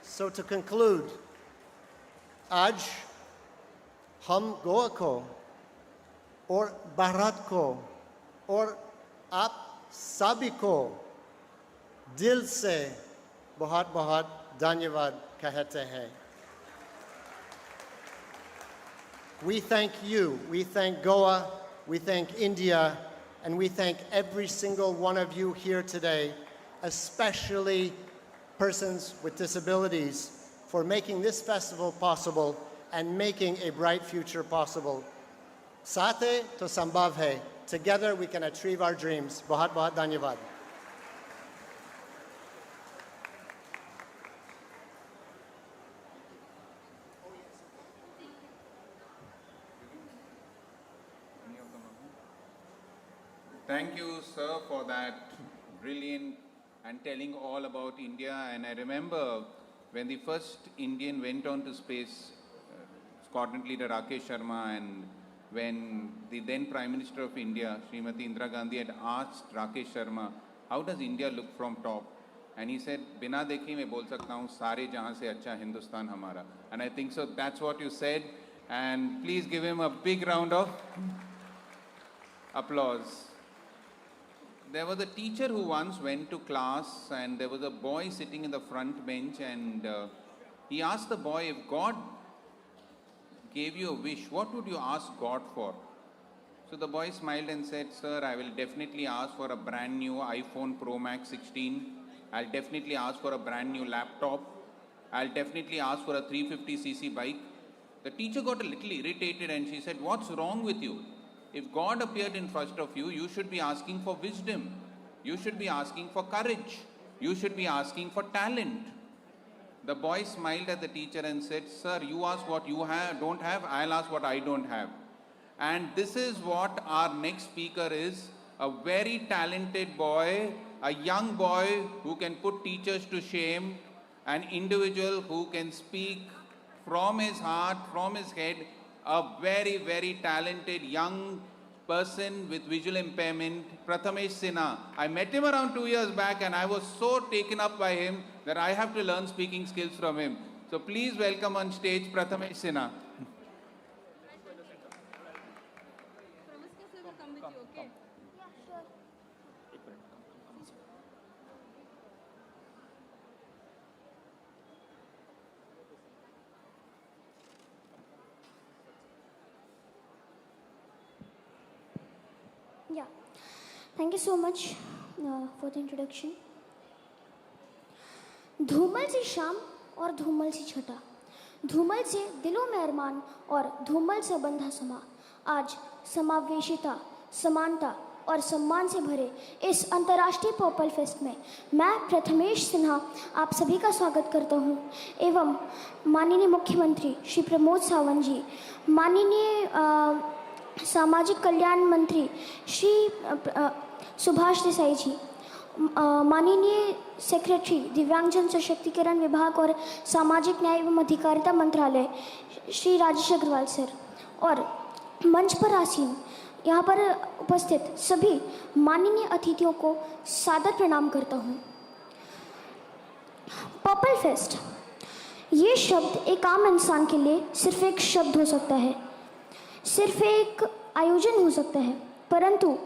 So to conclude, आज हम गोवा को और भारत को और आप सभी को दिल से बहुत बहुत धन्यवाद कहते हैं. We thank you, we thank Goa, we thank India, and we thank every single one of you here today, especially persons with disabilities, for making this festival possible and making a bright future possible. Saate to sambhav hai. Together we can achieve our dreams. Bahut bahut dhanyavad. Thank you, sir, for that brilliant and telling all about India. And I remember when the first Indian went on to space, Scotland leader Rakesh Sharma, and when the then Prime Minister of India, Srimati Indira Gandhi, had asked Rakesh Sharma, how does India look from top? And he said, बिना देखे मैं बोल सकता हूँ सारे जहाँ से अच्छा हिंदुस्तान हमारा. And I think so that's what you said. And please give him a big round of applause. There was a teacher who once went to class, and there was a boy sitting in the front bench, and he asked the boy, if God gave you a wish, what would you ask God for? So the boy smiled and said, sir, I will definitely ask for a brand new iPhone Pro Max 16. I'll definitely ask for a brand new laptop. I'll definitely ask for a 350cc bike. The teacher got a little irritated and she said, what's wrong with you? If God appeared in front of you, you should be asking for wisdom. You should be asking for courage. You should be asking for talent. The boy smiled at the teacher and said, sir, you ask what you don't have, I'll ask what I don't have. And this is what our next speaker is, a very talented boy, a young boy who can put teachers to shame, an individual who can speak from his heart, from his head, a very, very talented young person with visual impairment, Prathamesh Sinha. I met him around 2 years back and I was so taken up by him that I have to learn speaking skills from him. So please welcome on stage Prathamesh Sinha. Yeah, thank you so much for the introduction. Dhumal सी शाम और धूमल सी छटा, धूमल से दिलों में अरमान और धूमल से बंधा समा, आज समावेशिता, समानता और सम्मान से भरे इस अंतर्राष्ट्रीय पर्पल फेस्ट में मैं प्रथमेश सिन्हा आप सभी का स्वागत करता हूं, एवं माननीय मुख्यमंत्री श्री प्रमोद सावंत जी, माननीय सामाजिक कल्याण मंत्री श्री सुभाष देसाई जी, माननीय सेक्रेटरी दिव्यांगजन सशक्तिकरण विभाग और सामाजिक न्याय एवं अधिकारिता मंत्रालय श्री राजेश अग्रवाल सर, और मंच पर आसीन यहाँ पर उपस्थित सभी माननीय अतिथियों को सादर प्रणाम करता हूँ। पर्पल फेस्ट, ये शब्द एक आम इंसान के लिए सिर्फ एक शब्द हो सकता है, सिर्फ एक आयोजन हो सकता है, परंतु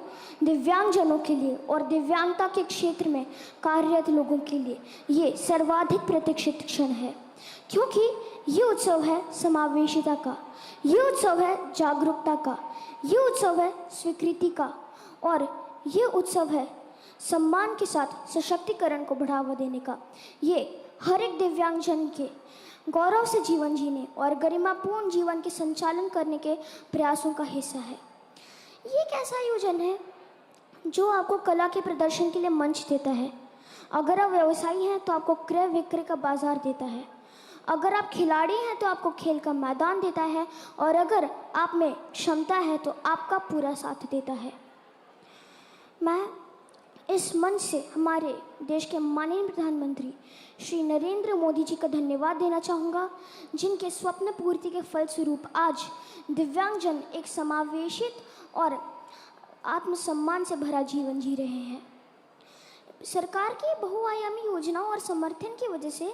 दिव्यांगजनों के लिए और दिव्यांगता के क्षेत्र में कार्यरत लोगों के लिए ये सर्वाधिक प्रतीक्षित क्षण है, क्योंकि ये उत्सव है समावेशिता का, ये उत्सव है जागरूकता का, ये उत्सव है स्वीकृति का, और ये उत्सव है सम्मान के साथ सशक्तिकरण को बढ़ावा देने का। ये हर एक दिव्यांगजन के गौरव से जीवन जीने और गरिमापूर्ण जीवन के संचालन करने के प्रयासों का हिस्सा है। ये एक ऐसा आयोजन है जो आपको कला के प्रदर्शन के लिए मंच देता है, अगर आप व्यवसायी हैं तो आपको क्रय विक्रय का बाजार देता है। अगर आप खिलाड़ी हैं तो आपको खेल का मैदान देता है, और अगर आप में क्षमता है तो आपका पूरा साथ देता है। मैं इस मंच से हमारे देश के माननीय प्रधानमंत्री श्री नरेंद्र मोदी जी का धन्यवाद देना चाहूँगा, जिनके स्वप्न पूर्ति के फलस्वरूप आज दिव्यांगजन एक समावेशित और आत्मसम्मान से भरा जीवन जी रहे हैं। सरकार की बहुआयामी योजनाओं और समर्थन की वजह से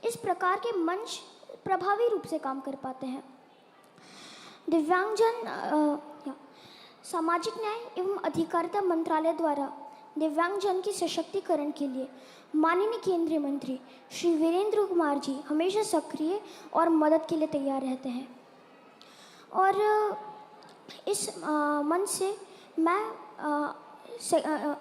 इस प्रकार के मंच प्रभावी रूप से काम कर पाते हैं। दिव्यांगजन सामाजिक न्याय एवं अधिकारिता मंत्रालय द्वारा दिव्यांगजन के सशक्तिकरण के लिए माननीय केंद्रीय मंत्री श्री वीरेंद्र कुमार जी हमेशा सक्रिय और मदद के लिए तैयार रहते हैं। और इस मंच से मैं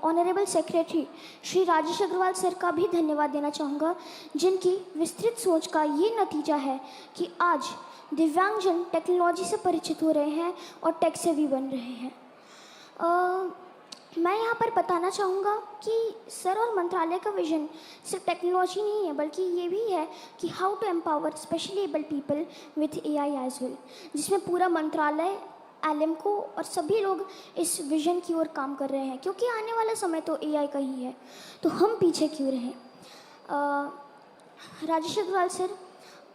honourable secretary Shri Rajesh Agarwal sir का भी धन्यवाद देना चाहूँगा, जिनकी विस्तृत सोच का ये नतीजा है कि आज दिव्यांगजन टेक्नोलॉजी से परिचित हो रहे हैं और टेक सेवी बन रहे हैं। मैं यहाँ पर बताना चाहूँगा कि सर और मंत्रालय का विजन सिर्फ टेक्नोलॉजी नहीं है, बल्कि ये भी है कि how to empower specially abled people with AI as well, जिसमें पूरा मंत्रालय एलएमको और सभी लोग इस विजन की ओर काम कर रहे हैं, क्योंकि आने वाला समय तो AI का ही है, तो हम पीछे क्यों रहें। राजेश अग्रवाल सर,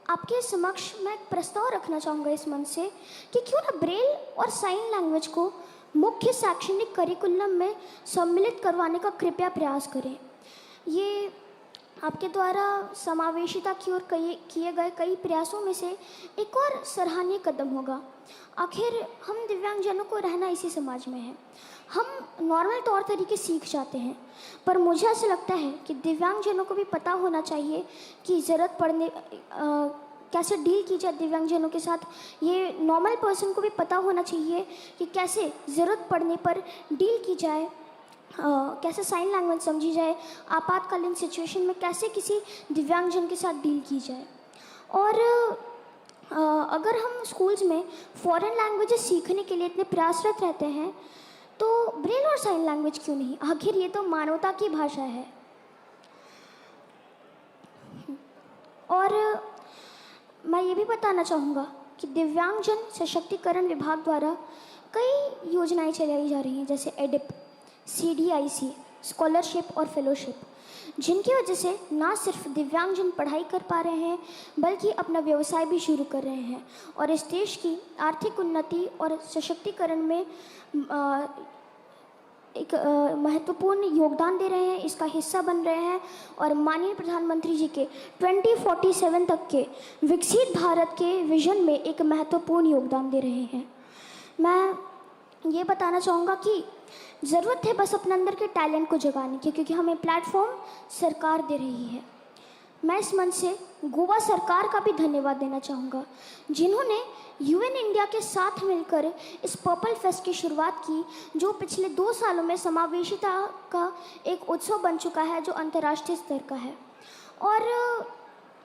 आपके समक्ष मैं एक प्रस्ताव रखना चाहूँगा इस मंच से कि क्यों ना ब्रेल और साइन लैंग्वेज को मुख्य शैक्षणिक करिकुलम में सम्मिलित करवाने का कृपया प्रयास करें। ये आपके द्वारा समावेशिता की ओर किए गए कई प्रयासों में से एक और सराहनीय कदम होगा। आखिर हम दिव्यांगजनों को रहना इसी समाज में है, हम नॉर्मल तौर तरीके सीख जाते हैं, पर मुझे ऐसा लगता है कि दिव्यांगजनों को भी पता होना चाहिए कि ज़रूरत पड़ने कैसे डील की जाए दिव्यांगजनों के साथ। ये नॉर्मल पर्सन को भी पता होना चाहिए कि कैसे ज़रूरत पड़ने पर डील की जाए, कैसे साइन लैंग्वेज समझी जाए, आपातकालीन सिचुएशन में कैसे किसी दिव्यांगजन के साथ डील की जाए। और अगर हम स्कूल्स में फॉरेन लैंग्वेजेस सीखने के लिए इतने प्रयासरत रहते हैं, तो ब्रेल और साइन लैंग्वेज क्यों नहीं? आखिर ये तो मानवता की भाषा है। और मैं ये भी बताना चाहूँगा कि दिव्यांगजन सशक्तिकरण विभाग द्वारा कई योजनाएं चलाई जा रही हैं, जैसे एडिप, CDIC, स्कॉलरशिप और फेलोशिप, जिनकी वजह से ना सिर्फ दिव्यांगजन पढ़ाई कर पा रहे हैं, बल्कि अपना व्यवसाय भी शुरू कर रहे हैं और इस देश की आर्थिक उन्नति और सशक्तिकरण में एक महत्वपूर्ण योगदान दे रहे हैं, इसका हिस्सा बन रहे हैं और माननीय प्रधानमंत्री जी के 2047 तक के विकसित भारत के विजन में एक महत्वपूर्ण योगदान दे रहे हैं। मैं ये बताना चाहूँगा कि ज़रूरत है बस अपने अंदर के टैलेंट को जगाने की, क्योंकि हमें प्लेटफॉर्म सरकार दे रही है। मैं इस मंच से गोवा सरकार का भी धन्यवाद देना चाहूँगा, जिन्होंने UN इंडिया के साथ मिलकर इस पर्पल फेस्ट की शुरुआत की, जो पिछले 2 सालों में समावेशिता का एक उत्सव बन चुका है, जो अंतर्राष्ट्रीय स्तर का है। और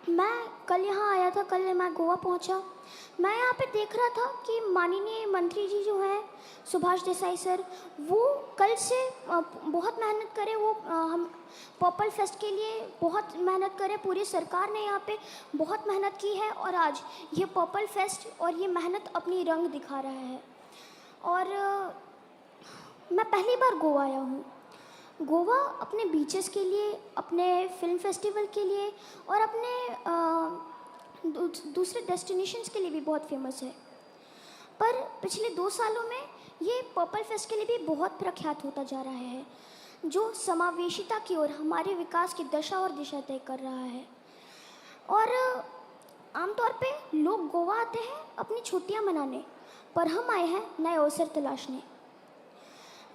मैं कल यहाँ आया था, कल मैं गोवा पहुँचा, मैं यहाँ पे देख रहा था कि माननीय मंत्री जी जो हैं सुभाष देसाई सर, वो कल से बहुत मेहनत करें, वो हम पर्पल फेस्ट के लिए बहुत मेहनत करें, पूरी सरकार ने यहाँ पे बहुत मेहनत की है और आज ये पर्पल फेस्ट और ये मेहनत अपनी रंग दिखा रहा है। और मैं पहली बार गोवा आया हूँ। गोवा अपने बीचेस के लिए, अपने फिल्म फेस्टिवल के लिए और अपने दूसरे डेस्टिनेशंस के लिए भी बहुत फेमस है, पर पिछले 2 सालों में ये पर्पल फेस्ट के लिए भी बहुत प्रख्यात होता जा रहा है, जो समावेशिता की ओर हमारे विकास की दशा और दिशा तय कर रहा है। और आमतौर पे लोग गोवा आते हैं अपनी छुट्टियां मनाने, पर हम आए हैं नए अवसर तलाशने।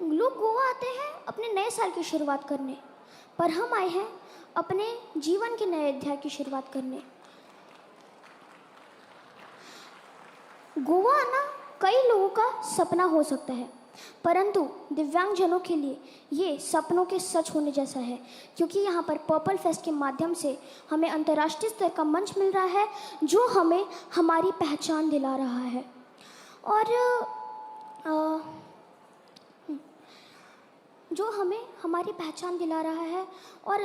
लोग गोवा आते हैं अपने नए साल की शुरुआत करने, पर हम आए हैं अपने जीवन के नए अध्याय की शुरुआत करने। गोवा आना कई लोगों का सपना हो सकता है, परंतु दिव्यांगजनों के लिए ये सपनों के सच होने जैसा है, क्योंकि यहाँ पर पर्पल फेस्ट के माध्यम से हमें अंतर्राष्ट्रीय स्तर का मंच मिल रहा है, जो हमें हमारी पहचान दिला रहा है। और जो हमें हमारी पहचान दिला रहा है और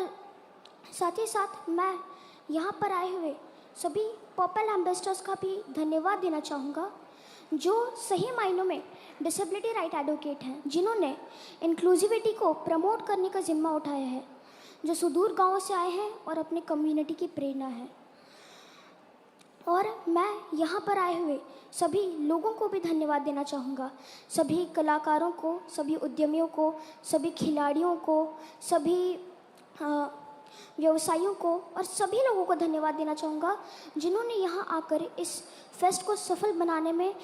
साथ ही साथ मैं यहाँ पर आए हुए सभी पर्पल एम्बेसडर्स का भी धन्यवाद देना चाहूँगा, जो सही मायनों में डिसेबिलिटी राइट एडवोकेट हैं, जिन्होंने इंक्लूसिविटी को प्रमोट करने का जिम्मा उठाया है, जो सुदूर गांवों से आए हैं और अपने कम्युनिटी की प्रेरणा है। और मैं यहाँ पर आए हुए सभी लोगों को भी धन्यवाद देना चाहूँगा, सभी कलाकारों को, सभी उद्यमियों को, सभी खिलाड़ियों को, सभी व्यवसायियों को और सभी लोगों को धन्यवाद देना चाहूँगा जिन्होंने यहाँ आकर इस फेस्ट को सफल बनाने में,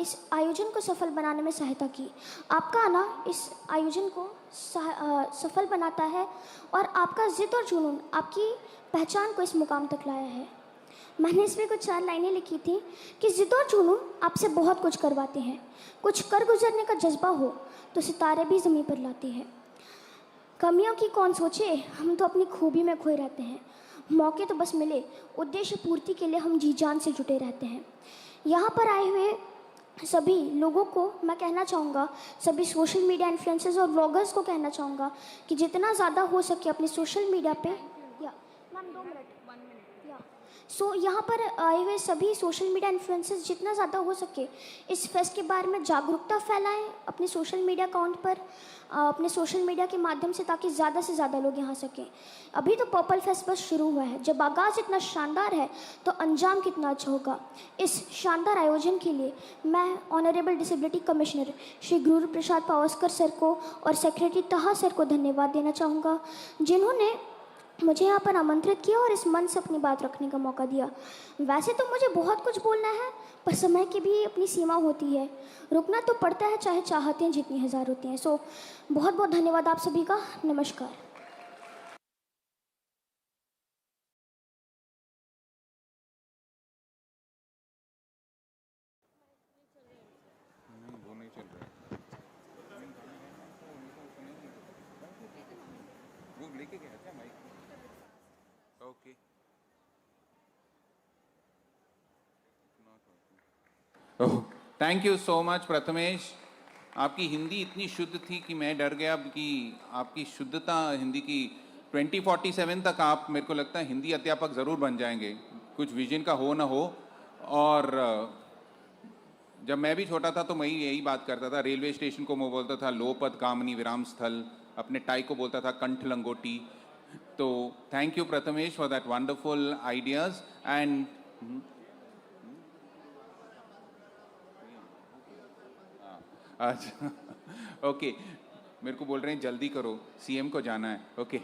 इस आयोजन को सफल बनाने में सहायता की। आपका आना इस आयोजन को सफल बनाता है और आपका जिद और जुनून आपकी पहचान को इस मुकाम तक लाया है। मैंने इसमें कुछ 4 लाइनें लिखी थी कि जिद और जुनून आपसे बहुत कुछ करवाते हैं, कुछ कर गुजरने का जज्बा हो तो सितारे भी ज़मीन पर लाते हैं। कमियों की कौन सोचे, हम तो अपनी खूबी में खोए रहते हैं, मौके तो बस मिले, उद्देश्य पूर्ति के लिए हम जी जान से जुटे रहते हैं। यहाँ पर आए हुए सभी लोगों को मैं कहना चाहूँगा, सभी सोशल मीडिया इन्फ्लुएंसर्स और व्लॉगर्स को कहना चाहूँगा कि जितना ज़्यादा हो सके अपने सोशल मीडिया पे यहाँ पर आए हुए सभी सोशल मीडिया इन्फ्लुएंसर्स जितना ज़्यादा हो सके इस फेस्ट के बारे में जागरूकता फैलाएं अपने सोशल मीडिया अकाउंट पर, अपने सोशल मीडिया के माध्यम से, ताकि ज़्यादा से ज़्यादा लोग यहाँ सकें। अभी तो पर्पल फेस्ट बस शुरू हुआ है, जब आगाज़ इतना शानदार है तो अंजाम कितना अच्छा होगा। इस शानदार आयोजन के लिए मैं ऑनरेबल डिसेबिलिटी कमिश्नर श्री गुरु प्रसाद पावस्कर सर को और सेक्रेटरी तहा सर को धन्यवाद देना चाहूँगा, जिन्होंने मुझे यहाँ पर आमंत्रित किया और इस मन से अपनी बात रखने का मौका दिया। वैसे तो मुझे बहुत कुछ बोलना है, पर समय की भी अपनी सीमा होती है, रुकना तो पड़ता है, चाहे चाहते हैं जितनी हज़ार होती हैं। सो बहुत बहुत धन्यवाद आप सभी का। नमस्कार। Thank you so much Prathamesh. आपकी हिंदी इतनी शुद्ध थी कि मैं डर गया कि आपकी शुद्धता हिंदी की 2047 तक आप, मेरे को लगता है, हिंदी अध्यापक ज़रूर बन जाएंगे, कुछ विजन का हो ना हो। और जब मैं भी छोटा था तो मैं यही बात करता था, रेलवे स्टेशन को मैं बोलता था लोपद कामनी विराम स्थल, अपने टाई को बोलता था कंठ लंगोटी। तो thank you Prathamesh for that wonderful ideas. And अच्छा, ओके, मेरे को बोल रहे हैं जल्दी करो, सीएम को जाना है। Okay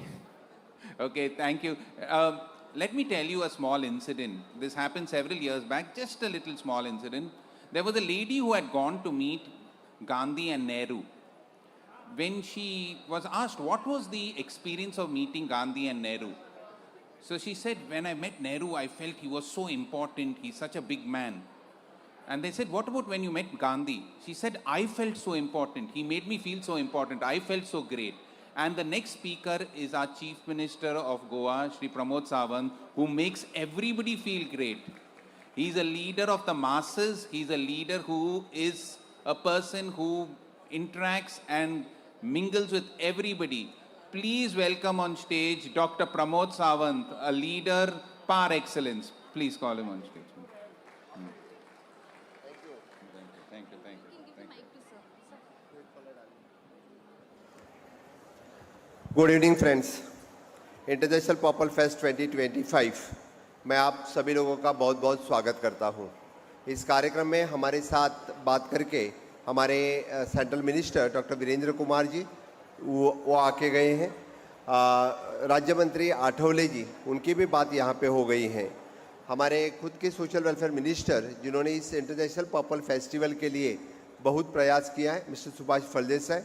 okay, thank you. Let me tell you a small incident. This happened several years back, just a little small incident. There was a lady who had gone to meet Gandhi and Nehru. When she was asked what was the experience of meeting Gandhi and Nehru, so she said, when I met Nehru, I felt he was so important, he's such a big man. And they said, what about when you met Gandhi? She said, I felt so important, he made me feel so important, I felt so great. And the next speaker is our Chief Minister of Goa, Shri Pramod Sawant, who makes everybody feel great. He's a leader of the masses. He's a leader who is a person who interacts and mingles with everybody. Please welcome on stage Dr. Pramod Sawant, a leader par excellence. Please call him on stage. Good evening friends. International purple fest 2025 मैं आप सभी लोगों का बहुत बहुत स्वागत करता हूं। इस कार्यक्रम में हमारे साथ बात करके हमारे central minister doctor Virendra Kumar ji वो आके गए हैं। राज्य मंत्री आठवले जी, उनकी भी बात यहाँ पे हो गई है। हमारे खुद के सोशल वेलफेयर मिनिस्टर जिन्होंने इस इंटरनेशनल पर्पल फेस्टिवल के लिए बहुत प्रयास किया है, मिस्टर सुभाष फलदेसाई,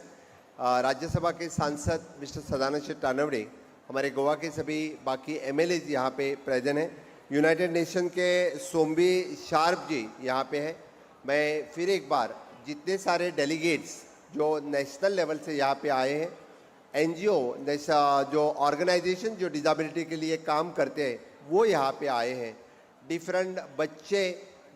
राज्यसभा के सांसद मिस्टर सदानंद शेट्टानवड़े, हमारे गोवा के सभी बाकी एमएलए यहाँ पे प्रेजेंट हैं, यूनाइटेड नेशन के सोम्बी शार्प जी यहाँ पे हैं। मैं फिर एक बार जितने सारे डेलीगेट्स जो नेशनल लेवल से यहाँ पे आए हैं, एनजीओ जो ऑर्गेनाइजेशन जो डिसेबिलिटी के लिए काम करते हैं वो यहाँ पे आए हैं, डिफरेंट बच्चे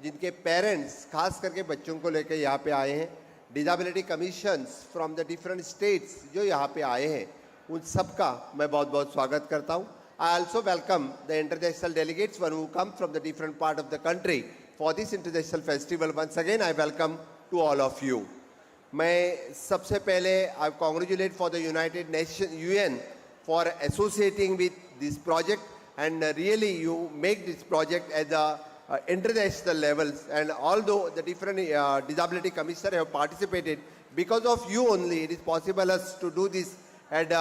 जिनके पेरेंट्स खास करके बच्चों को लेकर यहाँ पे आए हैं, disability commissions from the different states जो यहाँ पे आए हैं, उन सबका मैं बहुत बहुत स्वागत करता हूँ. I also welcome the international delegates who come from the different part of the country for this international festival. Once again, I welcome to all of you. मैं सबसे पहले I congratulate for the United Nations UN for associating with this project, and really you make this project at the international levels, and although the different disability commissioners have participated, because of you only it is possible us to do this at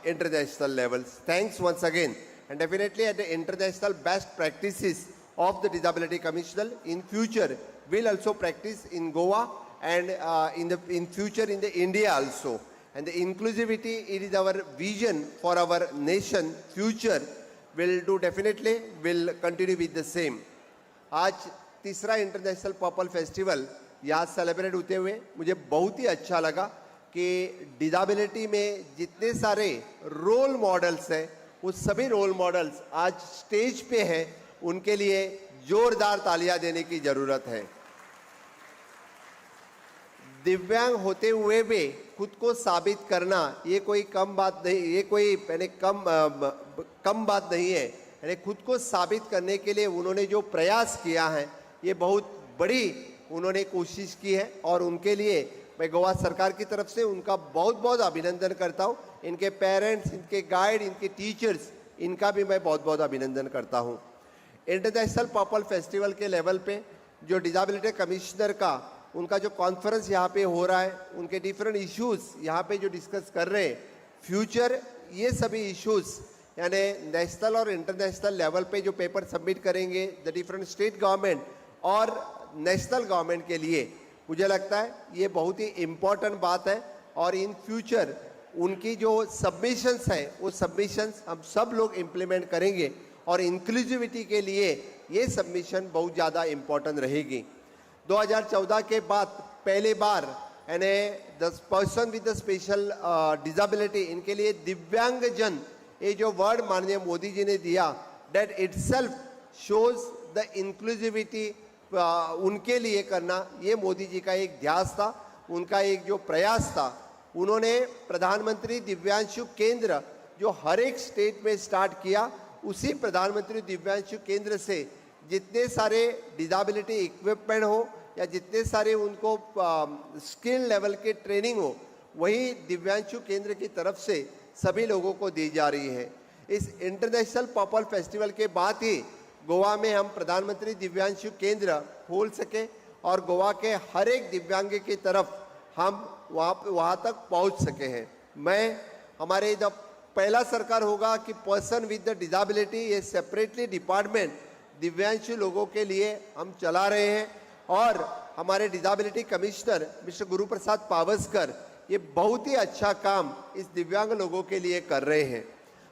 international levels. Thanks once again. And definitely at the international best practices of the disability commissioner in future will also practice in Goa and in future in the India also. And the inclusivity, it is our vision for our nation future will do, definitely will continue with the same. आज तीसरा international purple festival यहाँ celebrate होते हुए मुझे बहुत ही अच्छा लगा कि डिसेबिलिटी में जितने सारे रोल मॉडल्स हैं वो सभी रोल मॉडल्स आज स्टेज पे हैं. उनके लिए जोरदार तालियां देने की ज़रूरत है. दिव्यांग होते हुए भी खुद को साबित करना ये कोई कम बात नहीं, ये कोई कम बात नहीं है. यानी खुद को साबित करने के लिए उन्होंने जो प्रयास किया है ये बहुत बड़ी उन्होंने कोशिश की है, और उनके लिए मैं गोवा सरकार की तरफ से उनका बहुत बहुत अभिनंदन करता हूँ. इनके पेरेंट्स, इनके गाइड, इनके टीचर्स, इनका भी मैं बहुत बहुत अभिनंदन करता हूँ. इंटरनेशनल पर्पल फेस्टिवल के लेवल पे जो डिसेबिलिटी कमिश्नर का उनका जो कॉन्फ्रेंस यहाँ पे हो रहा है, उनके डिफरेंट इश्यूज़ यहाँ पे जो डिस्कस कर रहे हैं, फ्यूचर ये सभी इश्यूज़ यानी नेशनल और इंटरनेशनल लेवल पे जो पेपर सबमिट करेंगे द डिफरेंट स्टेट गवर्नमेंट और नेशनल गवर्नमेंट के लिए, मुझे लगता है ये बहुत ही इम्पोर्टेंट बात है. और इन फ्यूचर उनकी जो सबमिशंस हैं वो सबमिशंस हम सब लोग इम्प्लीमेंट करेंगे, और इंक्लूसिविटी के लिए ये सबमिशन बहुत ज़्यादा इम्पोर्टेंट रहेगी. 2014 के बाद पहली बार यानी the person with the special disability, इनके लिए दिव्यांगजन ये जो वर्ड माननीय मोदी जी ने दिया, that itself shows the inclusivity. उनके लिए करना ये मोदी जी का एक ध्यास था, उनका एक जो प्रयास था. उन्होंने प्रधानमंत्री दिव्यांशु केंद्र जो हर एक स्टेट में स्टार्ट किया, उसी प्रधानमंत्री दिव्यांशु केंद्र से जितने सारे डिसेबिलिटी इक्विपमेंट हो या जितने सारे उनको स्किल लेवल के ट्रेनिंग हो, वही दिव्यांशु केंद्र की तरफ से सभी लोगों को दी जा रही है. इस इंटरनेशनल पर्पल फेस्टिवल के बाद ही गोवा में हम प्रधानमंत्री दिव्यांशु केंद्र खोल सके और गोवा के हर एक दिव्यांग की तरफ हम वहाँ तक पहुँच सके हैं. मैं हमारे जब पहला सरकार होगा कि पर्सन विद द डिसेबिलिटी ये सेपरेटली डिपार्टमेंट दिव्यांशु लोगों के लिए हम चला रहे हैं, और हमारे डिसेबिलिटी कमिश्नर मिस्टर गुरु प्रसाद पावस्कर ये बहुत ही अच्छा काम इस दिव्यांग लोगों के लिए कर रहे हैं.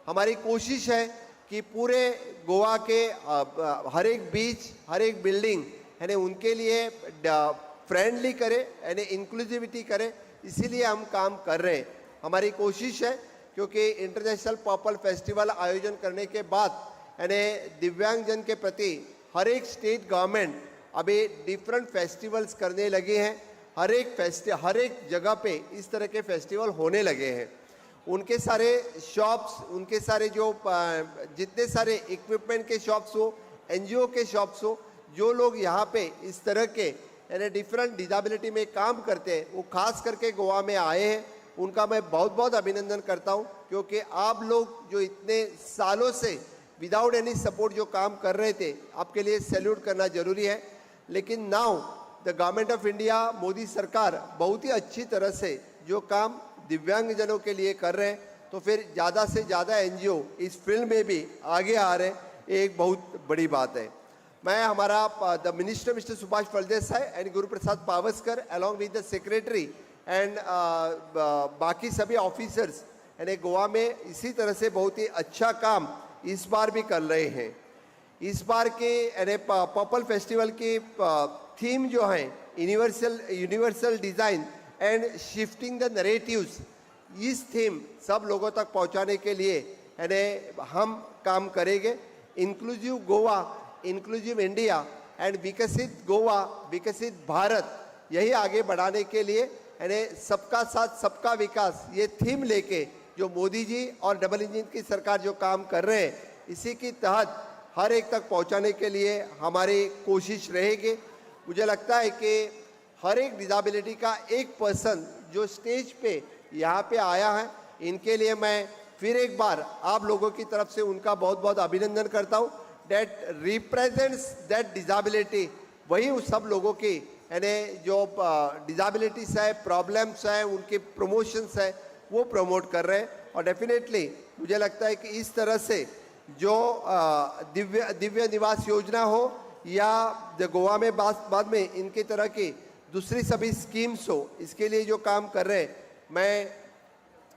हमारी कोशिश है कि पूरे गोवा के हर एक बीच, हर एक बिल्डिंग यानी उनके लिए फ्रेंडली करे, यानी इंक्लूसिविटी करे, इसीलिए हम काम कर रहे हैं. हमारी कोशिश है क्योंकि इंटरनेशनल पर्पल फेस्टिवल आयोजन करने के बाद यानी दिव्यांगजन के प्रति हर एक स्टेट गवर्नमेंट अभी डिफरेंट फेस्टिवल्स करने लगे हैं. हर एक जगह पे इस तरह के फेस्टिवल होने लगे हैं. उनके सारे शॉप्स, उनके सारे जो जितने सारे इक्विपमेंट के शॉप्स हो, एनजीओ के शॉप्स हो, जो लोग यहाँ पे इस तरह के यानी डिफरेंट डिसेबिलिटी में काम करते हैं, वो खास करके गोवा में आए हैं. उनका मैं बहुत बहुत अभिनंदन करता हूँ, क्योंकि आप लोग जो इतने सालों से विदाउट एनी सपोर्ट जो काम कर रहे थे, आपके लिए सैल्यूट करना जरूरी है. लेकिन now the government of India, Modi सरकार बहुत ही अच्छी तरह से जो काम दिव्यांगजनों के लिए कर रहे हैं, तो फिर ज़्यादा से ज़्यादा एनजीओ इस फील्ड में भी आगे आ रहे हैं, एक बहुत बड़ी बात है. मैं हमारा the minister mister Subhash Phaldesai and Guru Prasad Pawaskar along with the secretary and बाकी सभी ऑफिसर्स यानी गोवा में इसी तरह से बहुत ही अच्छा काम इस बार भी कर रहे हैं. इस बार के यानी पर्पल फेस्टिवल की थीम जो है universal design and shifting the narratives, इस थीम सब लोगों तक पहुंचाने के लिए यानी हम काम करेंगे. Inclusive Goa, inclusive India and विकसित गोवा, विकसित भारत, यही आगे बढ़ाने के लिए यानी सबका साथ सबका विकास ये थीम लेके जो मोदी जी और डबल इंजन की सरकार जो काम कर रहे हैं, इसी के तहत हर एक तक पहुंचाने के लिए हमारी कोशिश रहेगी। मुझे लगता है कि हर एक डिसेबिलिटी का एक पर्सन जो स्टेज पे यहाँ पे आया है, इनके लिए मैं फिर एक बार आप लोगों की तरफ से उनका बहुत बहुत अभिनंदन करता हूँ। डेट रिप्रेजेंट्स दैट डिसेबिलिटी, वही उस सब लोगों की यानी जो डिसेबिलिटीज है, प्रॉब्लम्स है, उनके प्रमोशंस है, वो प्रमोट कर रहे हैं। और डेफिनेटली मुझे लगता है कि इस तरह से जो दिव्य निवास योजना हो या गोवा में बाद में इनके तरह की दूसरी सभी स्कीम्स हो, इसके लिए जो काम कर रहे हैं, मैं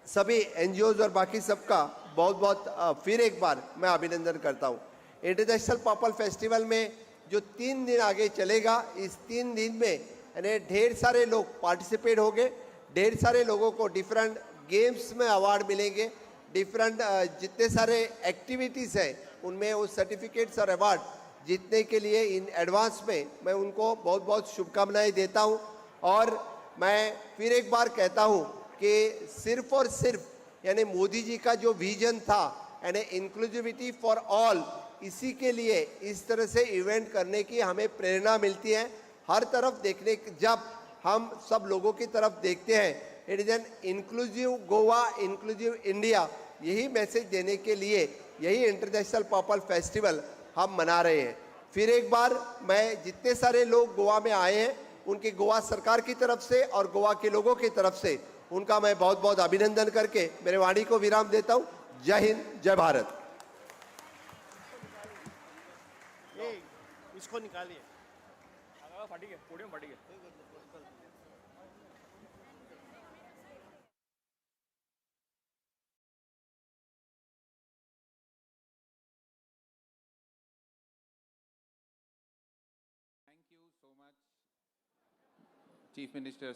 सभी एनजीओज और बाकी सबका बहुत बहुत फिर एक बार मैं अभिनंदन करता हूँ। इंटरनेशनल पर्पल फेस्टिवल में जो 3 दिन आगे चलेगा, इस 3 दिन में यानी ढेर सारे लोग पार्टिसिपेट होंगे, ढेर सारे लोगों को डिफरेंट गेम्स में अवार्ड मिलेंगे, डिफरेंट जितने सारे एक्टिविटीज़ हैं उनमें वो सर्टिफिकेट्स और अवार्ड जीतने के लिए इन एडवांस में मैं उनको बहुत बहुत शुभकामनाएं देता हूं। और मैं फिर एक बार कहता हूं कि सिर्फ और सिर्फ यानी मोदी जी का जो विजन था यानी इंक्लूसिविटी फॉर ऑल, इसी के लिए इस तरह से इवेंट करने की हमें प्रेरणा मिलती है। हर तरफ देखने, जब हम सब लोगों की तरफ देखते हैं, it is an inclusive Goa, inclusive India, यही मैसेज देने के लिए यही इंटरनेशनल पर्पल फेस्टिवल हम मना रहे हैं। फिर एक बार मैं जितने सारे लोग गोवा में आए हैं, उनकी गोवा सरकार की तरफ से और गोवा के लोगों की तरफ से उनका मैं बहुत बहुत अभिनंदन करके मेरे वाणी को विराम देता हूँ। जय हिंद, जय भारत। इसको निकालिए। Chief Minister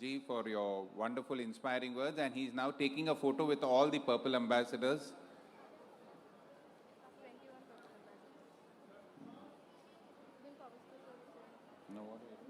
Ji, for your wonderful, inspiring words, and he is now taking a photo with all the purple ambassadors. No, what is it?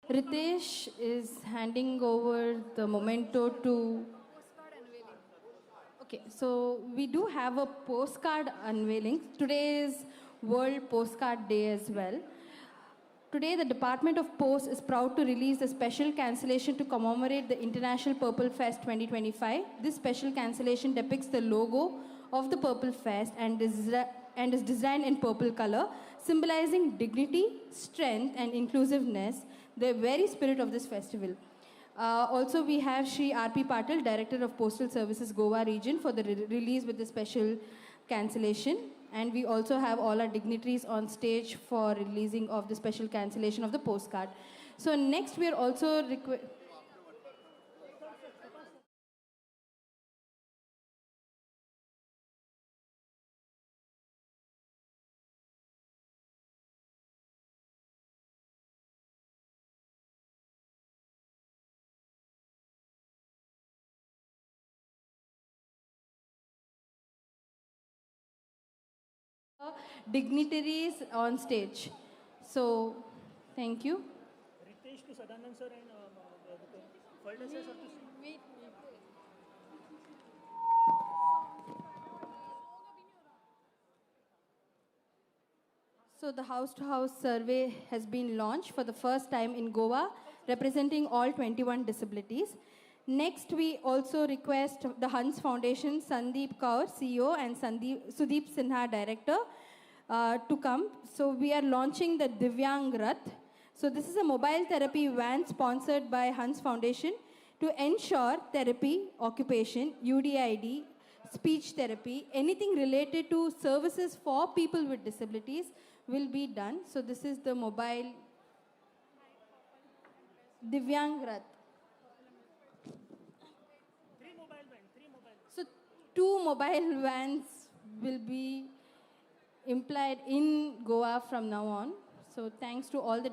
Ritesh is handing over the memento to... Okay, so we do have a postcard unveiling. Today is World Postcard Day as well. Today, the Department of Post is proud to release a special cancellation to commemorate the International Purple Fest 2025. This special cancellation depicts the logo of the Purple Fest and is designed in purple color, symbolizing dignity, strength, and inclusiveness, the very spirit of this festival. Also, we have Shri R.P. Patil, Director of Postal Services, Goa region, for the release with the special cancellation. And we also have all our dignitaries on stage for releasing of the special cancellation of the postcard. So next, we are also dignitaries on stage. So, thank you. Ritesh to Sadanand sir and Falda sir to... Wait. So the house-to-house survey has been launched for the first time in Goa, representing all 21 disabilities. Next, we also request the Hans Foundation, Sandeep Kaur, CEO, and Sudeep Sinha, Director, to come. So we are launching the Divyang Rath. So this is a mobile therapy van sponsored by Hans Foundation to ensure therapy, occupation, UDID, speech therapy, anything related to services for people with disabilities will be done. So this is the mobile Divyang Rath. So 2 mobile vans will be implied in Goa from now on. So thanks to all the